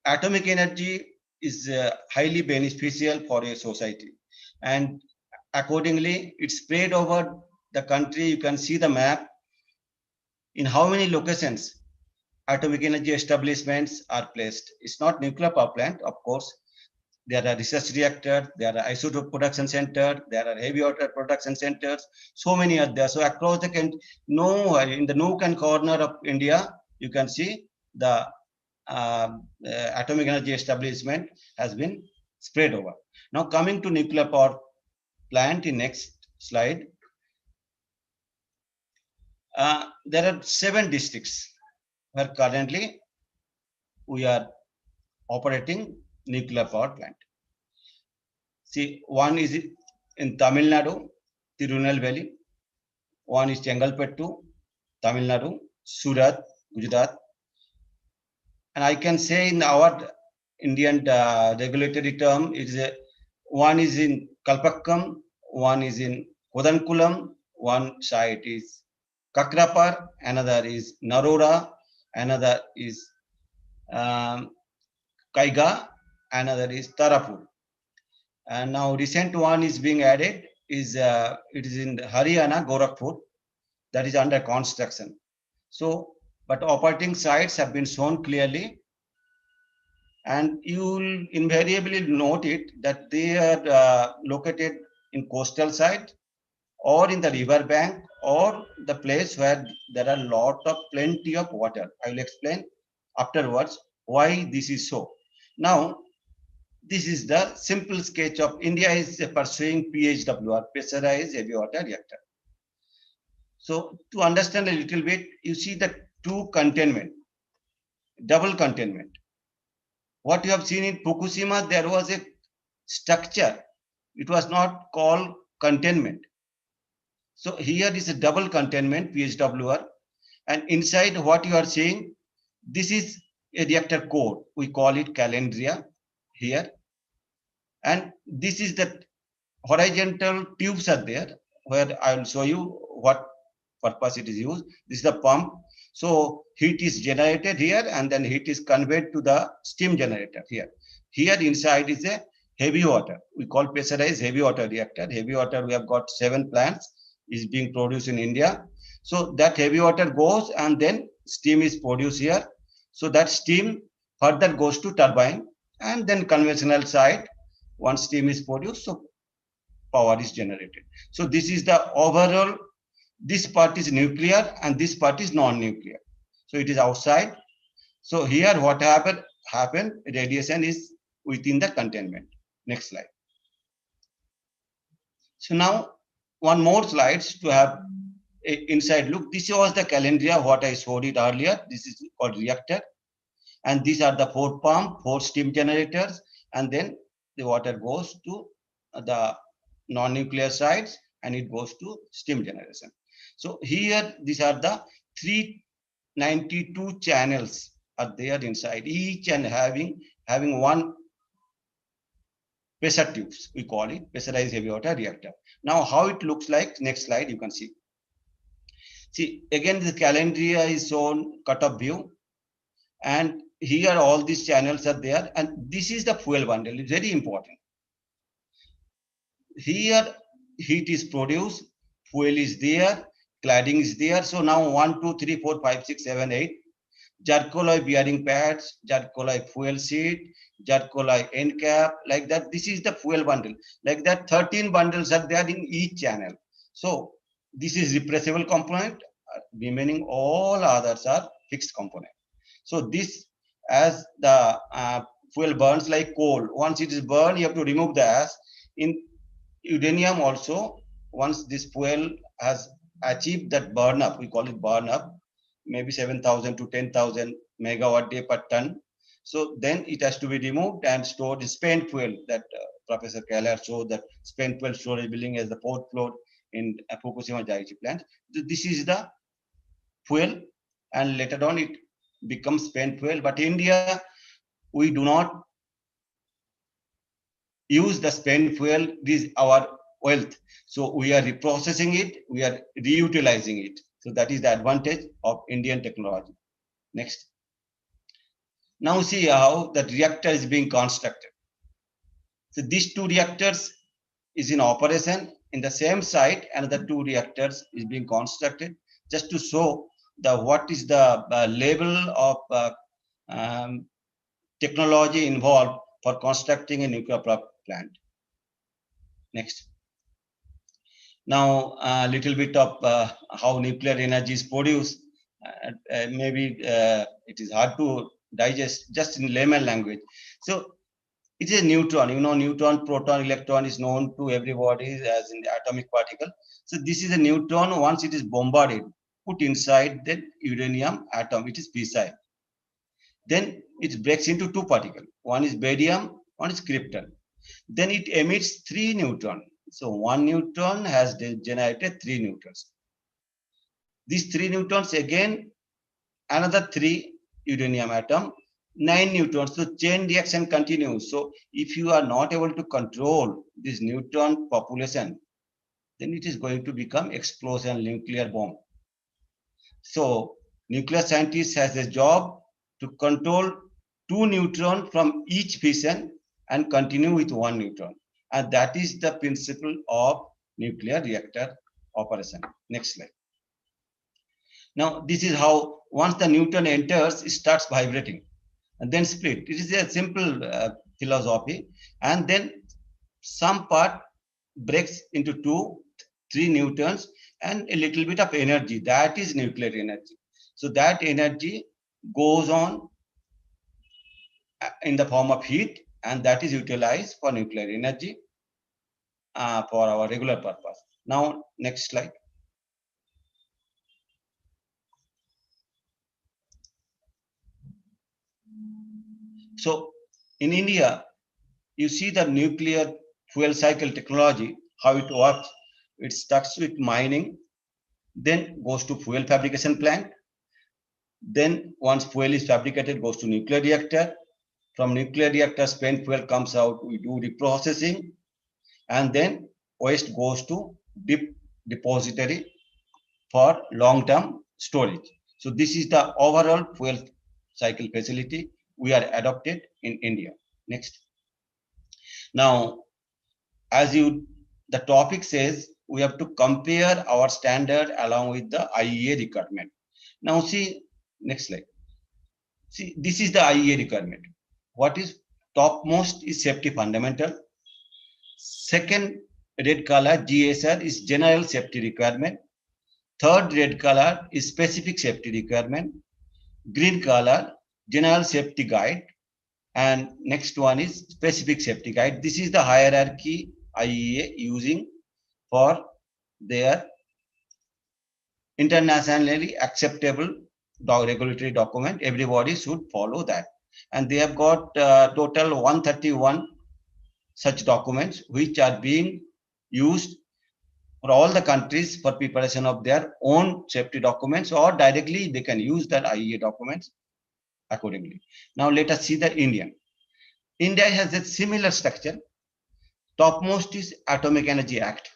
atomic energy is highly beneficial for a society, and accordingly, it's spread over the country. You can see the map in how many locations atomic energy establishments are placed. It's not nuclear power plant, of course. There are research reactors, there are isotope production centers, there are heavy water production centers. So many are there. So across the country, in the nook and corner of India, you can see the atomic energy establishment has been spread over. Now coming to nuclear power plant in next slide. There are 7 districts where currently we are operating nuclear power plant. See, one is in Tamil Nadu, Tirunelveli. One is Chengalpattu, Tamil Nadu, Surat, Gujarat. And I can say in our Indian regulatory term, one is in Kalpakkam, one is in Kodankulam, one site is Kakrapar, another is Narora, another is Kaiga, another is Tarapur. And now recent one is being added, it is in Haryana, Gorakhpur, that is under construction. So, but operating sites have been shown clearly, and you will invariably note it that they are located in coastal side or in the river bank or the place where there are plenty of water. I will explain afterwards why this is so. Now, this is the simple sketch of India is pursuing PHWR, pressurized heavy water reactor. So to understand a little bit, you see the 2 containment, double containment. What you have seen in Fukushima, there was a structure. It was not called containment. So here is a double containment, PHWR. And inside what you are seeing, this is a reactor core. We call it calandria here. And this is the horizontal tubes are there, where I will show you what purpose it is used. This is the pump. So heat is generated here and then heat is conveyed to the steam generator here. Here inside is a heavy water. We call pressurized heavy water reactor. Heavy water, we have got 7 plants is being produced in India. So that heavy water goes and then steam is produced here. So that steam further goes to turbine and then conventional side. Once steam is produced, so power is generated. So this is the overall, this part is nuclear and this part is non-nuclear. So it is outside. So here what happened, radiation is within the containment. Next slide. So now one more slides to have a inside look. This was the calandria, what I showed it earlier. This is called reactor. And these are the 4 pump, 4 steam generators, and then the water goes to the non-nuclear sides and it goes to steam generation. So here, these are the 392 channels are there inside, each and having 1 pressure tubes, we call it pressurized heavy water reactor. Now, how it looks like, next slide, you can see. See, again, the calandria is shown cut-off view. And here all these channels are there. And this is the fuel bundle, it's very important. Here, heat is produced, fuel is there, cladding is there. So now 1, 2, 3, 4, 5, 6, 7, 8. Jar-Colloy bearing pads, Jar-Colloy fuel sheet, Jar-Colloy end cap, like that. This is the fuel bundle. Like that, 13 bundles are there in each channel. So this is repressible component, remaining all others are fixed component. So this, as the fuel burns like coal, once it is burned, you have to remove the ash. In uranium also, once this fuel has achieved that burn up, we call it burn up, maybe 7,000 to 10,000 megawatt day per ton. So then it has to be removed and stored in spent fuel that Professor Keller showed, that spent fuel storage building as the 4th floor in Fukushima Daiichi plant. This is the fuel, and later on it becomes spent fuel. But India, we do not use the spent fuel. This is our wealth. So we are reprocessing it, we are reutilizing it. So that is the advantage of Indian technology. Next. Now see how that reactor is being constructed. So these two reactors is in operation in the same site, and the two reactors is being constructed just to show the what is the level of technology involved for constructing a nuclear power plant. Next. Now a little bit of how nuclear energy is produced. Maybe it is hard to digest just in layman language. So it is a neutron. You know, neutron, proton, electron is known to everybody as in the atomic particle. So this is a neutron. Once it is bombarded, put inside the uranium atom, it is fissile. Then it breaks into two particles. One is barium, one is krypton. Then it emits 3 neutrons. So 1 neutron has generated 3 neutrons. These 3 neutrons again, another 3 uranium atom, 9 neutrons. So chain reaction continues. So if you are not able to control this neutron population, then it is going to become explosion, nuclear bomb. So nuclear scientist has a job to control 2 neutrons from each fission and continue with 1 neutron. And that is the principle of nuclear reactor operation. Next slide. Now, this is how once the neutron enters, it starts vibrating and then split. It is a simple philosophy. And then some part breaks into 2, 3 neutrons and a little bit of energy. That is nuclear energy. So that energy goes on in the form of heat, and that is utilized for nuclear energy for our regular purpose. Now, next slide. So in India, you see the nuclear fuel cycle technology, how it works. It starts with mining, then goes to fuel fabrication plant. Then once fuel is fabricated, goes to nuclear reactor. From nuclear reactor, spent fuel comes out, we do reprocessing, and then waste goes to deep depository for long-term storage. So this is the overall fuel cycle facility we are adopted in India. Next. Now, as the topic says, we have to compare our standard along with the IEA requirement. Now see, next slide. See, this is the IEA requirement. What is topmost is safety fundamental. Second red color, GSR, is general safety requirement. Third red color is specific safety requirement. Green color, general safety guide. And next one is specific safety guide. This is the hierarchy IEA using for their internationally acceptable regulatory document. Everybody should follow that. And they have got total 131 such documents which are being used for all the countries for preparation of their own safety documents, or directly they can use that IEA documents accordingly. Now let us see the Indian. India has a similar structure. Topmost is Atomic Energy Act.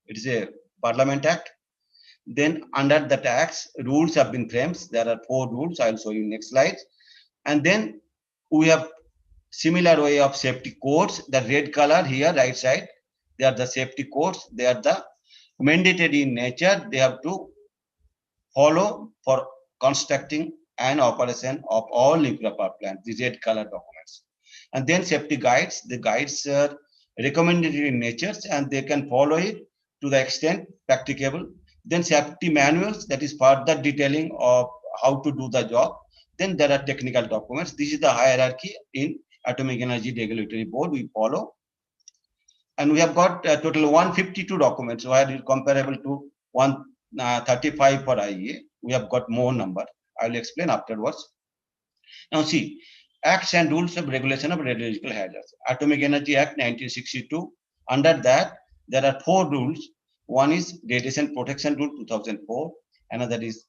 It is a Parliament Act. Then under that Act, rules have been framed. There are 4 rules. I will show you next slide. And then we have similar way of safety codes. The red color here, right side, they are the safety codes. They are the mandatory in nature. They have to follow for constructing and operation of all nuclear power plants, the red color documents. And then safety guides. The guides are recommended in nature and they can follow it to the extent practicable. Then safety manuals, that is further detailing of how to do the job. Then there are technical documents. This is the hierarchy in Atomic Energy Regulatory Board we follow. And we have got a total 152 documents, while it's comparable to 135 for IEA. We have got more number. I will explain afterwards. Now see, Acts and Rules of Regulation of Radiological Hazards. Atomic Energy Act 1962. Under that, there are 4 rules. One is Radiation Protection Rule 2004. Another is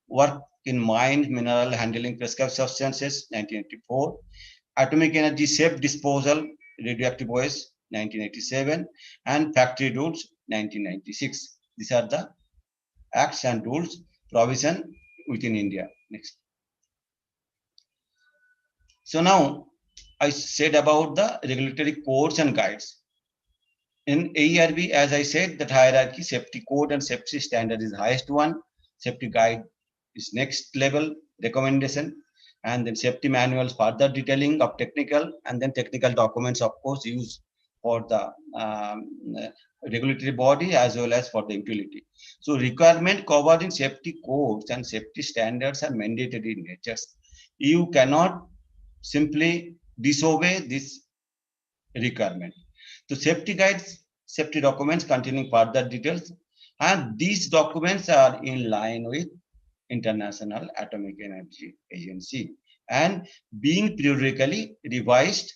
Work in Mine, Mineral Handling Prescribed Substances 1984. Atomic Energy Safe Disposal, Radioactive Waste 1987. And Factory Rules 1996. These are the acts and rules provision within India. Next. So now I said about the regulatory codes and guides. In AERB, as I said, that hierarchy, safety code and safety standard is the highest one. Safety guide is next level recommendation. And then safety manuals, further detailing of technical, and then technical documents, of course, used for the regulatory body as well as for the utility. So requirement covered in safety codes and safety standards are mandatory in nature. You cannot simply disobey this requirement. So safety guides, safety documents containing further details, and these documents are in line with International Atomic Energy Agency and being periodically revised,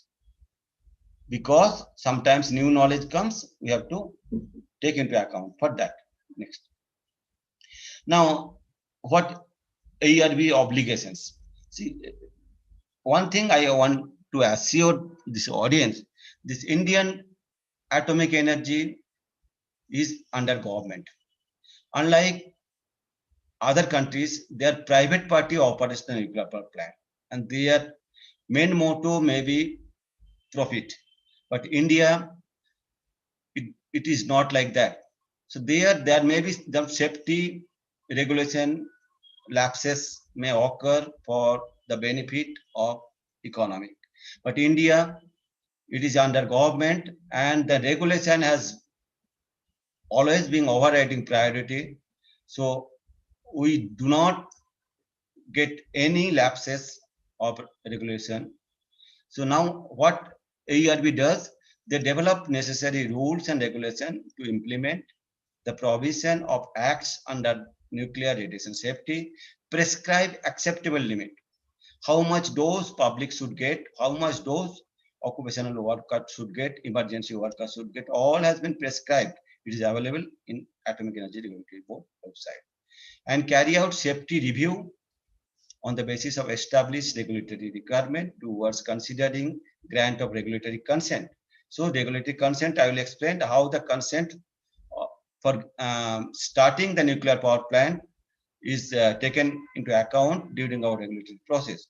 because sometimes new knowledge comes, we have to take into account for that. Next. Now, what AERB obligations? See, one thing I want to assure this audience, this Indian atomic energy is under government. Unlike other countries, they are private party operational nuclear power plant, and their main motto may be profit. But India, it is not like that. So there may be some safety regulation lapses may occur for the benefit of economy. But India, it is under government, and the regulation has always been overriding priority. So we do not get any lapses of regulation. So now what AERB does, they develop necessary rules and regulation to implement the provision of acts under nuclear radiation safety, prescribe acceptable limit, how much dose public should get, how much dose occupational workers should get, emergency workers should get, all has been prescribed. It is available in Atomic Energy Regulatory Board website. And carry out safety review on the basis of established regulatory requirement towards considering grant of regulatory consent. So regulatory consent, I will explain how the consent for starting the nuclear power plant is taken into account during our regulatory process,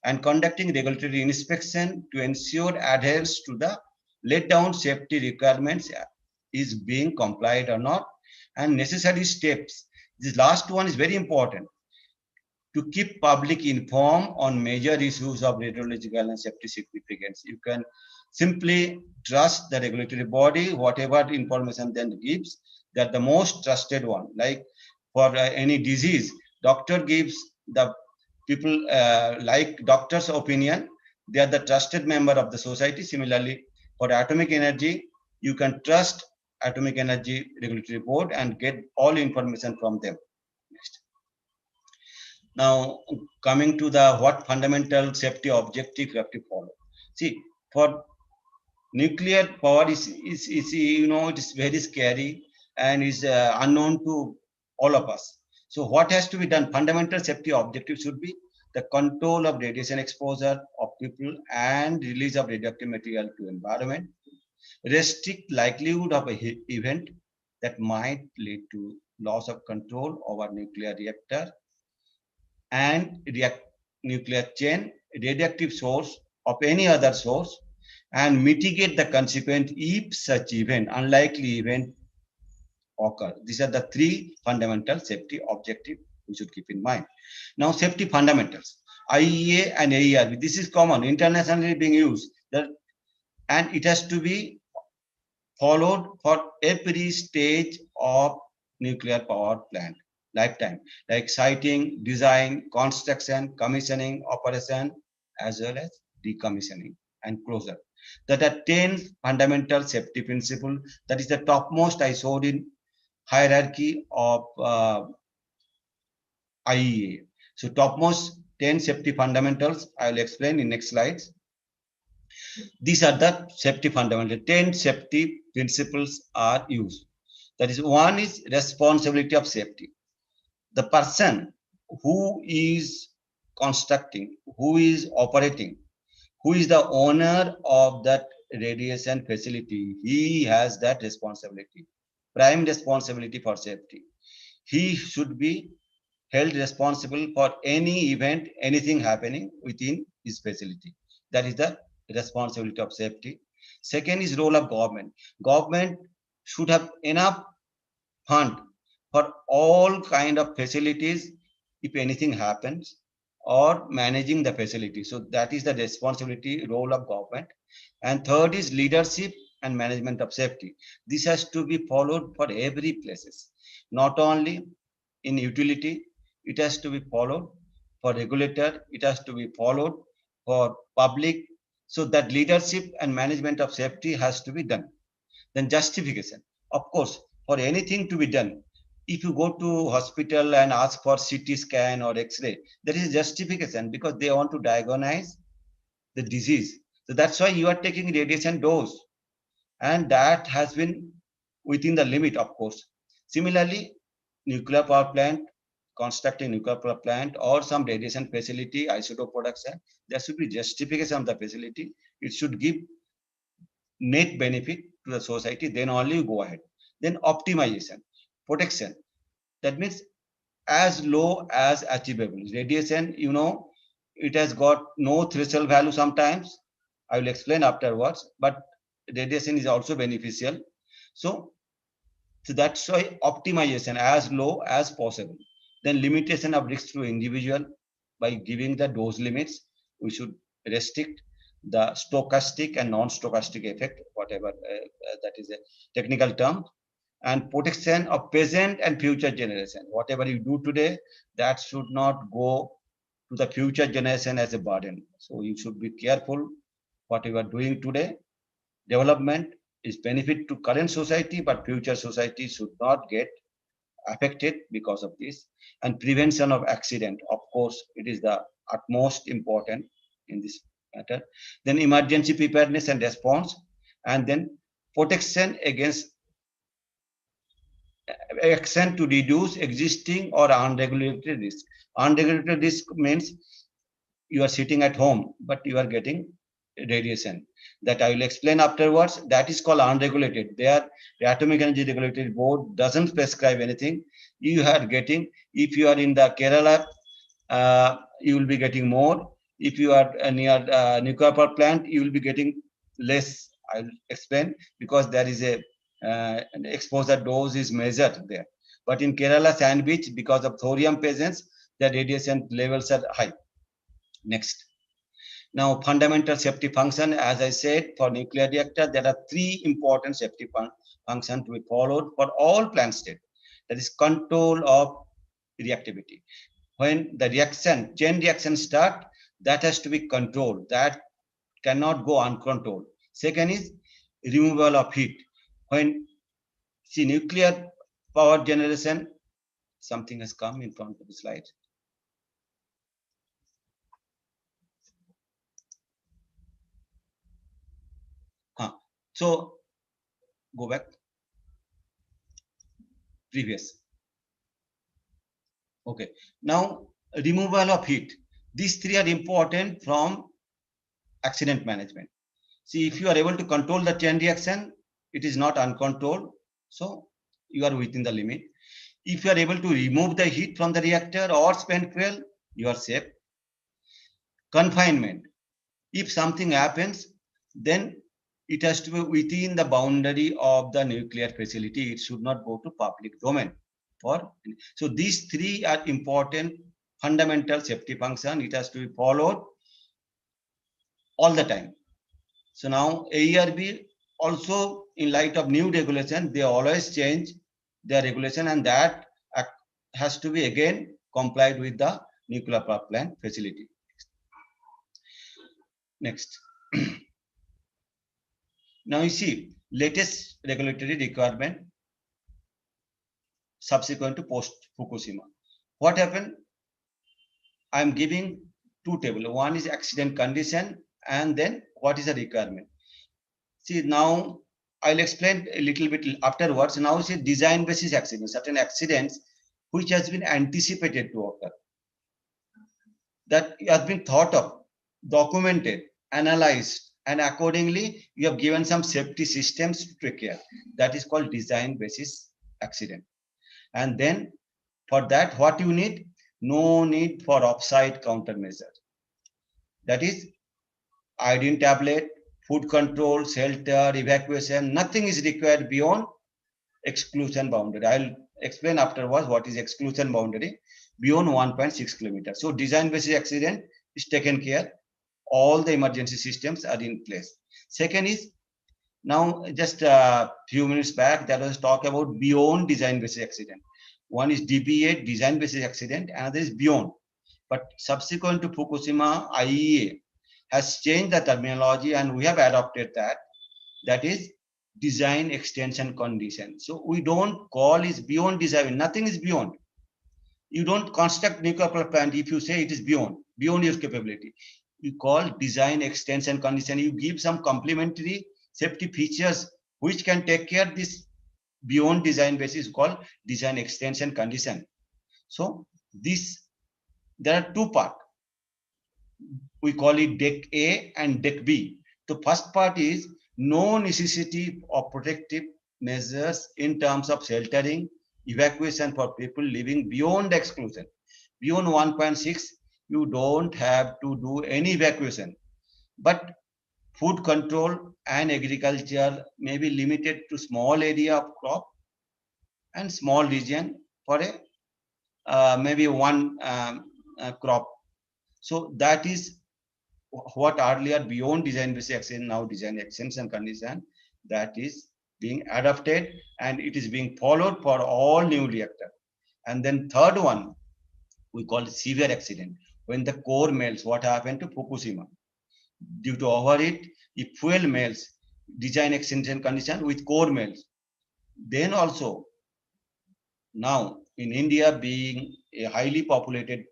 and conducting regulatory inspection to ensure adherence to the laid down safety requirements is being complied or not, and necessary steps. This last one is very important, to keep public informed on major issues of radiological and safety significance. You can simply trust the regulatory body, whatever information then gives, that the most trusted one. Like for any disease, doctor gives the people like doctor's opinion, they are the trusted member of the society. Similarly, for atomic energy, you can trust Atomic Energy Regulatory Board and get all information from them. Next. Now, coming to the what fundamental safety objective you have to follow. See, for nuclear power is you know, it is very scary and is unknown to all of us. So what has to be done? Fundamental safety objective should be the control of radiation exposure of people and release of radioactive material to environment, restrict likelihood of an event that might lead to loss of control over nuclear reactor and nuclear chain, radioactive source of any other source, and mitigate the consequence if such event, unlikely event occur. These are the three fundamental safety objectives we should keep in mind. Now, safety fundamentals, IEA and AERB, this is common, internationally being used, and it has to be followed for every stage of nuclear power plant lifetime, like siting, design, construction, commissioning, operation, as well as decommissioning and closure. That are 10 fundamental safety principles. That is the topmost I showed in hierarchy of IEA. So topmost 10 safety fundamentals, I will explain in next slides. These are the safety fundamentals. 10 safety principles are used. That is, one is responsibility of safety. The person who is constructing, who is operating, who is the owner of that radiation facility, he has that responsibility, prime responsibility for safety. He should be held responsible for any event, anything happening within his facility. That is the responsibility of safety. Second is role of government. Government should have enough fund for all kind of facilities if anything happens, or managing the facility. So that is the responsibility role of government. And third is leadership and management of safety. This has to be followed for every places, not only in utility. It has to be followed for regulator. It has to be followed for public. So that leadership and management of safety has to be done. Then justification. Of course, for anything to be done, if you go to hospital and ask for CT scan or X-ray, there is justification because they want to diagnose the disease. So that's why you are taking radiation dose, and that has been within the limit, of course. Similarly, nuclear power plant, constructing nuclear power plant or some radiation facility, isotope production, there should be justification of the facility. It should give net benefit to the society, then only you go ahead. Then optimization, protection. That means as low as achievable. Radiation, you know, it has got no threshold value sometimes. I will explain afterwards, but radiation is also beneficial. So that's why optimization as low as possible. Then limitation of risk to individual by giving the dose limits. We should restrict the stochastic and non-stochastic effect, whatever that is a technical term. And protection of present and future generation. Whatever you do today, that should not go to the future generation as a burden. So you should be careful what you are doing today. Development is benefit to current society, but future society should not get affected because of this. And prevention of accident, of course, it is the utmost important in this matter. Then emergency preparedness and response, and then protection against action to reduce existing or unregulated risk. Unregulated risk means you are sitting at home, but you are getting radiation. That I will explain afterwards. That is called unregulated. There, the Atomic Energy Regulatory Board doesn't prescribe anything. You are getting, if you are in the Kerala, you will be getting more. If you are near nuclear power plant, you will be getting less. I will explain because there is a an exposure dose is measured there. But in Kerala sand beach, because of thorium presence, the radiation levels are high. Next. Now, fundamental safety function, as I said, for nuclear reactor, there are three important safety functions to be followed for all plant state. That is control of reactivity. When the reaction, chain reaction start, that has to be controlled. That cannot go uncontrolled. Second is removal of heat. When see nuclear power generation, something has come in front of the slide. So go back. Previous. Okay. Now removal of heat. These three are important from accident management. See, if you are able to control the chain reaction, it is not uncontrolled. So you are within the limit. If you are able to remove the heat from the reactor or spent fuel, you are safe. Confinement. If something happens, then it has to be within the boundary of the nuclear facility. It should not go to public domain. So these three are important fundamental safety function. It has to be followed all the time. So now AERB also, in light of new regulation, they always change their regulation, and that has to be again complied with the nuclear power plant facility. Next. Now you see latest regulatory requirement subsequent to post Fukushima. What happened? I am giving two tables. One is accident condition, and then what is the requirement. See, now I'll explain a little bit afterwards. Now see design basis accidents, certain accidents which has been anticipated to occur, that has been thought of, documented, analyzed, and accordingly you have given some safety systems to take care. That is called design basis accident. And then for that, what you need? No need for offsite countermeasure. That is, iodine tablet, food control, shelter, evacuation, nothing is required beyond exclusion boundary. I'll explain afterwards what is exclusion boundary beyond 1.6 kilometers. So design basis accident is taken care. All the emergency systems are in place. Second is, now just a few minutes back, there was talk about beyond design basis accident. One is DBA, design basis accident, another is beyond. But subsequent to Fukushima, IEA has changed the terminology and we have adopted that. That is design extension condition. So we don't call it beyond design. Nothing is beyond. You don't construct nuclear power plant if you say it is beyond your capability. You call design extension condition. You give some complementary safety features which can take care of this beyond design basis called design extension condition. So there are two parts. We call it deck A and deck B. The first part is no necessity of protective measures in terms of sheltering, evacuation for people living beyond exclusion. Beyond 1.6, you don't have to do any evacuation. But food control and agriculture may be limited to small area of crop and small region for a maybe one crop. So that is what earlier beyond design basis action, now design extension condition, that is being adopted and it is being followed for all new reactor. And then third one, we call it severe accident. When the core melts, what happened to Fukushima? Due to overheat, if fuel melts, design extension condition with core melts. Then also, now in India being a highly populated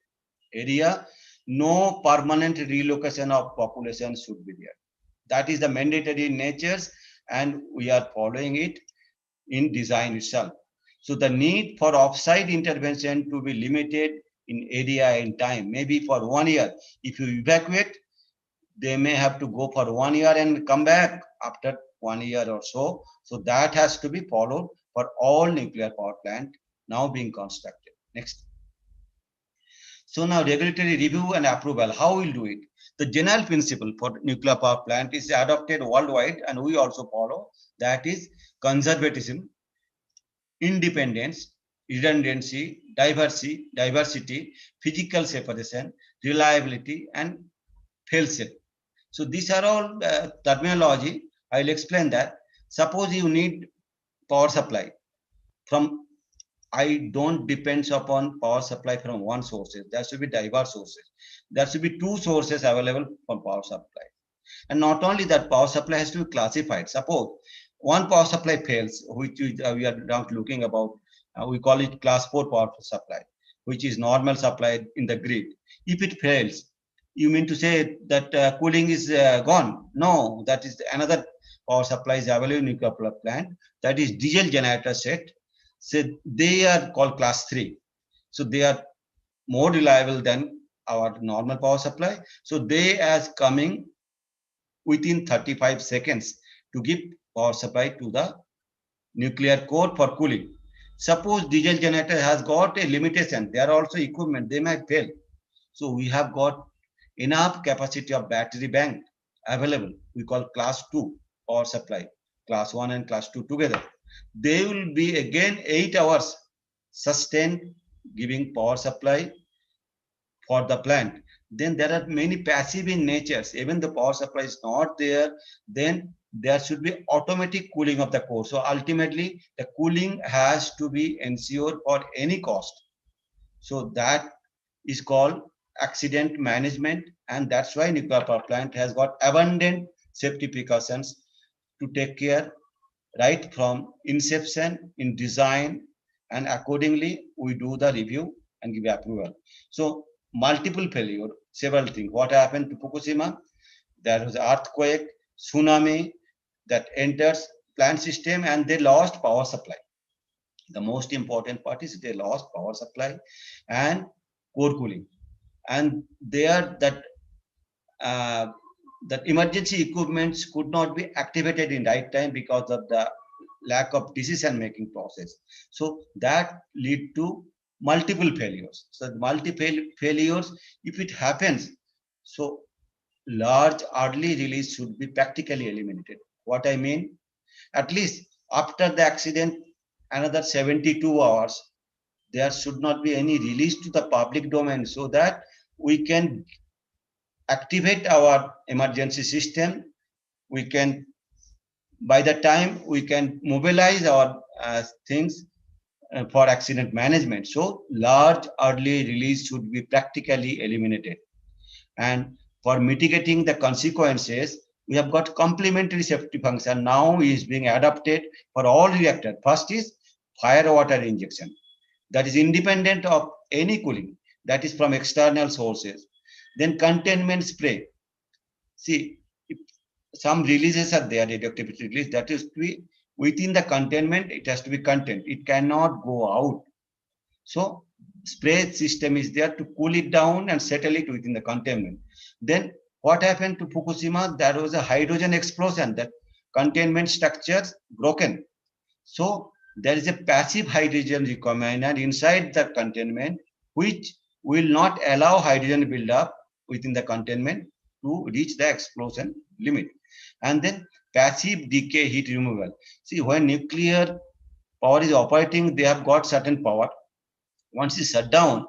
area, no permanent relocation of population should be there. That is the mandatory natures and we are following it in design itself. So the need for offsite intervention to be limited in area and time, maybe for 1 year. If you evacuate, they may have to go for 1 year and come back after 1 year or so. So that has to be followed for all nuclear power plant now being constructed. Next. So now regulatory review and approval, how we'll do it? The general principle for nuclear power plant is adopted worldwide and we also follow. That is conservatism, independence, redundancy, diversity, physical separation, reliability, and fail-safe. So these are all terminology. I'll explain that. Suppose you need power supply from, I don't depend upon power supply from one source. There should be diverse sources. There should be two sources available for power supply. And not only that, power supply has to be classified. Suppose one power supply fails, which we are now looking about, we call it class 4 power supply, which is normal supply in the grid. If it fails, you mean to say that cooling is gone? No, that is another power supply is available in nuclear power plant. That is diesel generator set. So they are called class 3. So they are more reliable than our normal power supply. So they as coming within 35 seconds to give power supply to the nuclear core for cooling. Suppose diesel generator has got a limitation. There are also equipment, they might fail. So we have got enough capacity of battery bank available. We call class 2 power supply, class 1 and class 2 together. They will be again 8 hours sustained giving power supply for the plant. Then there are many passive in natures. Even the power supply is not there, then there should be automatic cooling of the core. So ultimately the cooling has to be ensured for any cost. So that is called accident management, and that's why nuclear power plant has got abundant safety precautions to take care right from inception in design, and accordingly we do the review and give approval. So multiple failure, several things. What happened to Fukushima? There was earthquake, tsunami that enters plant system and they lost power supply. The most important part is they lost power supply and core cooling. And there that emergency equipments could not be activated in right time because of the lack of decision-making process. So that lead to multiple failures. So multiple failures, if it happens, so large early release should be practically eliminated. What I mean, at least after the accident, another 72 hours, there should not be any release to the public domain so that we can activate our emergency system. We can, by the time we can mobilize our things for accident management. So large early release should be practically eliminated. And for mitigating the consequences, we have got complementary safety function now is being adopted for all reactors. First is fire water injection. That is independent of any cooling. That is from external sources. Then containment spray. See, if some releases are there, radioactivity release, that is to be within the containment, it has to be contained. It cannot go out. So spray system is there to cool it down and settle it within the containment. Then what happened to Fukushima? There was a hydrogen explosion, that containment structures broken. So there is a passive hydrogen recombiner inside the containment, which will not allow hydrogen buildup within the containment to reach the explosion limit. And then passive decay heat removal. See, when nuclear power is operating, they have got certain power. Once it's shut down,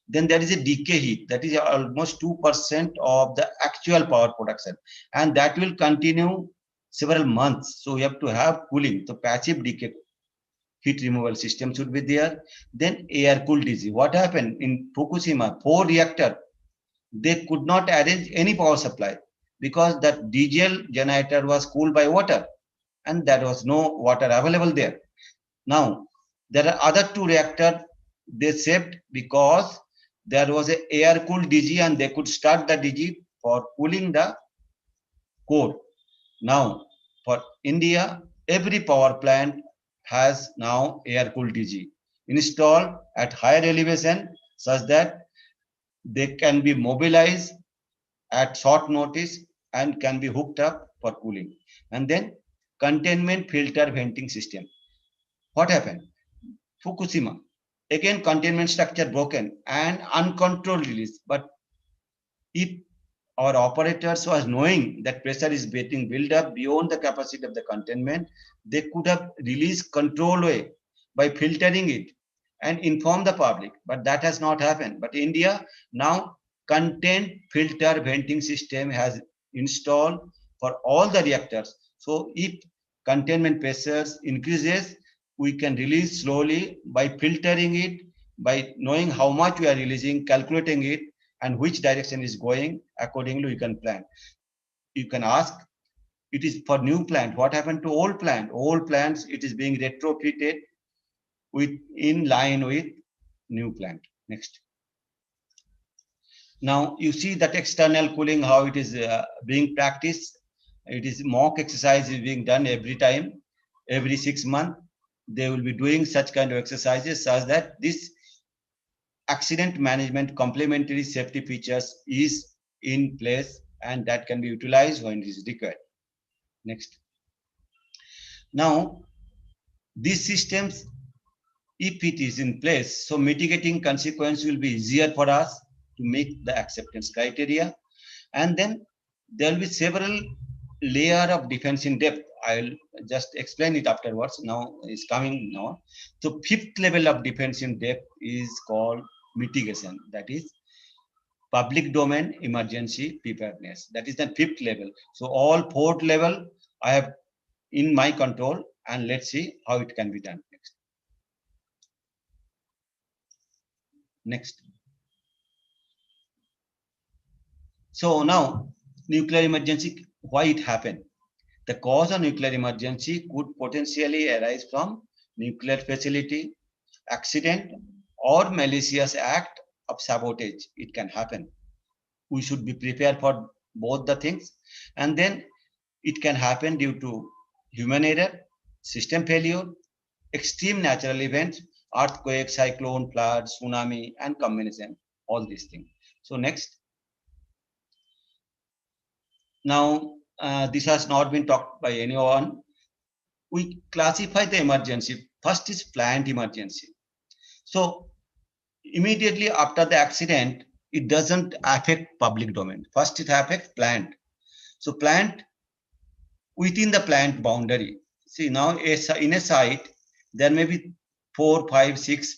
then there is a decay heat, that is almost 2% of the actual power production, and that will continue several months. So we have to have cooling. So passive decay heat removal system should be there. Then air cooled DG. What happened in Fukushima? 4 reactors, they could not arrange any power supply because that diesel generator was cooled by water and there was no water available there. Now there are other 2 reactors they saved because there was an air cooled DG and they could start the DG for cooling the core. Now for India, every power plant has now air cooled DG installed at higher elevation such that they can be mobilized at short notice and can be hooked up for cooling. And then containment filter venting system. What happened? Fukushima, again containment structure broken and uncontrolled release. But if our operators was knowing that pressure is getting built up beyond the capacity of the containment, they could have released control way by filtering it and inform the public. But that has not happened. But India now content filter venting system has installed for all the reactors. So if containment pressures increases, we can release slowly by filtering it, by knowing how much we are releasing, calculating it, and which direction is going. Accordingly, we can plan. You can ask, it is for new plant. What happened to old plant? Old plants, it is being retrofitted with in line with new plant. Next. Now you see that external cooling, how it is being practiced. It is mock exercise is being done every time, every 6 months. They will be doing such kind of exercises such that this accident management complementary safety features is in place and that can be utilized when it is required. Next. Now, these systems, if it is in place, so mitigating consequence will be easier for us to meet the acceptance criteria. And then there will be several layer of defense in depth. I'll just explain it afterwards. Now it's coming now. So 5th level of defense in depth is called mitigation. That is public domain emergency preparedness. That is the 5th level. So all 4th level I have in my control, and let's see how it can be done. Next. So now nuclear emergency, why it happened? The cause of nuclear emergency could potentially arise from nuclear facility, accident, or malicious act of sabotage. It can happen. We should be prepared for both the things. And then it can happen due to human error, system failure, extreme natural events, earthquake, cyclone, flood, tsunami, and combination, all these things. So next. Now, this has not been talked by anyone. We classify the emergency. First is planned emergency. So immediately after the accident, it doesn't affect public domain. First, it affects plant. So plant, within the plant boundary. See, now in a site, there may be 4, 5, 6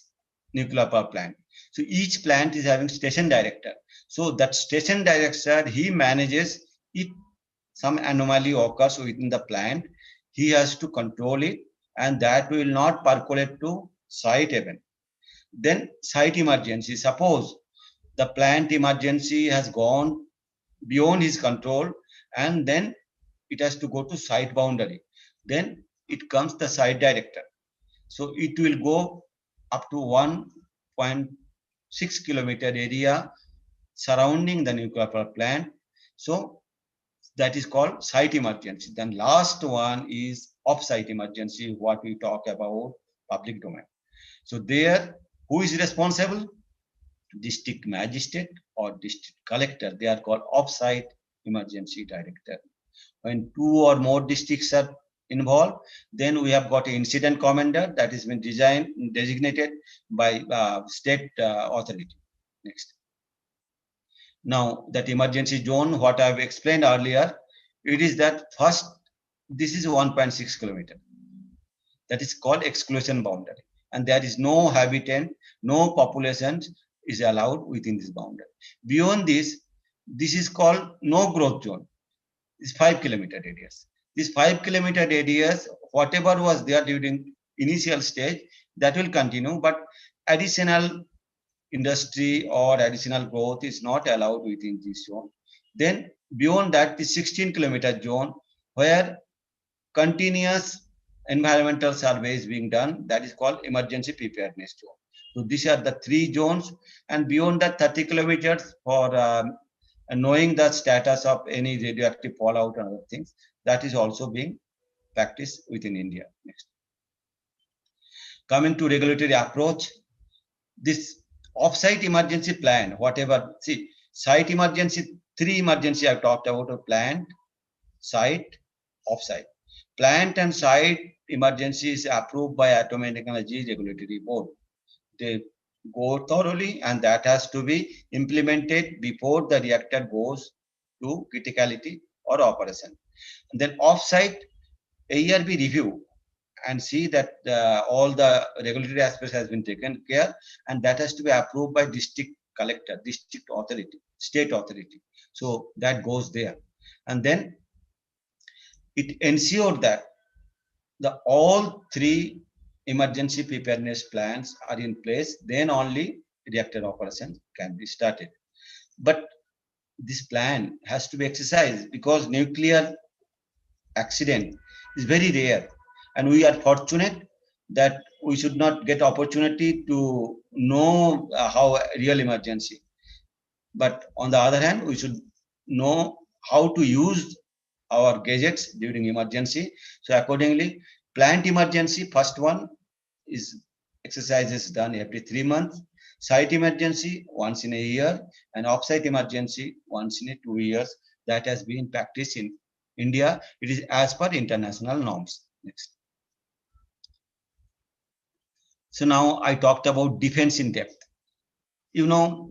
nuclear power plant. So each plant is having station director. So that station director, he manages if some anomaly occurs within the plant, he has to control it, and that will not percolate to site event. Then site emergency. Suppose the plant emergency has gone beyond his control, and then it has to go to site boundary. Then it comes the site director. So it will go up to 1.6 kilometer area surrounding the nuclear power plant. So that is called site emergency. Then last one is off-site emergency, what we talk about public domain. So there, who is responsible? District magistrate or district collector. They are called off-site emergency director. When 2 or more districts are involved, then we have got an incident commander that has been designated by state authority. Next. Now that emergency zone, what I've explained earlier, it is that first, this is 1.6 kilometer. That is called exclusion boundary. And there is no habitant, no population is allowed within this boundary. Beyond this, this is called no growth zone. It's 5 kilometer radius. This 5 kilometer radius, whatever was there during initial stage, that will continue, but additional industry or additional growth is not allowed within this zone. Then beyond that, the 16 kilometer zone where continuous environmental survey is being done, that is called emergency preparedness zone. So these are the 3 zones, and beyond that 30 kilometers for knowing the status of any radioactive fallout and other things, that is also being practiced within India. Next. Coming to regulatory approach, this off-site emergency plan, whatever, see, site emergency, 3 emergency I've talked about: a plant, site, off-site. Plant and site emergency is approved by Atomic Energy Regulatory Board. They go thoroughly, and that has to be implemented before the reactor goes to criticality or operation. And then off-site, AERB review and see that all the regulatory aspects has been taken care, and that has to be approved by district collector, district authority, state authority. So that goes there. And then it ensured that all 3 emergency preparedness plans are in place, then only reactor operations can be started. But this plan has to be exercised because nuclear accident is very rare, and we are fortunate that we should not get opportunity to know how real emergency. But on the other hand, we should know how to use our gadgets during emergency. So accordingly, plant emergency, first one is exercises done every 3 months, site emergency once in a year, and off-site emergency once in 2 years. That has been practiced in India. It is as per international norms. Next. So now I talked about defense in depth. You know,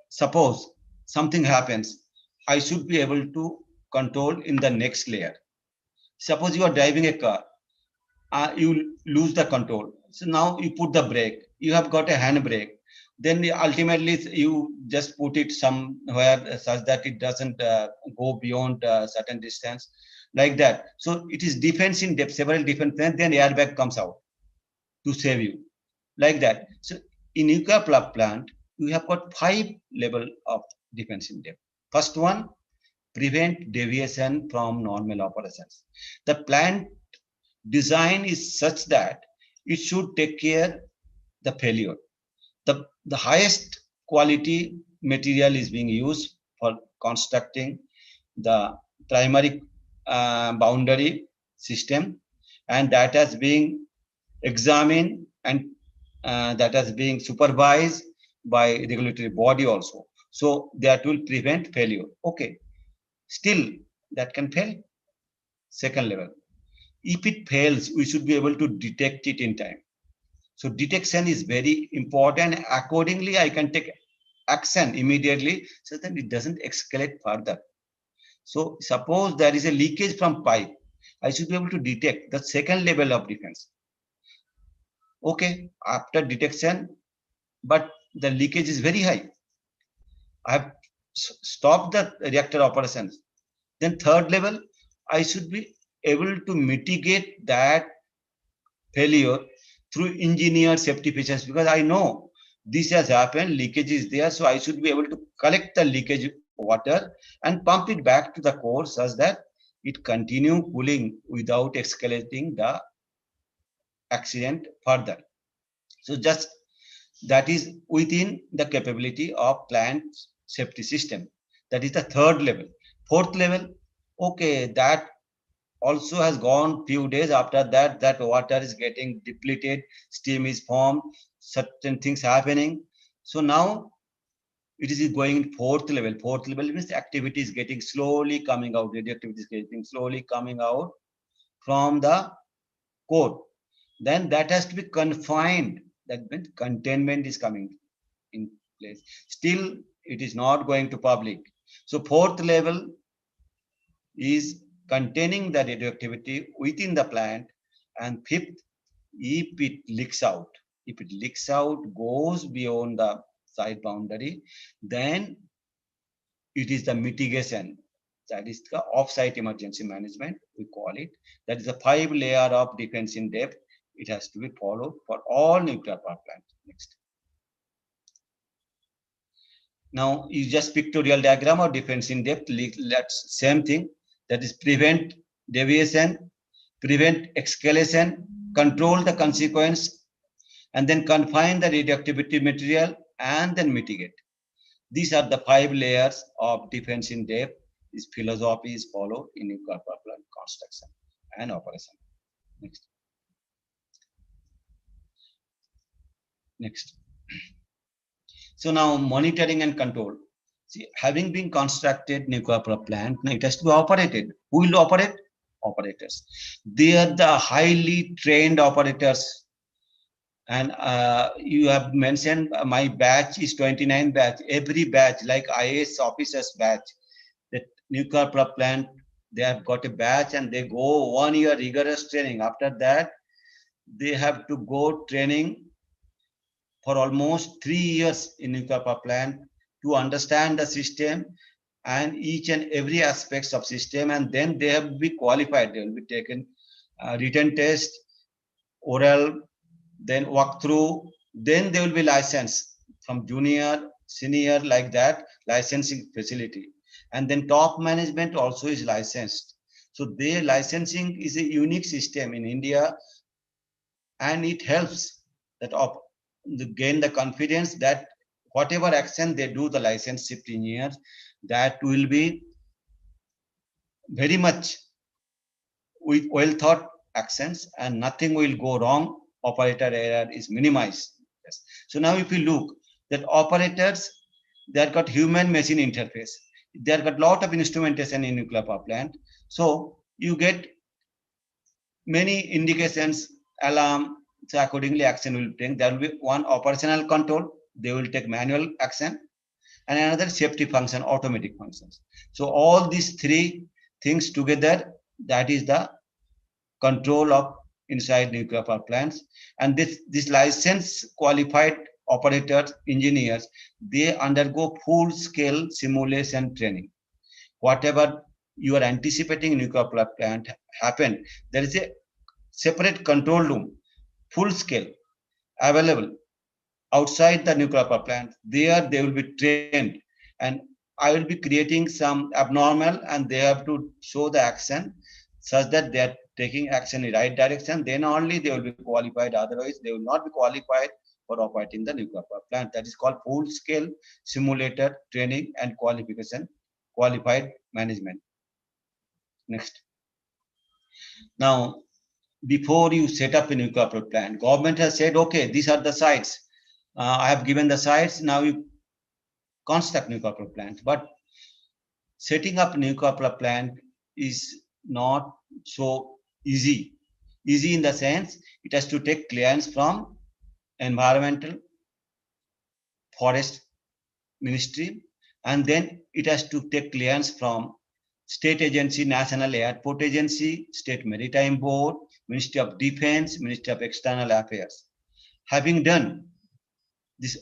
suppose something happens, I should be able to control in the next layer. Suppose you are driving a car, you lose the control. So now you put the brake, you have got a hand brake. Then ultimately you just put it somewhere such that it doesn't go beyond a certain distance, like that. So it is defense in depth, several different things, then airbag comes out to save you, like that. So in nuclear plant, we have got 5 levels of defense in depth. First one, prevent deviation from normal operations. The plant design is such that it should take care the failure. The highest quality material is being used for constructing the primary boundary system, and that has been examined and that has been supervised by regulatory body also. So that will prevent failure. Okay, still that can fail. Second level, if it fails, we should be able to detect it in time. So detection is very important. Accordingly, I can take action immediately so that it doesn't escalate further. So suppose there is a leakage from pipe, I should be able to detect the second level of defense. Okay, after detection, but the leakage is very high. I have stopped the reactor operations. Then third level, I should be able to mitigate that failure through engineered safety features, because I know this has happened, leakage is there, so I should be able to collect the leakage water and pump it back to the core such that it continue cooling without escalating the accident further. So just that is within the capability of plant safety system. That is the third level. Fourth level, okay, that also has gone few days after that, that water is getting depleted, steam is formed, certain things happening. So now it is going in fourth level. Fourth level means the activity is getting slowly coming out, radioactivity is getting slowly coming out from the core. Then that has to be confined. That means containment is coming in place. Still, it is not going to public. So fourth level is containing the radioactivity within the plant, and fifth, if it leaks out, goes beyond the site boundary, then it is the mitigation. That is the off-site emergency management, we call it. That is a 5 layer of defense in depth. It has to be followed for all nuclear power plants. Next. Now, you just pictorial diagram of defense in depth. Let's same thing. That is prevent deviation, prevent escalation, control the consequence, and then confine the radioactivity material, and then mitigate. These are the 5 layers of defense in depth. This philosophy is followed in nuclear power plant construction and operation. Next. Next. So now monitoring and control. See, having been constructed nuclear power plant, now it has to be operated. Who will operate? Operators. They are the highly trained operators. And you have mentioned my batch is 29 batch. Every batch, like IAS officers batch, that nuclear power plant, they have got a batch and they go 1 year rigorous training. After that, they have to go training for almost 3 years in nuclear power plant to understand the system and each and every aspects of system, and then they have to be qualified. They will be taken written test, oral, then walkthrough, then they will be licensed from junior, senior, like that, licensing facility. And then top management also is licensed. So their licensing is a unique system in India, and it helps that gain the confidence that whatever action they do, the licensed safety engineers, that will be very much with well thought actions and nothing will go wrong. Operator error is minimized. Yes. So now if you look that operators, they have got human machine interface. They have got lot of instrumentation in nuclear power plant. So you get many indications, alarm. So accordingly action will take. There will be one operational control. They will take manual action, and another safety function, automatic functions. So all these 3 things together, that is the control of inside nuclear power plants. And this license qualified operators, engineers, they undergo full scale simulation training. Whatever you are anticipating in nuclear power plant happen, there is a separate control room, full scale, available outside the nuclear power plant. There they will be trained, and I will be creating some abnormal, and they have to show the action such that they are taking action in the right direction. Then only they will be qualified. Otherwise, they will not be qualified for operating the nuclear power plant. That is called full scale simulator training and qualification, qualified management. Next. Now, before you set up a nuclear power plant, government has said, okay, these are the sites. I have given the sites. Now you construct nuclear power plant. But setting up nuclear power plant is not so easy. Easy in the sense it has to take clearance from environmental, forest ministry, and then it has to take clearance from state agency, National Airport Agency, State Maritime Board, Ministry of Defense, Ministry of External Affairs. Having done this,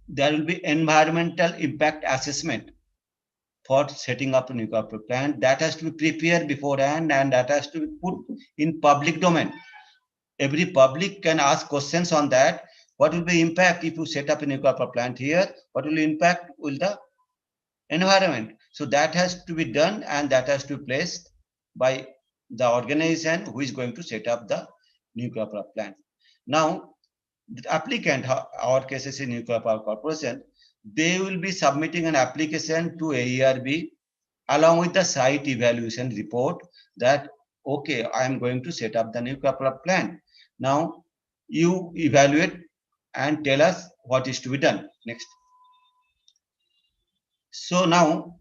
there will be environmental impact assessment for setting up a nuclear power plant. That has to be prepared beforehand, and that has to be put in public domain. Every public can ask questions on that. What will be impact if you set up a nuclear power plant here? What will impact will the environment? So that has to be done, and that has to be placed by the organization who is going to set up the nuclear power plant. Now, the applicant, our case is a Nuclear Power Corporation, they will be submitting an application to AERB along with the site evaluation report that, okay, I am going to set up the nuclear power plant. Now, you evaluate and tell us what is to be done next. So now,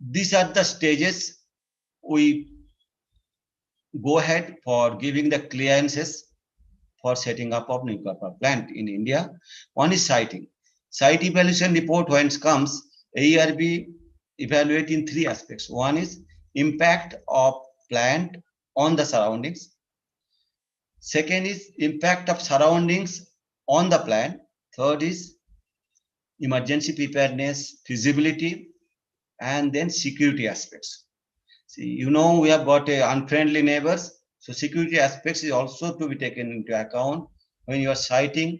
these are the stages we go ahead for giving the clearances for setting up of nuclear power plant in India. One is siting. Site evaluation report, when it comes, AERB evaluate in three aspects. One is impact of plant on the surroundings. Second is impact of surroundings on the plant. Third is emergency preparedness, feasibility, and then security aspects. See, you know, we have got unfriendly neighbors. So security aspects is also to be taken into account when you are siting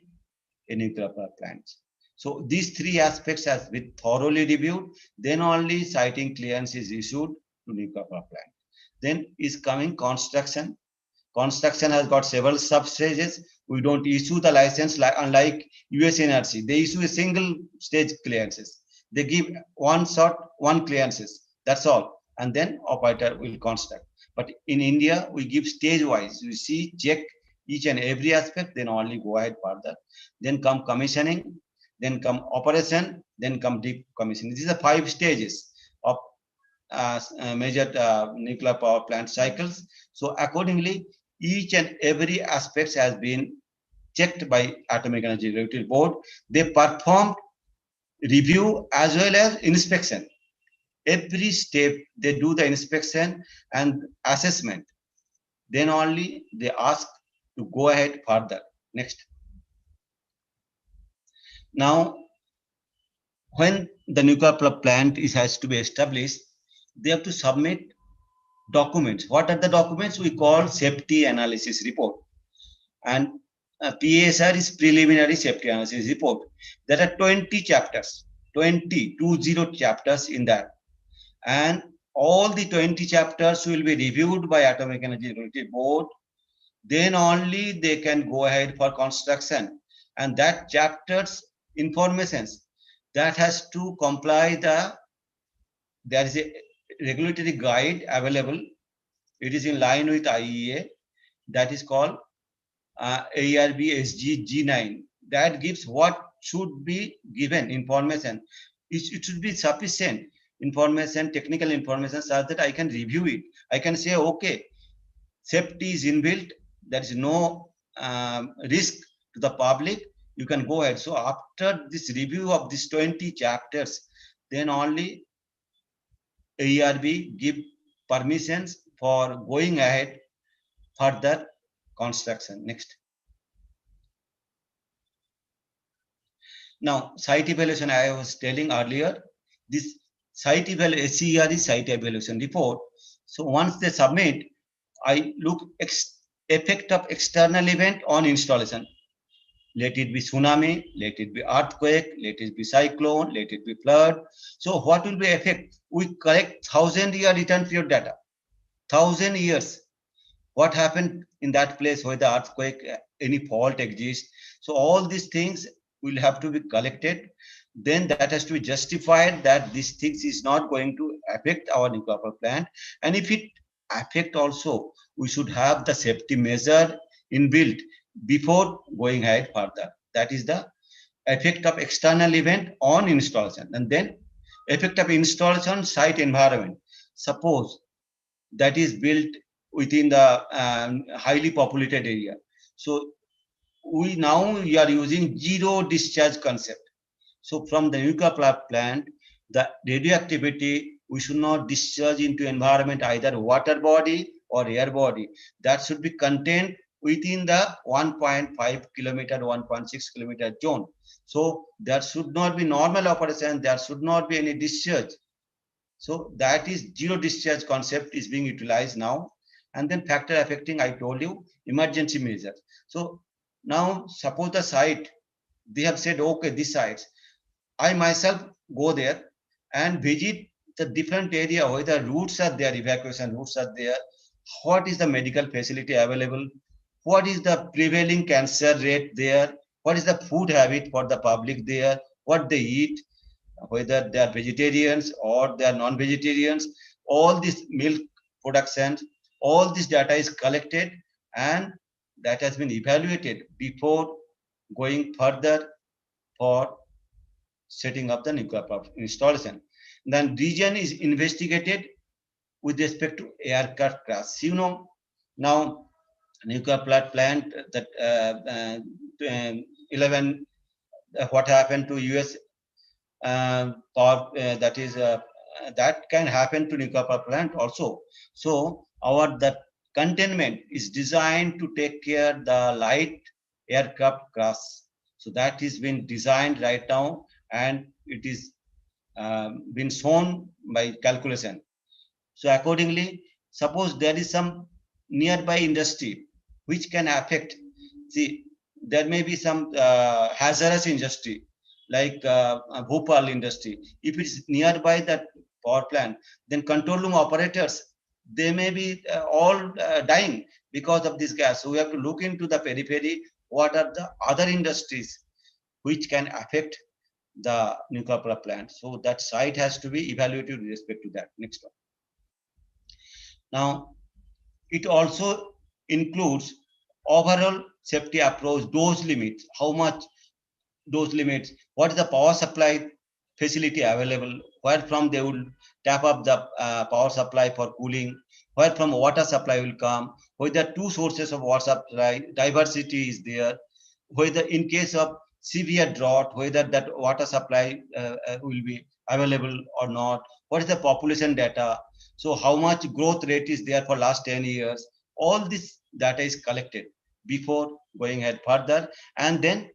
a nuclear power plant. So these three aspects has been thoroughly reviewed. Then only siting clearance is issued to nuclear power plant. Then is coming construction. Construction has got several sub-stages. We don't issue the license unlike US NRC. They issue a single stage clearances. They give one shot, one clearances. That's all. And then operator will construct. But in India, we give stage wise. We see, check each and every aspect, then only go ahead further. Then come commissioning, then come operation, then come deep commissioning. These are 5 stages of major nuclear power plant cycles. So accordingly, each and every aspect has been checked by Atomic Energy Regulatory Board. They performed review as well as inspection. Every step they do the inspection and assessment. Then only they ask to go ahead further. Next. Now, when the nuclear power plant has to be established, they have to submit documents. What are the documents? We call safety analysis report. And PASR is preliminary safety analysis report. There are 20 chapters, 20 chapters in that. And all the 20 chapters will be reviewed by Atomic Energy Regulatory Board. Then only they can go ahead for construction. And that chapter's informations that has to comply there is a regulatory guide available. It is in line with IEA. That is called AERB SG G9. That gives what should be given information. It should be sufficient information, technical information, such that I can review it. I can say, okay, safety is inbuilt. There is no risk to the public. You can go ahead. So after this review of these 20 chapters, then only AERB give permissions for going ahead further construction. Next. Now, site evaluation, I was telling earlier, this site evaluation, SER is site evaluation report. So once they submit, I look effect of external event on installation. Let it be tsunami, let it be earthquake, let it be cyclone, let it be flood. So what will be effect? We collect 1,000-year return period data. 1,000 years. What happened in that place where the earthquake, any fault exists. So all these things will have to be collected. Then that has to be justified that these things is not going to affect our nuclear power plant. And if it affect also, we should have the safety measure inbuilt before going ahead further. That is the effect of external event on installation. And then effect of installation site environment. Suppose that is built within the highly populated area. So we are using zero discharge concept. So from the nuclear power plant, the radioactivity, we should not discharge into environment, either water body or air body. That should be contained within the 1.5 kilometer, 1.6 kilometer zone. So there should not be normal operation. There should not be any discharge. So that is zero discharge concept is being utilized now. And then factor affecting, I told you, emergency measures. So now suppose the site, they have said, okay, this site, I myself go there and visit the different area, whether routes are there, evacuation routes are there, what is the medical facility available, what is the prevailing cancer rate there, what is the food habit for the public there, what they eat, whether they are vegetarians or they are non-vegetarians, all this milk production, all this data is collected and that has been evaluated before going further for setting up the nuclear power installation. Then region is investigated with respect to aircraft crash. You know, now nuclear power plant that 11, what happened to US power, that is that can happen to nuclear power plant also. So that containment is designed to take care the light aircraft crash. So that is been designed right now, and it is been shown by calculation. So accordingly, suppose there is some nearby industry which can affect. See, there may be some hazardous industry like Bhopal industry. If it's nearby that power plant, then control room operators, they may be all dying because of this gas. So we have to look into the periphery. What are the other industries which can affect the nuclear power plant? So that site has to be evaluated with respect to that. Next one. Now, it also includes overall safety approach, dose limits, how much dose limits, what is the power supply facility available, where from they will tap up the power supply for cooling, where from water supply will come, whether two sources of water supply, diversity is there, whether in case of severe drought, whether that water supply will be available or not, what is the population data, so how much growth rate is there for last 10 years. All this data is collected before going ahead further. And then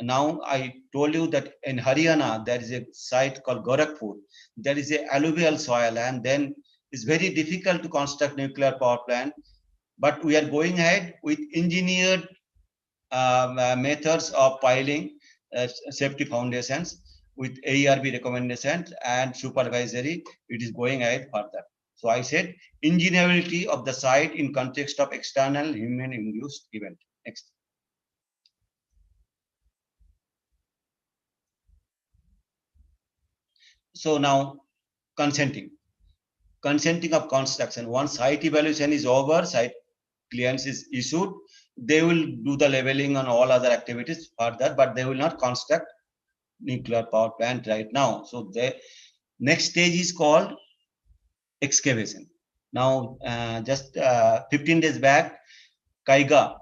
now I told you that in Haryana, there is a site called Gorakhpur. There is a alluvial soil, and then it's very difficult to construct nuclear power plant. But we are going ahead with engineered methods of piling, safety foundations with AERB recommendations and supervisory. It is going ahead further. So I said engineerability of the site in context of external human-induced event. Next. So now consenting of construction. Once site evaluation is over, site clearance is issued, they will do the leveling on all other activities further, but they will not construct nuclear power plant right now. So the next stage is called excavation. Now, just 15 days back, Kaiga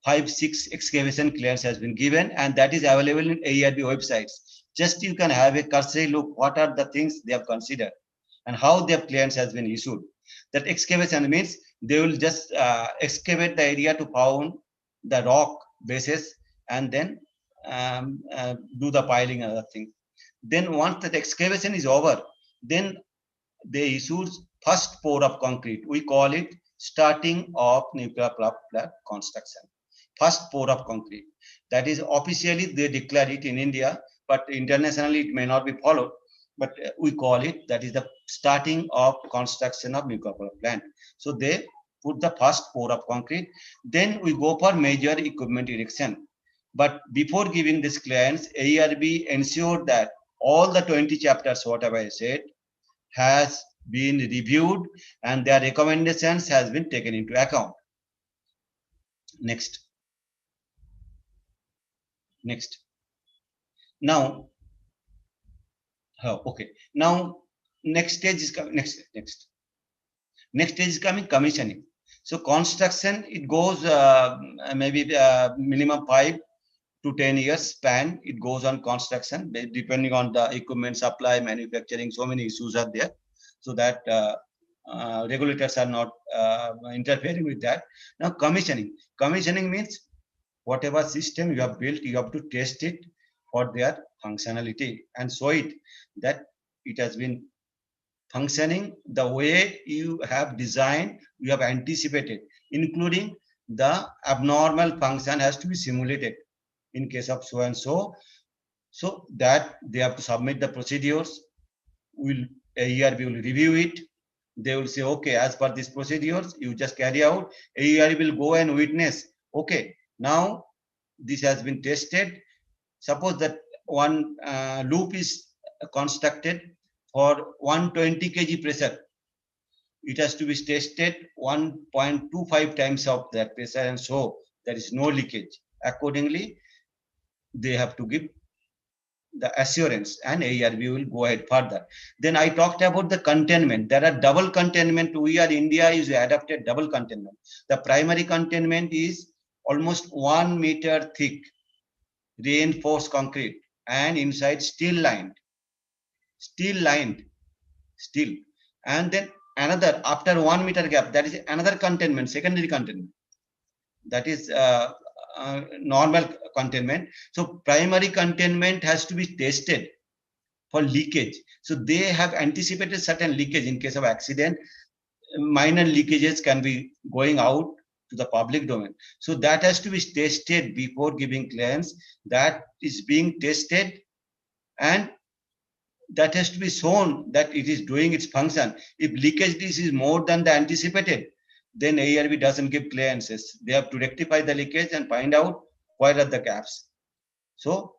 5-6 excavation clearance has been given, and that is available in AERB websites. Just you can have a cursory look what are the things they have considered and how their clearance has been issued. That excavation means they will just excavate the area to found the rock bases and then do the piling and other things. Then once that excavation is over, then they issue first pour of concrete. We call it starting of nuclear power plant construction. First pour of concrete. That is officially they declare it in India, but internationally it may not be followed. But we call it, that is the starting of construction of nuclear power plant. So they put the first pour of concrete. Then we go for major equipment erection. But before giving this clearance, AERB ensured that all the 20 chapters, whatever I said, has been reviewed and their recommendations has been taken into account. Next. Next. Now, okay. Now, next stage is coming. Next stage is coming, commissioning. So construction, it goes maybe minimum 5 to 10 years span. It goes on construction, depending on the equipment supply, manufacturing. So many issues are there. So that regulators are not interfering with that. Now commissioning. Commissioning means whatever system you have built, you have to test it for their functionality and show it that it has been functioning the way you have designed, you have anticipated, including the abnormal function has to be simulated in case of so and so. So that they have to submit the procedures. AERB will review it. They will say, okay, as per these procedures, you just carry out. AERB will go and witness, okay, now this has been tested. Suppose that one loop is constructed for 120 kg pressure. It has to be tested 1.25 times of that pressure, and so there is no leakage. Accordingly, they have to give the assurance, and AERB will go ahead further. Then I talked about the containment. There are double containment. India is adapted double containment. The primary containment is almost 1 meter thick, reinforced concrete, and inside steel lined. And then another, after 1 meter gap, that is another containment, secondary containment. That is normal containment. So primary containment has to be tested for leakage. So they have anticipated certain leakage in case of accident. Minor leakages can be going out to the public domain. So that has to be tested before giving clearance. That is being tested, and that has to be shown that it is doing its function. If leakage is more than the anticipated, then AERB doesn't give clearances. They have to rectify the leakage and find out where are the gaps. So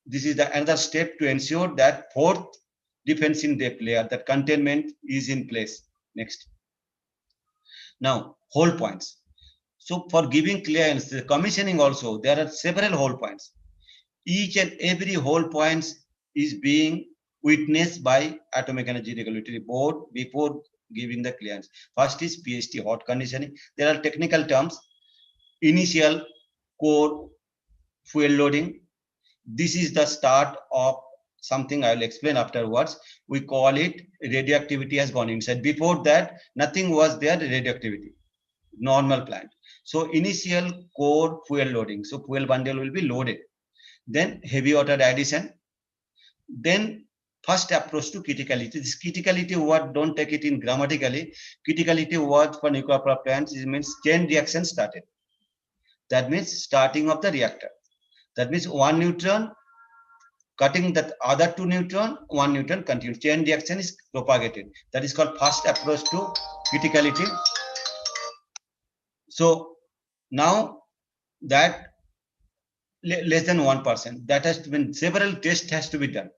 this is another step to ensure that fourth defense in depth layer, that containment is in place. Next. Now, hold points. So for giving clearance, the commissioning also, there are several hold points. Each and every hold points is being witnessed by Atomic Energy Regulatory Board before giving the clearance. First is PST, hot conditioning. There are technical terms. Initial core fuel loading. This is the start of something I will explain afterwards. We call it radioactivity has gone inside. Before that, nothing was there, radioactivity, normal plant. So initial core fuel loading. So fuel bundle will be loaded. Then heavy water addition. Then first approach to criticality. This criticality word, don't take it in grammatically. Criticality word for nuclear power plants means chain reaction started. That means starting of the reactor. That means 1 neutron cutting that other 2 neutron, 1 neutron continues. Chain reaction is propagated. That is called first approach to criticality. So now that less than 1%, that has to be, several tests has to be done.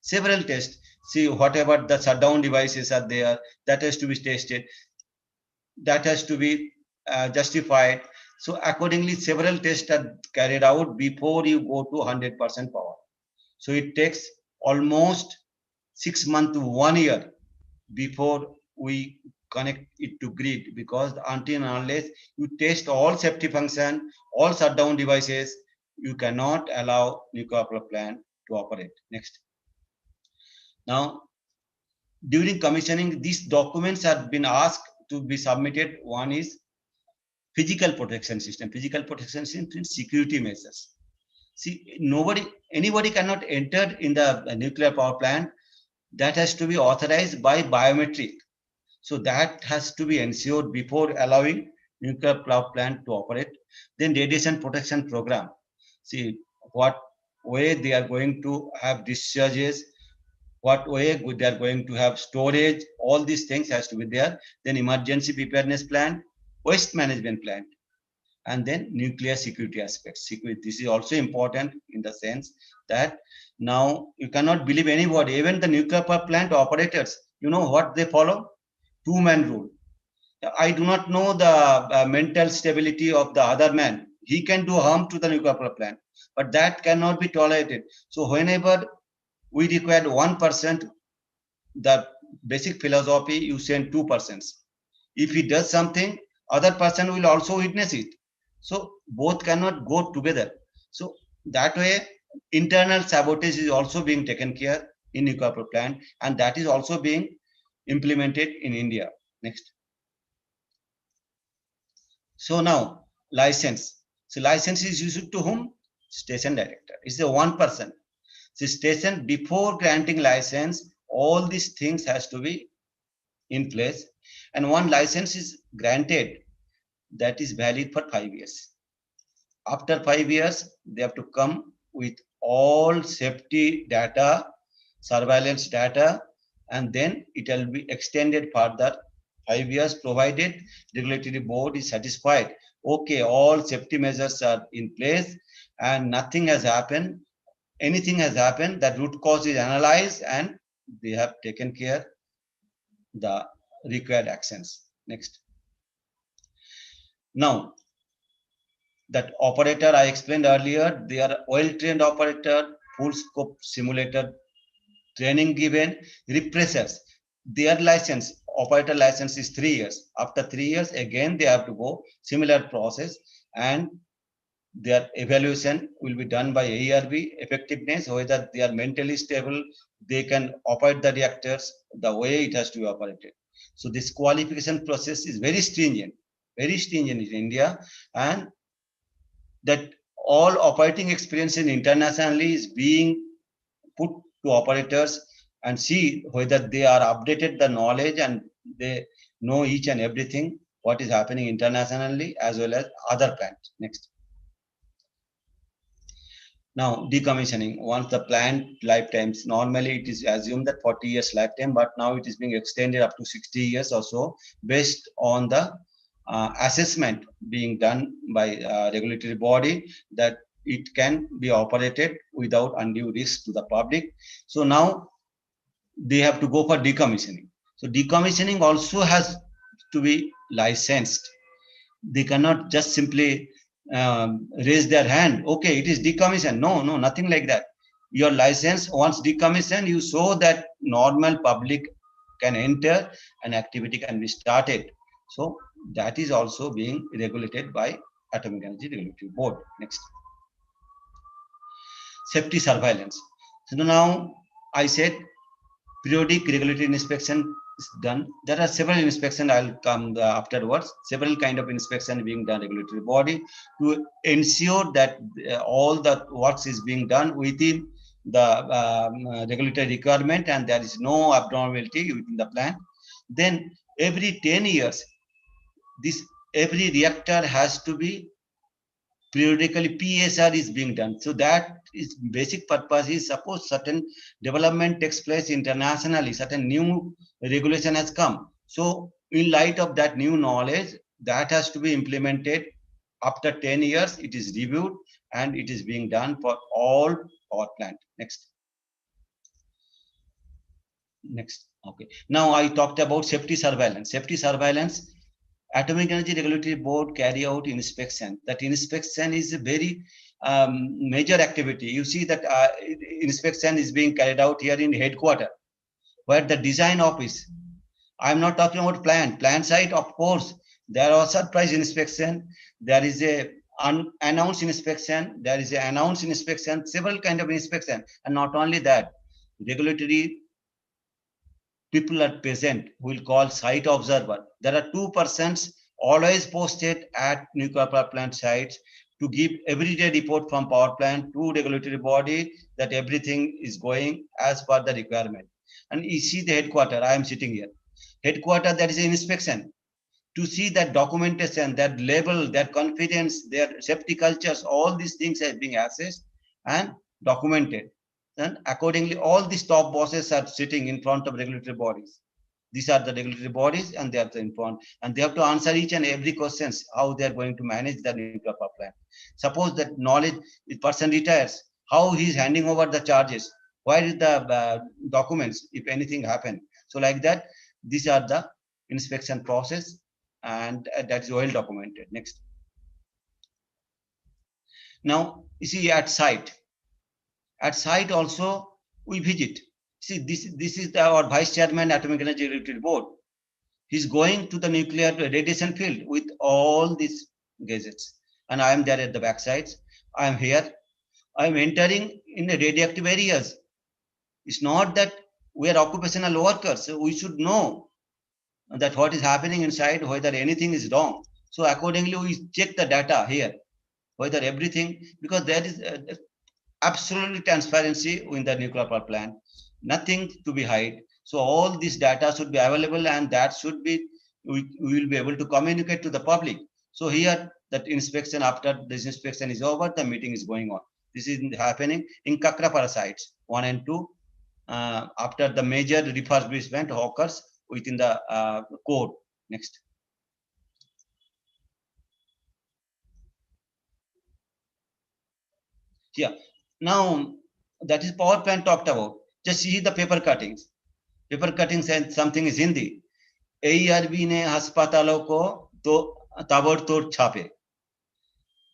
Several tests. See, whatever the shutdown devices are there, that has to be tested. That has to be justified. So accordingly, several tests are carried out before you go to 100% power. So it takes almost 6 months to 1 year before we connect it to grid, because until and unless you test all safety function, all shutdown devices, you cannot allow nuclear power plant to operate. Next. Now, during commissioning, these documents have been asked to be submitted. One is physical protection system. Physical protection system means security measures. See, anybody cannot enter in the nuclear power plant. That has to be authorized by biometric. So that has to be ensured before allowing nuclear power plant to operate. Then radiation protection program. See, what way they are going to have discharges, what way they are going to have storage, all these things has to be there. Then emergency preparedness plan, waste management plan, and then nuclear security aspects. Security, this is also important in the sense that now you cannot believe anybody, even the nuclear power plant operators, you know what they follow? Two-man rule. I do not know the mental stability of the other man. He can do harm to the nuclear power plant, but that cannot be tolerated. So whenever we required 1%, the basic philosophy, you send 2%. If he does something, other person will also witness it. So both cannot go together. So that way, internal sabotage is also being taken care in nuclear power plant, and that is also being implemented in India. Next. So now license. So license is issued to whom? Station director. It's the one person. So station, before granting license, all these things has to be in place. And one license is granted that is valid for 5 years. After 5 years, they have to come with all safety data, surveillance data, and then it will be extended further 5 years, provided regulatory board is satisfied. Okay, all safety measures are in place and nothing has happened. Anything has happened, that root cause is analyzed and they have taken care the required actions. Next. Now, that operator I explained earlier, they are well-trained operator, full scope simulator training given, repressors. Their license, operator license is 3 years. After 3 years, again, they have to go similar process and their evaluation will be done by ARB, effectiveness, whether they are mentally stable, they can operate the reactors the way it has to be operated. So this qualification process is very stringent in India, and that all operating experience in internationally is being put to operators and see whether they are updated the knowledge and they know each and everything what is happening internationally as well as other plants. Next. Now, decommissioning. Once the plant lifetimes, normally it is assumed that 40 years lifetime, but now it is being extended up to 60 years or so based on the assessment being done by regulatory body that it can be operated without undue risk to the public. So now they have to go for decommissioning. So decommissioning also has to be licensed. They cannot just simply raise their hand. Okay, it is decommissioned. No, nothing like that. Your license, once decommissioned, you show that normal public can enter and activity can be started. So that is also being regulated by Atomic Energy Regulatory Board. Next. Safety surveillance. So now I said periodic regulatory inspection is done. There are several inspections, I'll come afterwards, several kind of inspection being done regulatory body to ensure that all the works is being done within the regulatory requirement and there is no abnormality within the plant. Then every 10 years, every reactor has to be periodically PSR is being done. So that is basic purpose is suppose certain development takes place internationally, certain new regulation has come. So in light of that new knowledge, that has to be implemented after 10 years, it is reviewed and it is being done for all power plant. Next. Okay. Now I talked about safety surveillance. Safety surveillance, Atomic Energy Regulatory Board carry out inspection. That inspection is a very major activity. You see that inspection is being carried out here in headquarters, where the design office. I'm not talking about plant site. Of course, there are surprise inspection. There is a unannounced inspection. There is an announced inspection. Several kind of inspection, and not only that, regulatory people are present who will call site observer. There are 2 persons always posted at nuclear power plant sites to give everyday report from power plant to regulatory body that everything is going as per the requirement. And you see the headquarter, I am sitting here. Headquarter, there is an inspection to see that documentation, that level, their confidence, their safety cultures, all these things are being assessed and documented. And accordingly, all these top bosses are sitting in front of regulatory bodies. These are the regulatory bodies and they are in front. And they have to answer each and every questions, how they are going to manage the nuclear power plant. Suppose that knowledge, the person retires, how he is handing over the charges, where is the documents, if anything happened. So like that, these are the inspection process and that is well documented. Next. Now, you see at site. At site also, we visit. See, this is our Vice Chairman, Atomic Energy Regulatory Board. He's going to the nuclear radiation field with all these gadgets. And I am there at the backsides. I am here. I am entering in the radioactive areas. It's not that we are occupational workers. So we should know that what is happening inside, whether anything is wrong. So accordingly, we check the data here, whether everything, because there is absolutely transparency in the nuclear power plant, nothing to be hide. So all this data should be available, and that should be, we will be able to communicate to the public. So here, that inspection, after this inspection is over, the meeting is going on. This is happening in Kakrapara sites 1 and 2. After the major refurbishment occurs within the code. Next. Yeah. Now that is power plant talked about. Just see the paper cuttings. Paper cuttings and something is Hindi. AERB ने अस्पतालों को तो ताबड़तोड़ छापे.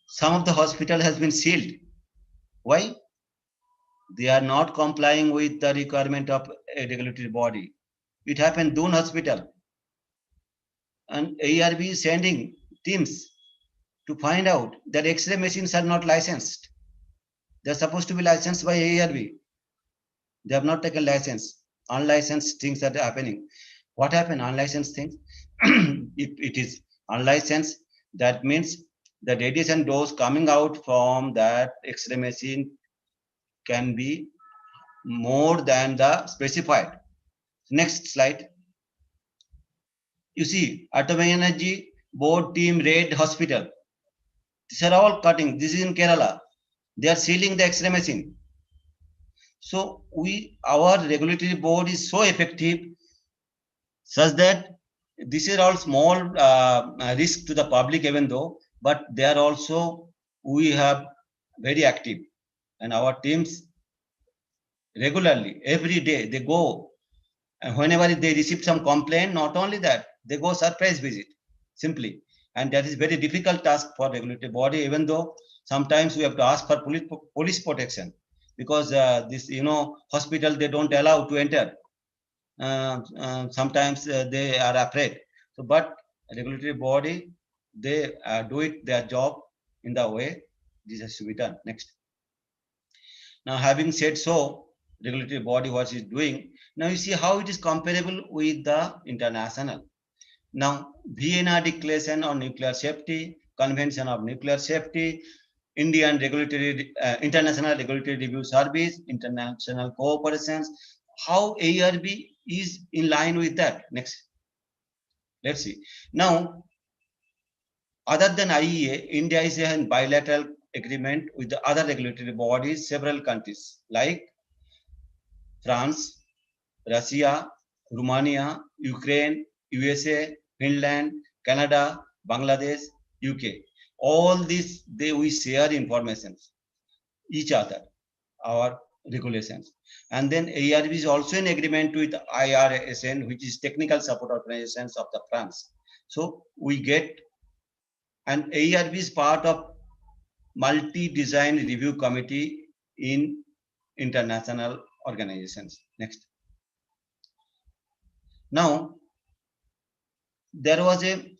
Some of the hospital has been sealed. Why? They are not complying with the requirement of a regulatory body. It happened Doon Hospital. And AERB is sending teams to find out that X-ray machines are not licensed. They're supposed to be licensed by AERB. They have not taken license. Unlicensed things are happening. What happened? Unlicensed things. If it is unlicensed, that means the radiation dose coming out from that X-ray machine can be more than the specified. Next slide. You see, Atomic Energy Board team raid hospital. These are all cutting. This is in Kerala. They are sealing the X-ray machine. So our regulatory board is so effective such that this is all small risk to the public even though, but they are also, we have very active, and our teams regularly, every day they go, and whenever they receive some complaint, not only that, they go surprise visit simply. And that is very difficult task for regulatory body, even though sometimes we have to ask for police protection, because this, hospital, they don't allow to enter. Sometimes they are afraid. So, but regulatory body, they do it their job in the way this has to be done. Next. Now, having said so, regulatory body what is doing. Now you see how it is comparable with the international. Now, Vienna Declaration on Nuclear Safety, Convention of Nuclear Safety, Indian Regulatory, International Regulatory Review Service, international cooperations, how AERB is in line with that. Next. Let's see. Now, other than IEA, India is in bilateral agreement with the other regulatory bodies, several countries like France, Russia, Romania, Ukraine, USA, Finland, Canada, Bangladesh, UK. All these, we share information, each other, our regulations. And then AERB is also in agreement with IRSN, which is Technical Support Organizations of the France. So we get, and AERB is part of multi-design review committee in international organizations. Next. Now, there was a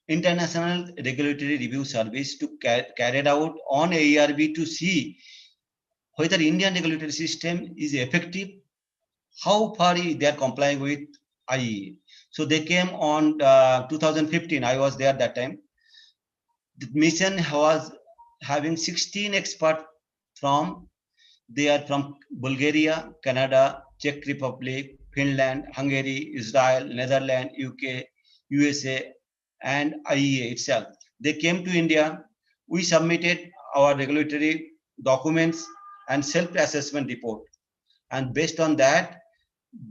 international regulatory review service to carried out on AERB to see whether Indian regulatory system is effective, how far they are complying with IEA. So they came on 2015. I was there that time. The mission was having 16 experts from, they are from Bulgaria, Canada, Czech Republic, Finland, Hungary, Israel, Netherlands, UK, USA, and IEA itself. They came to India. We submitted our regulatory documents and self-assessment report. And based on that,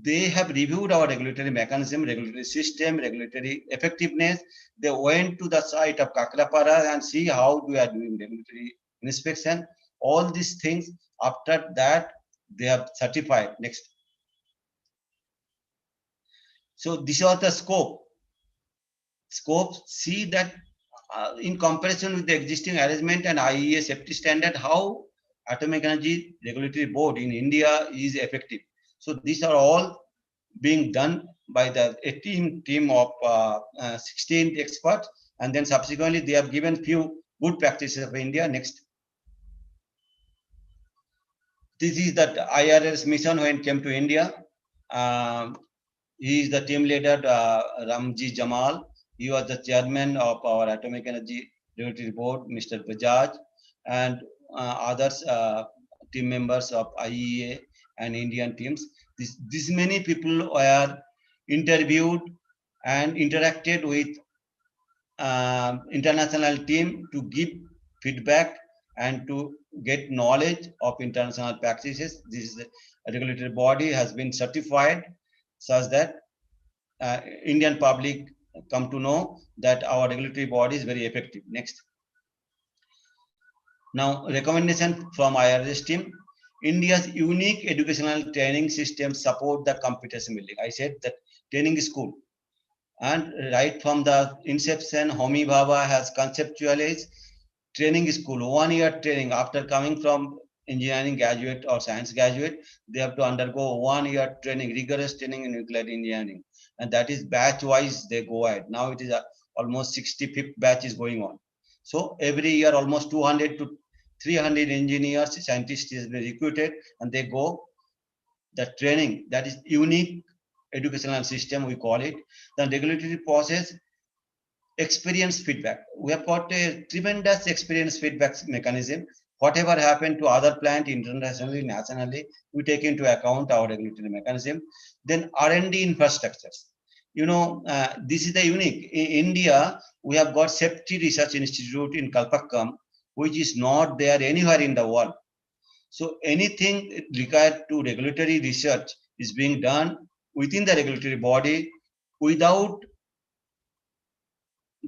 they have reviewed our regulatory mechanism, regulatory system, regulatory effectiveness. They went to the site of Kakrapara and see how we are doing regulatory inspection. All these things, after that, they have certified. Next. So this was the scope. Scope, see that in comparison with the existing arrangement and IEA safety standard, how Atomic Energy Regulatory Board in India is effective. So these are all being done by a team of 16 experts, and then subsequently they have given few good practices of India. Next. This is that IRS mission when it came to India. He is the team leader, Ramji Jamal. He was the chairman of our Atomic Energy Regulatory Board, Mr. Bajaj, and others team members of IEA and Indian teams. This many people were interviewed and interacted with international team to give feedback and to get knowledge of international practices. This is a regulatory body has been certified such that Indian public come to know that our regulatory body is very effective. Next. Now, recommendation from IRS team. India's unique educational training system support the competency building. I said that training school. And right from the inception, Homi Bhabha has conceptualized training school, 1 year training. After coming from engineering graduate or science graduate, they have to undergo 1 year training, rigorous training in nuclear engineering. And that is batch wise, they go ahead. Now it is almost 65th batch is going on. So every year, almost 200 to 300 engineers, scientists is recruited, and they go the training. That is unique educational system, we call it. The regulatory process, experience feedback. We have got a tremendous experience feedback mechanism. Whatever happened to other plant internationally, nationally, we take into account our regulatory mechanism. Then R&D infrastructures. You know, this is the unique. In India, we have got Safety Research Institute in Kalpakkam, which is not there anywhere in the world. So anything required to regulatory research is being done within the regulatory body without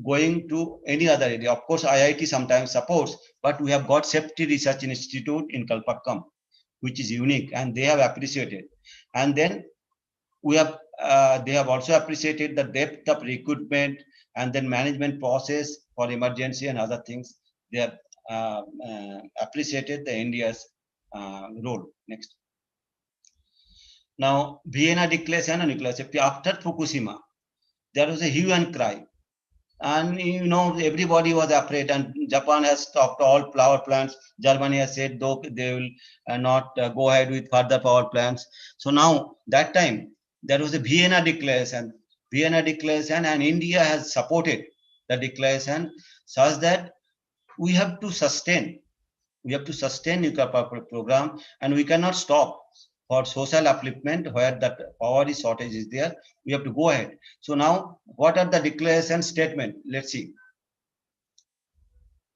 going to any other area. Of course, IIT sometimes supports, but we have got Safety Research Institute in Kalpakkam, which is unique, and they have appreciated. And then we have they have also appreciated the depth of recruitment and then management process for emergency and other things. They have appreciated the India's role. Next. Now, Vienna Declaration on Nuclear Safety. After Fukushima, there was a hue and cry. And you know, everybody was afraid, and Japan has stopped all power plants. Germany has said though they will not go ahead with further power plants. So now that time there was a Vienna Declaration. Vienna Declaration, and India has supported the declaration such that we have to sustain. We have to sustain nuclear power program, and we cannot stop for social upliftment where that power is shortage is there. We have to go ahead. So now, what are the declaration statement? Let's see.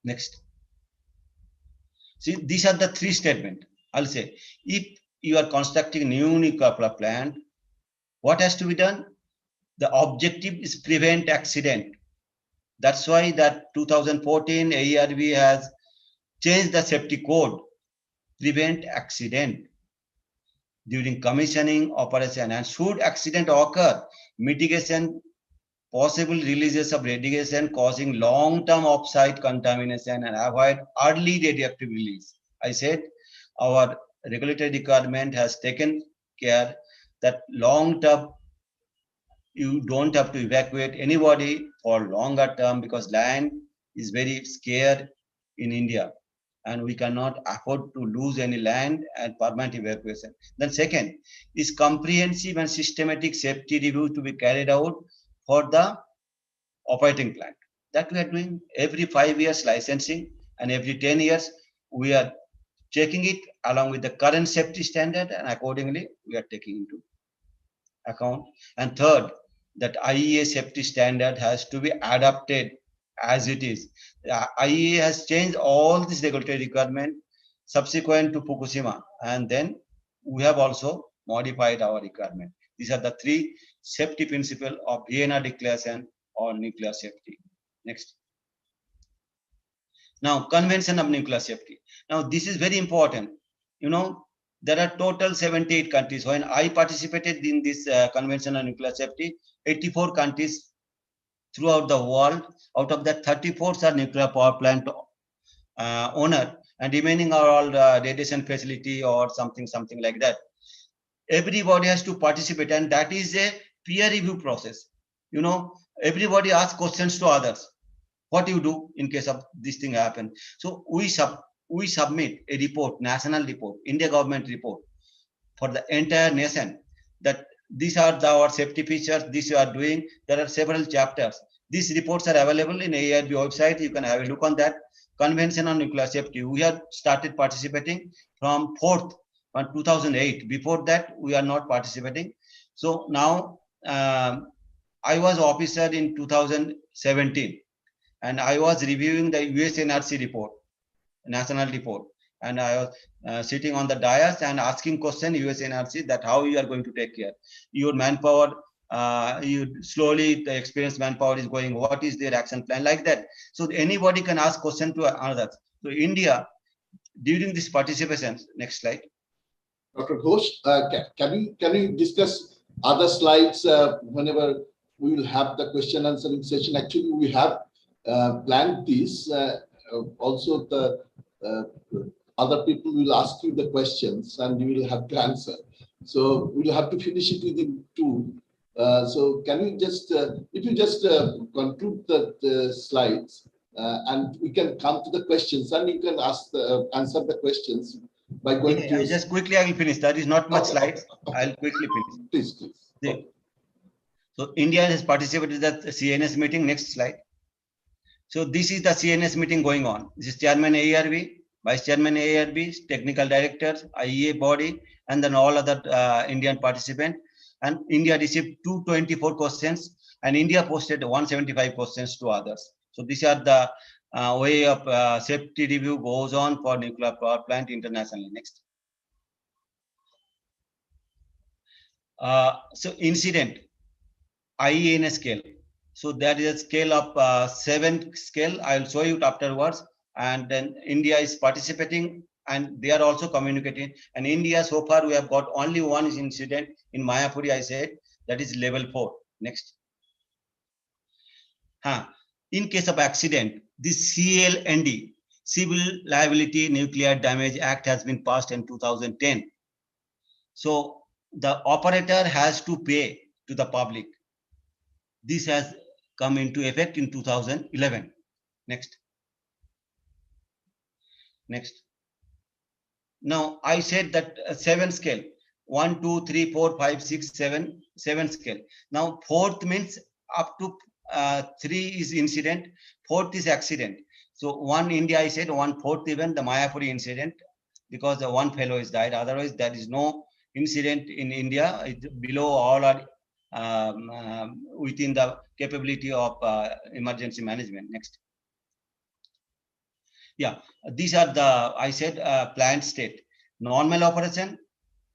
Next. See, these are the three statements. I'll say, if you are constructing new nuclear power plant, what has to be done? The objective is prevent accident. That's why that 2014 AERB has changed the safety code, prevent accident during commissioning operation, and should accident occur, mitigation possible releases of radiation causing long-term off-site contamination and avoid early radioactive release. I said our regulatory requirement has taken care that long-term you don't have to evacuate anybody for longer term because land is very scarce in India, and we cannot afford to lose any land and permanent evacuation. Then second is comprehensive and systematic safety review to be carried out for the operating plant. That we are doing every 5 years licensing, and every 10 years we are checking it along with the current safety standard, and accordingly we are taking into account. And third, that IEA safety standard has to be adapted as it is. IEA has changed all this regulatory requirement subsequent to Fukushima, and then we have also modified our requirement. These are the three safety principles of Vienna Declaration on nuclear safety. Next. Now, Convention of Nuclear Safety. Now, this is very important. You know, there are total 78 countries. When I participated in this Convention on Nuclear Safety, 84 countries throughout the world. Out of that, 34 are nuclear power plant owner, and remaining are all radiation facility or something like that. everybody has to participate, and that is a peer review process. Everybody asks questions to others. What do you do in case of this thing happen? So we submit a report, national report, India government report for the entire nation, that these are our safety features, this you are doing. There are several chapters. These reports are available in AIRB website. You can have a look on that. Convention on Nuclear Safety. We have started participating from 4th on 2008. Before that, we are not participating. So now I was officer in 2017, and I was reviewing the USNRC report, national report. And I was sitting on the dais and asking question USNRC that how you are going to take care. Your manpower, slowly the experienced manpower is going, what is their action plan, like that. So anybody can ask question to others. So India, during this participation, next slide. Dr. Ghosh, can you discuss other slides whenever we will have the question answering session? Actually, we have planned this. Also, the other people will ask you the questions and you will have to answer. So we'll have to finish it within 2. So can you just, if you just conclude the slides, and we can come to the questions, and you can answer the questions by going to... Just quickly, I will finish. That is not much slides. I'll quickly finish. Please. Okay. So India has participated in the CNS meeting. Next slide. So this is the CNS meeting going on. This is Chairman AIRB, Vice Chairman AIRB, Technical Directors, IEA body, and then all other Indian participants. And India received 224 questions, and India posted 175 questions to others. So these are the way of safety review goes on for nuclear power plant internationally. Next. So incident, IENA scale. So that is a scale of 7 scale. I'll show you afterwards. And then India is participating, and they are also communicating. And India, so far, we have got only one incident in Mayapuri, I said, that is level 4. Next. In case of accident, this CLND, Civil Liability Nuclear Damage Act, has been passed in 2010. So the operator has to pay to the public. This has come into effect in 2011. Next. Next. Now I said that 7 scale, 1, 2, 3, 4, 5, 6, 7, 7 scale. Now 4th means up to 3 is incident, 4th is accident. So one India, I said 1/4 event, the Mayapuri incident, because the one fellow is died. Otherwise, there is no incident in India. It's below all are within the capability of emergency management. Next. Yeah, these are the, I said, planned state. Normal operation,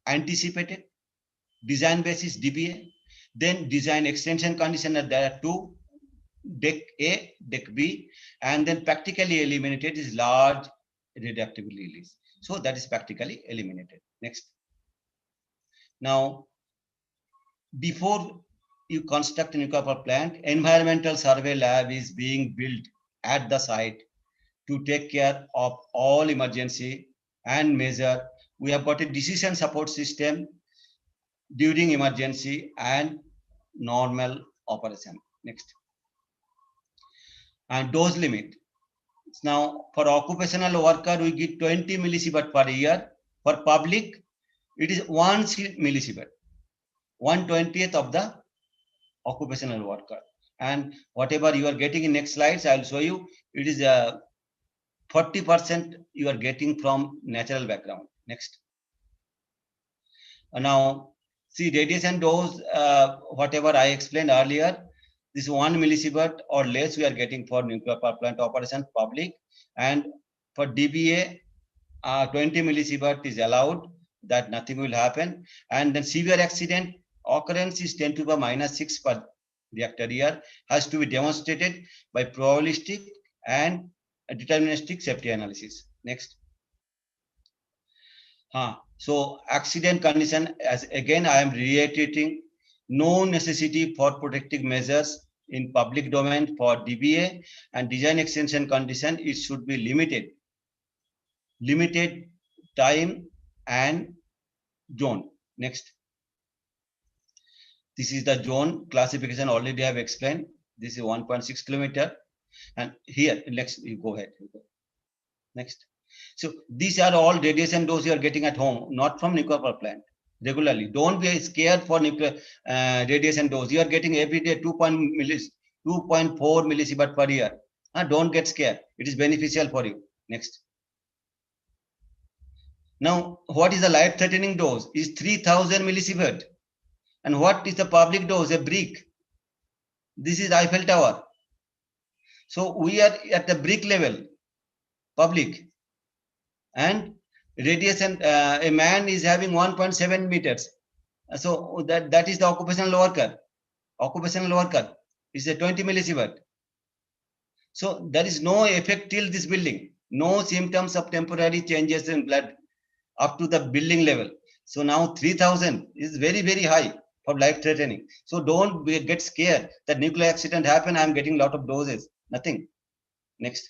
anticipated, design basis, DBA, then design extension condition, there are 2, deck A, deck B, and then practically eliminated is large radioactive release. So that is practically eliminated. Next. Now, before you construct a nuclear power plant, environmental survey lab is being built at the site to take care of all emergency and measure. We have got a decision support system during emergency and normal operation. Next. And dose limit. Now, for occupational worker, we give 20 millisievert per year. For public, it is 1 millisievert, 1/20th of the occupational worker. And whatever you are getting in next slides, I'll show you. It is 40% you are getting from natural background. Next. Now, see radiation dose, whatever I explained earlier, this 1 millisievert or less we are getting for nuclear power plant operation public, and for DBA, 20 millisievert is allowed, that nothing will happen. And then severe accident occurrence is 10 to the -6 per reactor year, has to be demonstrated by probabilistic and deterministic safety analysis. Next. So accident condition, as again I am reiterating, no necessity for protective measures in public domain for DBA, and design extension condition, it should be limited time and zone. Next. This is the zone classification already I have explained. This is 1.6 kilometer. And here, next, you go ahead. Next. So these are all radiation dose you are getting at home, not from nuclear power plant regularly. Don't be scared for nuclear radiation dose. You are getting every day 2.4 millisievert per year. Don't get scared. It is beneficial for you. Next. Now, what is the life-threatening dose? Is 3000 millisievert. And what is the public dose? A brick. This is Eiffel Tower. So we are at the brick level, public. And radiation, a man is having 1.7 meters. So that is the occupational worker. Occupational worker is a 20 millisievert. So there is no effect till this building. No symptoms of temporary changes in blood up to the building level. So now 3000 is very, very high for life threatening. So don't get scared that nuclear accident happened. I'm getting a lot of doses. Nothing. Next.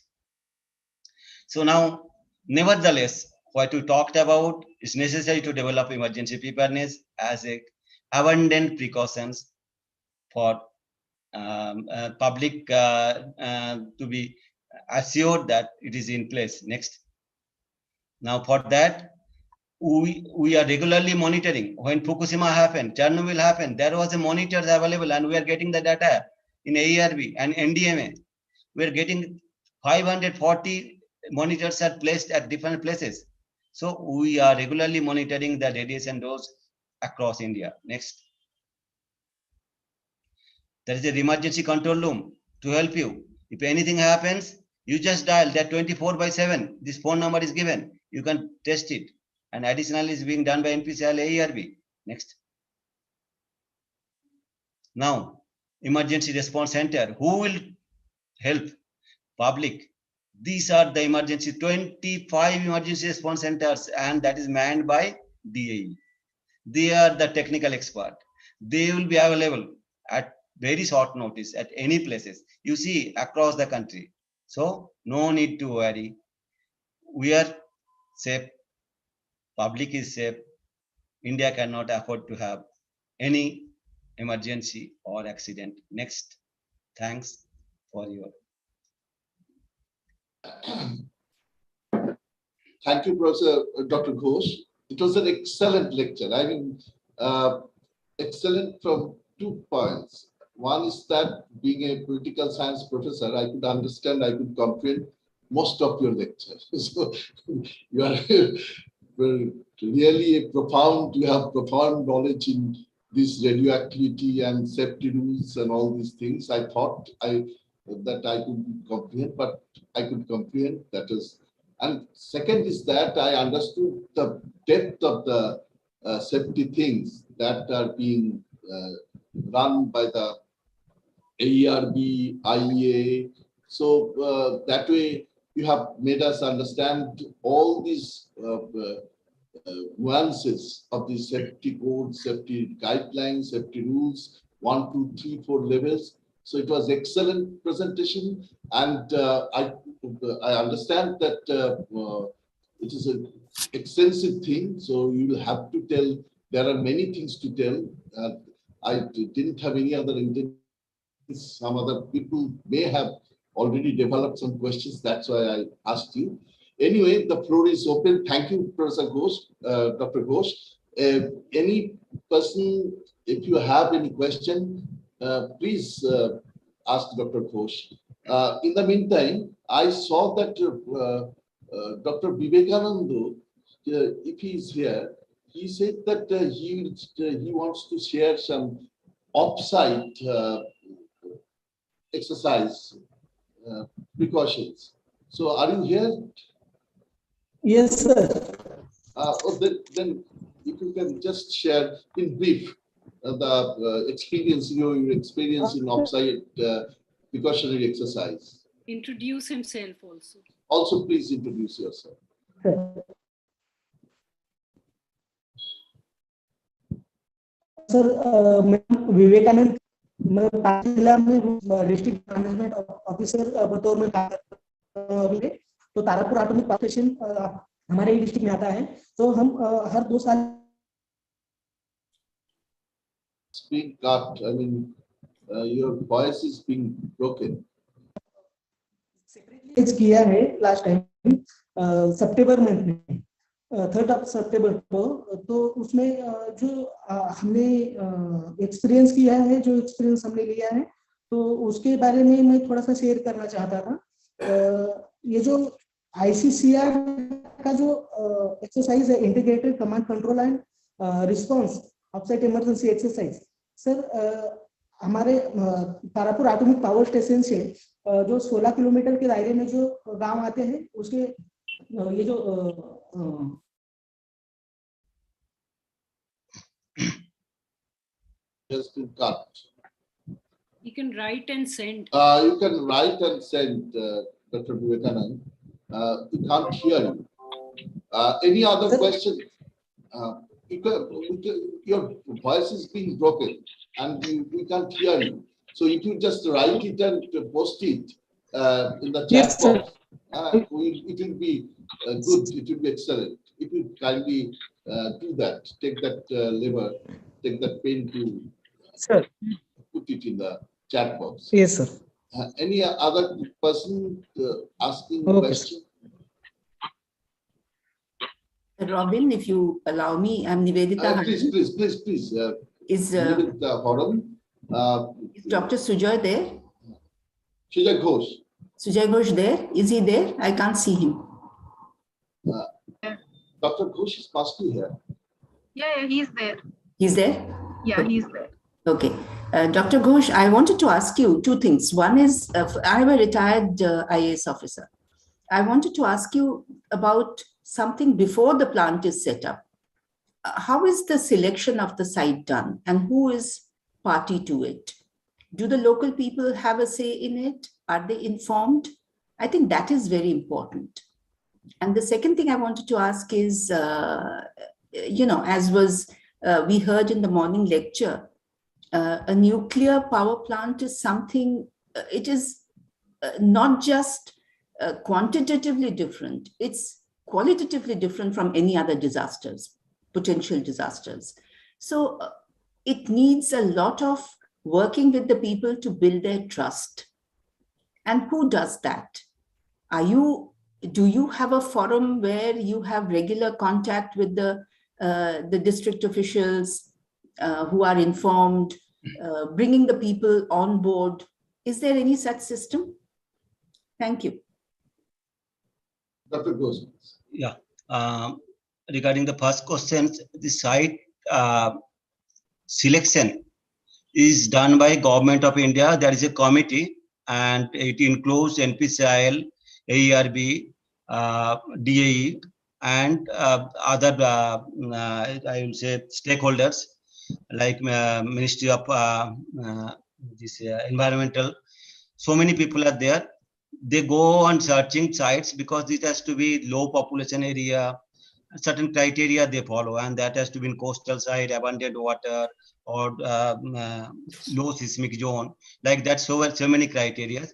So now, nevertheless, what we talked about is necessary to develop emergency preparedness as a abundant precautions for public to be assured that it is in place. Next. Now for that, we are regularly monitoring. When Fukushima happened, Chernobyl happened, there was a monitors available and we are getting the data in AERB and NDMA. We are getting 540 monitors are placed at different places. So we are regularly monitoring the radiation dose across India. Next. There is an emergency control room to help you. If anything happens, you just dial that 24/7. This phone number is given. You can test it. And additionally is being done by NPCIL AERB. Next. Now, emergency response center. Who will help? Public. These are the emergency, 25 emergency response centers, and that is manned by DAE. They are the technical expert. They will be available at very short notice at any places you see across the country. So no need to worry. We are safe. Public is safe. India cannot afford to have any emergency or accident. Next. Thanks for your. Thank you, Professor Dr. Ghosh. It was an excellent lecture. I mean, excellent from 2 points. One is that being a political science professor, I could understand, I could comprehend most of your lectures. So you are really a profound, you have profound knowledge in this radioactivity and safety rules and all these things. I thought that I couldn't comprehend, but I could comprehend. That is, and second is that I understood the depth of the safety things that are being run by the AERB, IEA. So that way you have made us understand all these nuances of the safety code, safety guidelines, safety rules, 1, 2, 3, 4 levels. So it was excellent presentation, and I understand that it is an extensive thing. So you will have to tell. There are many things to tell. I didn't have any other intention. Some other people may have already developed some questions. That's why I asked you. Anyway, the floor is open. Thank you, Professor Ghosh, Dr. Ghosh. Any person, if you have any question, please ask Dr. Ghosh. In the meantime, I saw that Dr. Vivekananda, if he is here, he said that he wants to share some off-site exercise precautions. So are you here? Yes, sir. Then if you can just share in brief the experience, your experience in off-site precautionary exercise. Introduce himself also. Also, please introduce yourself. Sir मैं विवेकानंद मैं पाली जिला में district management officer बतौर में काम करता हूं अभी। तो तारापुर एटॉमिक पावर स्टेशन हमारे ही डिस्ट्रिक्ट में आता है। तो हम हर 2 साल being cut. I mean, your voice is being broken. Page किया है लास्ट टाइम सितंबर मंथ में 3rd of September को, तो उसमें जो हमने एक्सपीरियंस किया है, जो एक्सपीरियंस हमने लिया है, तो उसके बारे में मैं थोड़ा सा शेयर करना चाहता था। ये जो ICCR का जो एक्सरसाइज है, integrated command control and response offsite emergency exercise, sir हमारे तारापुर एटॉमिक पावर स्टेशन से जो 16 किलोमीटर के दायरे में जो गांव आते हैं, उसके ये जो Just been cut. You can write and send. You can write and send, Dr. Vivekanand. We can't hear you. Any other question? Your voice is being broken and we can't hear you. So if you just write it and post it in the chat box, it will be good, it will be excellent. If you kindly do that, take that lever, take that pen to put it in the chat box. Yes, sir. Any other person asking a question? Robin, if you allow me, I'm Nivedita. Please. Is Nivedita Haran. Is Dr. Sujoy there? Sujay Ghosh. Sujay Ghosh there? Is he there? I can't see him. Dr. Ghosh is must be here. Yeah, he's there. He's there? Yeah, he's there. Okay. Dr. Ghosh, I wanted to ask you two things. One is, I am a retired IAS officer. I wanted to ask you about something before the plant is set up. How is the selection of the site done and who is party to it? Do the local people have a say in it? Are they informed? I think that is very important. And the second thing I wanted to ask is, as was we heard in the morning lecture, a nuclear power plant is something, it is not just quantitatively different, it's qualitatively different from any other disasters, potential disasters. So it needs a lot of working with the people to build their trust. And who does that? Do you have a forum where you have regular contact with the district officials who are informed, bringing the people on board? Is there any such system? Thank you. Dr. Ghosh. Yeah. Regarding the first question, the site selection is done by Government of India. There is a committee and it includes NPCIL, AERB, DAE, and other, I will say, stakeholders like Ministry of Environmental. So many people are there. They go on searching sites because it has to be low population area, certain criteria they follow, and that has to be in coastal side, abundant water, or low seismic zone, like that. So many criteria.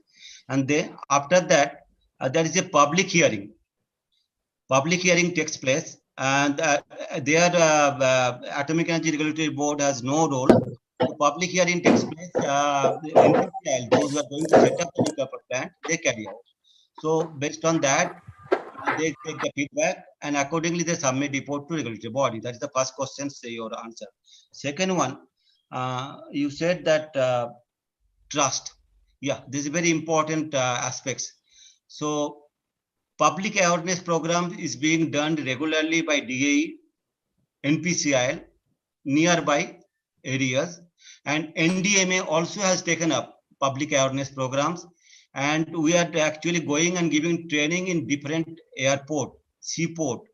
And then after that, there is a public hearing. Public hearing takes place, and there Atomic Energy Regulatory Board has no role. The public hearing takes place. NPCIL, those who are going to set up the nuclear power plant, they carry out. So based on that, they take the feedback and accordingly they submit report to regulatory body. That is the first question, say your answer. Second one, you said that trust. Yeah, this is very important aspects. So public awareness program is being done regularly by DAE, NPCIL, nearby areas, and NDMA also has taken up public awareness programs, and we are actually going and giving training in different airport, seaport,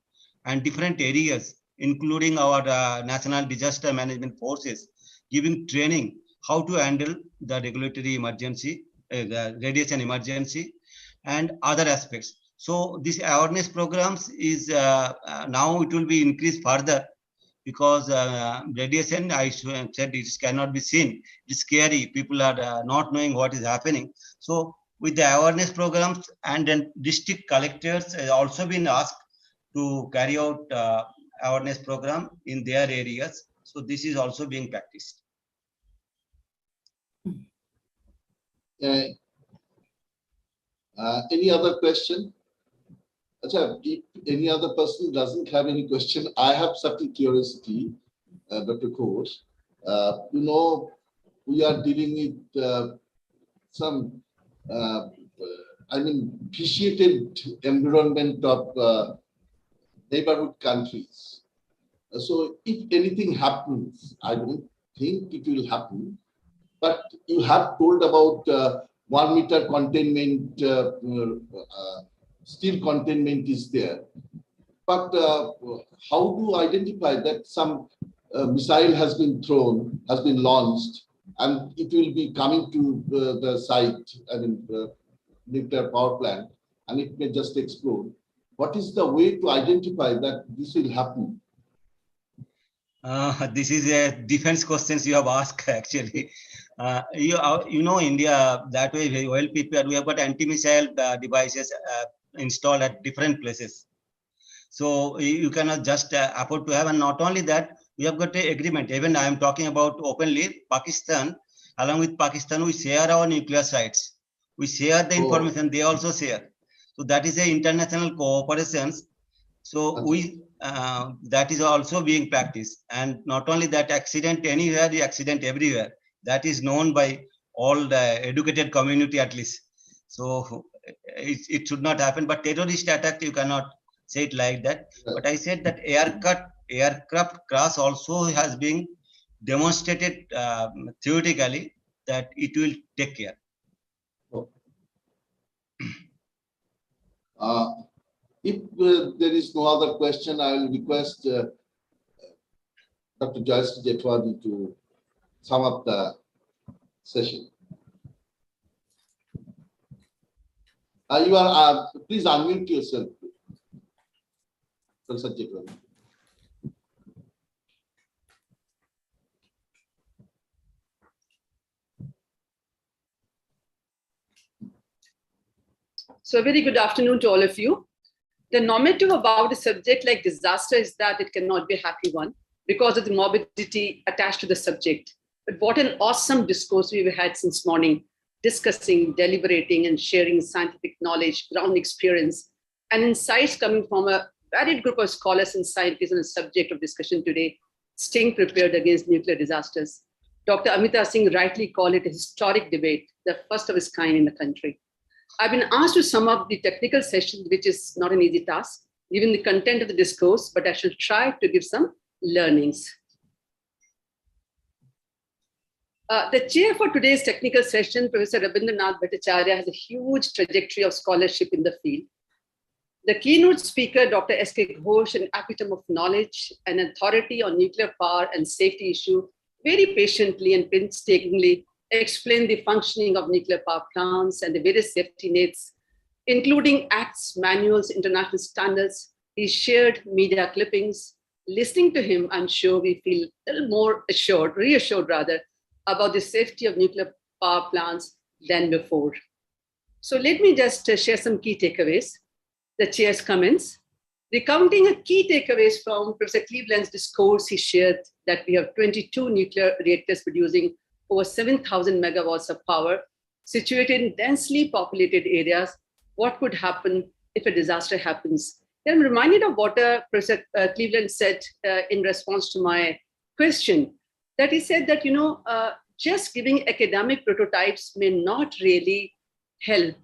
and different areas, including our National Disaster Management Forces, giving training how to handle the regulatory emergency, the radiation emergency, and other aspects. So this awareness programs is now it will be increased further, because radiation, I said, it cannot be seen. It's scary. People are not knowing what is happening. So with the awareness programs, and then district collectors have also been asked to carry out awareness program in their areas. So this is also being practiced. Any other question? Achha, if any other person doesn't have any question, I have certain curiosity, Dr. Ghosh. You know, we are dealing with some, vitiated environment of neighborhood countries. So if anything happens, I don't think it will happen, but you have told about 1 meter containment, steel containment is there. But how to identify that some missile has been thrown, has been launched, and it will be coming to the site, nuclear power plant, and it may just explode. What is the way to identify that this will happen? This is a defense questions you have asked actually. You know India that way very well prepared. We have got anti-missile devices installed at different places. So you cannot just afford to have, and not only that, we have got an agreement. Even I am talking about openly, Pakistan, along with Pakistan, we share our nuclear sites. We share the information, they also share. So that is a international cooperation. So we that is also being practiced. And not only that, accident anywhere, the accident everywhere. That is known by all the educated community at least. So it should not happen. But terrorist attack, you cannot say it like that. But I said that aircraft crash also has been demonstrated theoretically that it will take care. If there is no other question, I will request Dr. Jayashree Jethwani to sum up the session. You are, please unmute yourself, Professor Jethwani. So a very good afternoon to all of you. The normative about a subject like disaster is that it cannot be a happy one because of the morbidity attached to the subject. But what an awesome discourse we've had since morning, discussing, deliberating, and sharing scientific knowledge, ground experience, and insights coming from a varied group of scholars and scientists on the subject of discussion today, staying prepared against nuclear disasters. Dr. Amita Singh rightly called it a historic debate, the first of its kind in the country. I've been asked to sum up the technical session, which is not an easy task, given the content of the discourse, but I shall try to give some learnings. The chair for today's technical session, Professor Rabindranath Bhattacharya, has a huge trajectory of scholarship in the field. The keynote speaker, Dr. S.K. Ghosh, an epitome of knowledge and authority on nuclear power and safety issue, very patiently and painstakingly explained the functioning of nuclear power plants and the various safety nets, including acts, manuals, international standards. He shared media clippings. Listening to him, I'm sure we feel a little more reassured rather, about the safety of nuclear power plants than before. So let me just share some key takeaways. The chair's comments. Recounting a key takeaways from Professor Cleveland's discourse, he shared that we have 22 nuclear reactors producing over 7,000 megawatts of power, situated in densely populated areas. What could happen if a disaster happens? I'm reminded of what Professor Cleveland said in response to my question, that he said that, just giving academic prototypes may not really help.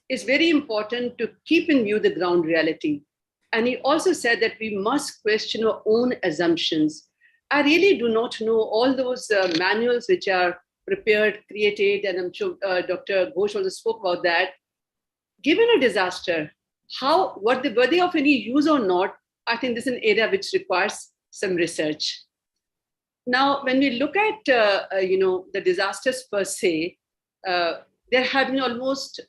It's very important to keep in view the ground reality. And he also said that we must question our own assumptions. I really do not know all those manuals which are prepared, created, and I'm sure Dr. Ghosh also spoke about that. Given a disaster, were they of any use or not? I think this is an area which requires some research. Now, when we look at the disasters per se, there have been almost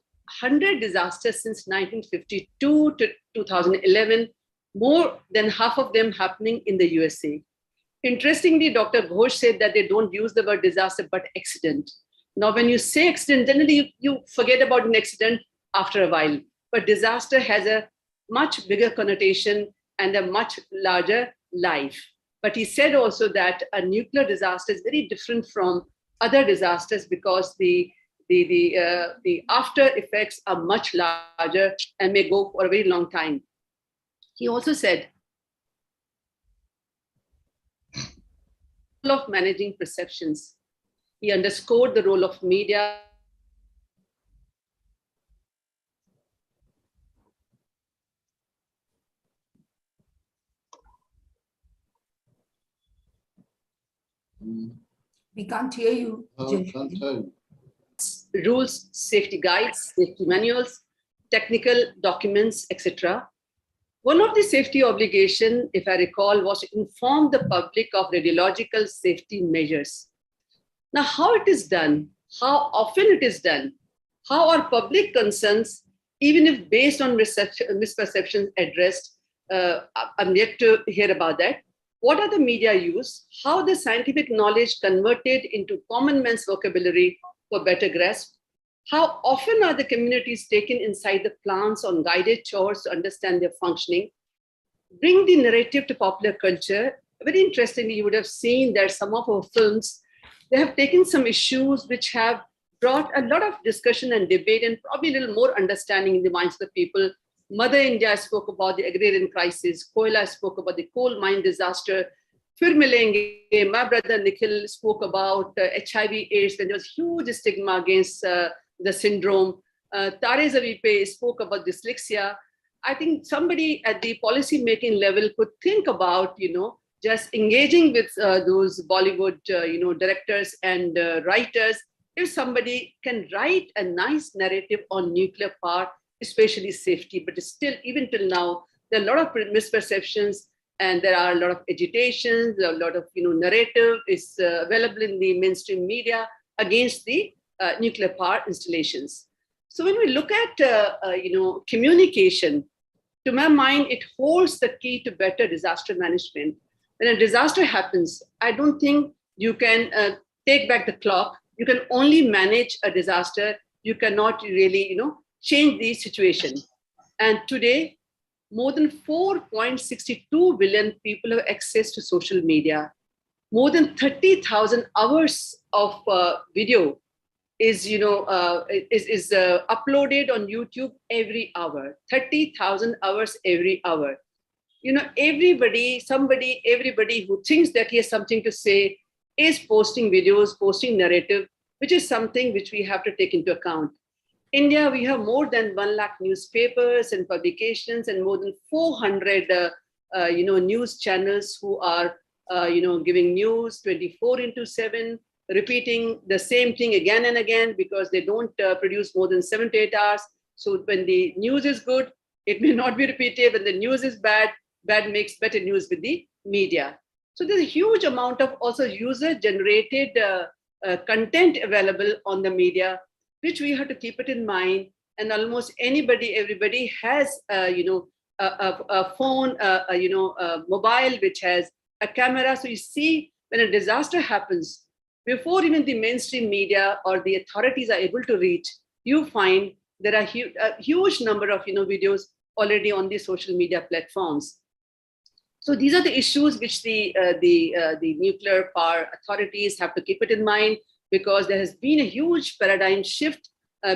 100 disasters since 1952 to 2011, more than half of them happening in the USA. Interestingly, Dr. Ghosh said that they don't use the word disaster, but accident. Now, when you say accident, generally you forget about an accident after a while, but disaster has a much bigger connotation and a much larger life. But he said also that a nuclear disaster is very different from other disasters because the the after effects are much larger and may go for a very long time. He also said, of managing perceptions. He underscored the role of media We can't hear you. rules, safety guides, safety manuals, technical documents, etc. One of the safety obligation, if I recall, was to inform the public of radiological safety measures. Now, how it is done, how often it is done, how are public concerns, even if based on misperceptions addressed, I'm yet to hear about that. What are the media use? How the scientific knowledge converted into common man's vocabulary for better grasp? How often are the communities taken inside the plants on guided tours to understand their functioning? Bring the narrative to popular culture. Very interestingly, you would have seen that some of our films, they have taken some issues which have brought a lot of discussion and debate and probably a little more understanding in the minds of the people. Mother India spoke about the agrarian crisis. Koila spoke about the coal mine disaster. Fir Milenge, my brother Nikhil spoke about HIV/AIDS when there was huge stigma against the syndrome. Tare Zavipe spoke about dyslexia. I think somebody at the policy making level could think about, just engaging with those Bollywood, directors and writers. If somebody can write a nice narrative on nuclear power, especially safety, but still, even till now, there are a lot of misperceptions and there are a lot of agitations, a lot of narrative is available in the mainstream media against the nuclear power installations. So when we look at communication, to my mind, it holds the key to better disaster management. When a disaster happens, I don't think you can take back the clock. You can only manage a disaster. You cannot really, change the situation. And today, more than 4.62 billion people have access to social media. More than 30,000 hours of video is uploaded on YouTube every hour. 30,000 hours every hour. Everybody who thinks that he has something to say is posting videos, posting narrative, which is something which we have to take into account. India, we have more than 1 lakh newspapers and publications and more than 400 news channels who are giving news 24/7, repeating the same thing again and again because they don't produce more than 7 to 8 hours. So when the news is good, it may not be repeated. When the news is bad, bad makes better news with the media. So there's a huge amount of also user-generated content available on the media, which we have to keep it in mind. And almost everybody has, a phone, a mobile, which has a camera. So you see, when a disaster happens, before even the mainstream media or the authorities are able to reach, you find there are a huge number of, videos already on the social media platforms. So these are the issues which the nuclear power authorities have to keep it in mind, because there has been a huge paradigm shift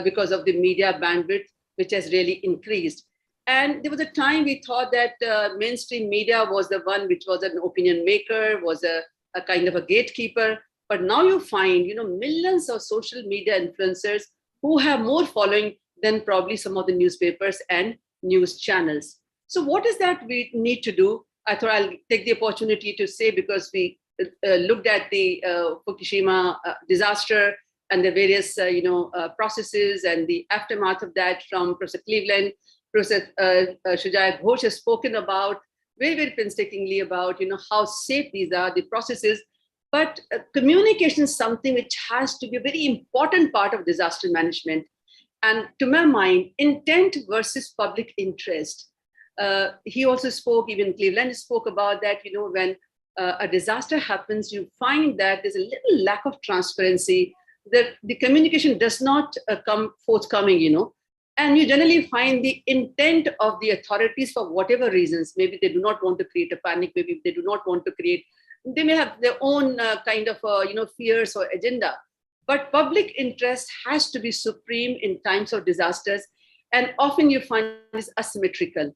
because of the media bandwidth, which has really increased. And there was a time we thought that mainstream media was the one which was an opinion maker, was a kind of a gatekeeper. But now you find, millions of social media influencers who have more following than probably some of the newspapers and news channels. So what is that we need to do? I thought I'll take the opportunity to say, because we looked at the Fukushima disaster and the various processes and the aftermath of that from Professor Cleveland. Professor Sujay Ghosh has spoken about very, very painstakingly about how safe these are, the processes. But communication is something which has to be a very important part of disaster management. And to my mind, intent versus public interest. He also spoke, even Cleveland spoke about that, when a disaster happens, you find that there's a little lack of transparency, that the communication does not come forthcoming, and you generally find the intent of the authorities for whatever reasons. Maybe they do not want to create a panic, maybe they do not want to create, they may have their own kind of, fears or agenda. But public interest has to be supreme in times of disasters, and often you find this asymmetrical.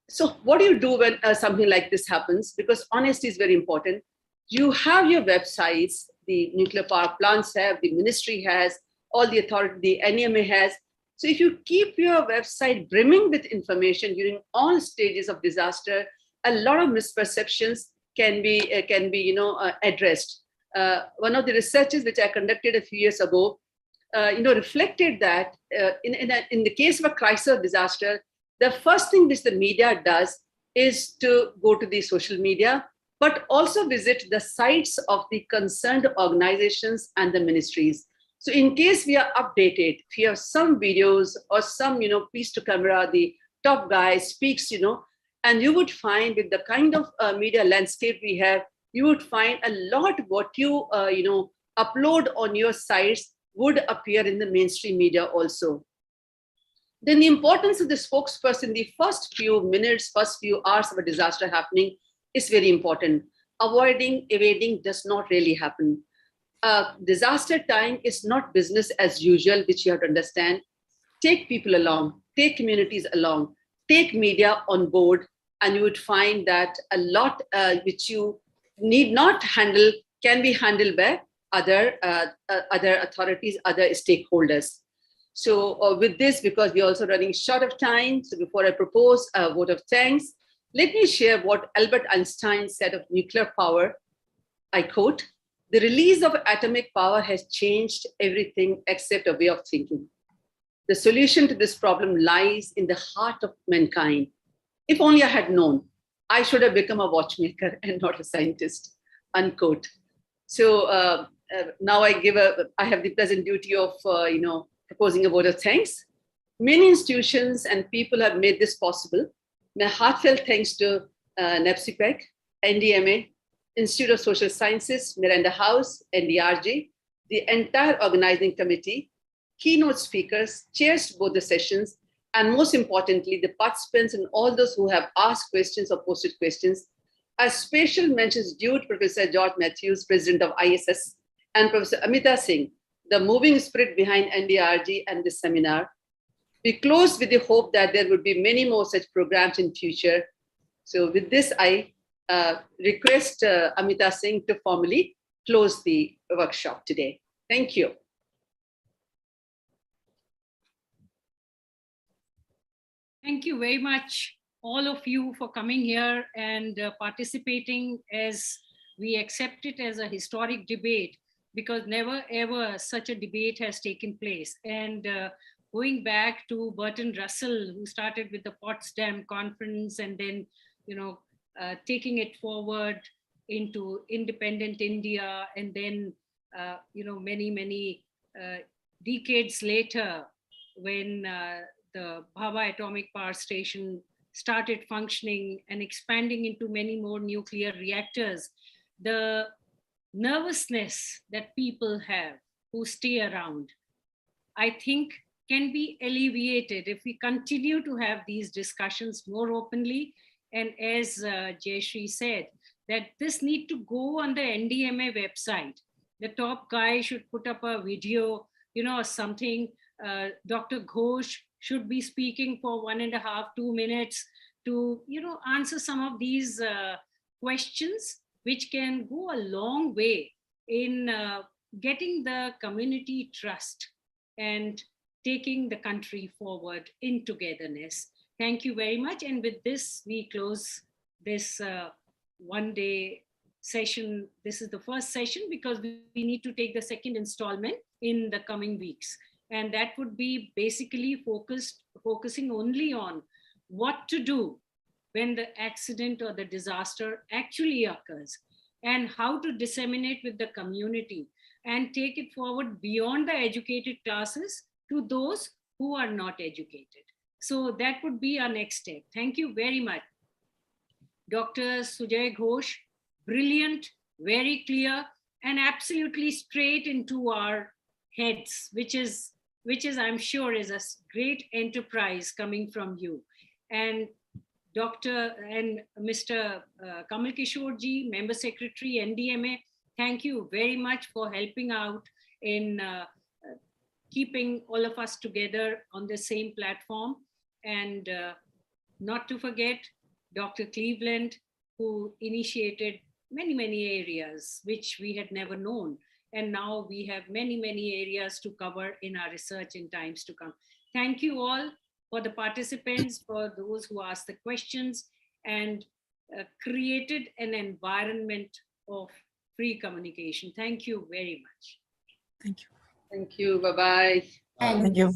So what do you do when something like this happens? Because honesty is very important. You have your websites, the nuclear power plants have, the ministry has, all the authority, the NEMA has. So if you keep your website brimming with information during all stages of disaster, a lot of misperceptions can be addressed. One of the researches which I conducted a few years ago, reflected that in the case of a crisis or disaster, the first thing which the media does is to go to the social media, but also visit the sites of the concerned organizations and the ministries. So in case we are updated, if you have some videos or some, piece to camera, the top guy speaks, and you would find with the kind of media landscape we have, you would find a lot what you, upload on your sites would appear in the mainstream media also. Then the importance of the spokesperson, the first few minutes, first few hours of a disaster happening is very important. Avoiding, evading does not really happen. Disaster time is not business as usual, which you have to understand. Take people along, take communities along, take media on board, and you would find that a lot which you need not handle can be handled by other authorities, other stakeholders. So with this, because we're also running short of time, so before I propose a vote of thanks, let me share what Albert Einstein said of nuclear power. I quote, "The release of atomic power has changed everything except a way of thinking. The solution to this problem lies in the heart of mankind. If only I had known, I should have become a watchmaker and not a scientist," unquote. So now I have the pleasant duty of, proposing a vote of thanks. Many institutions and people have made this possible. My heartfelt thanks to NEPSIPEC, NDMA, Institute of Social Sciences, Miranda House, NDRG, the entire organizing committee, keynote speakers, chairs to both the sessions, and most importantly, the participants and all those who have asked questions or posted questions. A special mention is due to Professor George Matthews, President of ISS, and Professor Amita Singh, the moving spirit behind NDRG and this seminar. We close with the hope that there would be many more such programs in future. So with this, I request Amita Singh to formally close the workshop today. Thank you. Thank you very much, all of you, for coming here and participating, as we accept it as a historic debate, because never ever such a debate has taken place. And going back to Bertrand Russell, who started with the Potsdam Conference and then, taking it forward into independent India, and then, many decades later, when the Bhabha Atomic Power Station started functioning and expanding into many more nuclear reactors, the nervousness that people have who stay around, I think, can be alleviated if we continue to have these discussions more openly. And as Jayashree said, that this need to go on the NDMA website. The top guy should put up a video, or something. Dr. Ghosh should be speaking for 1.5 to 2 minutes to, answer some of these questions, which can go a long way in getting the community trust and taking the country forward in togetherness. Thank you very much. And with this, we close this one-day session. This is the first session because we need to take the second installment in the coming weeks. And that would be basically focusing only on what to do when the accident or the disaster actually occurs, and how to disseminate with the community and take it forward beyond the educated classes to those who are not educated. So that would be our next step. Thank you very much. Dr. Sujay Ghosh, brilliant, very clear, and absolutely straight into our heads, which is I'm sure is a great enterprise coming from you. And Dr. and Mr. Kamal Kishore ji, Member Secretary, NDMA, thank you very much for helping out in keeping all of us together on the same platform. And not to forget Dr. Cleveland, who initiated many areas which we had never known. And now we have many areas to cover in our research in times to come. Thank you all for the participants, for those who asked the questions and created an environment of free communication. Thank you very much. Thank you. Bye-bye. Thank you.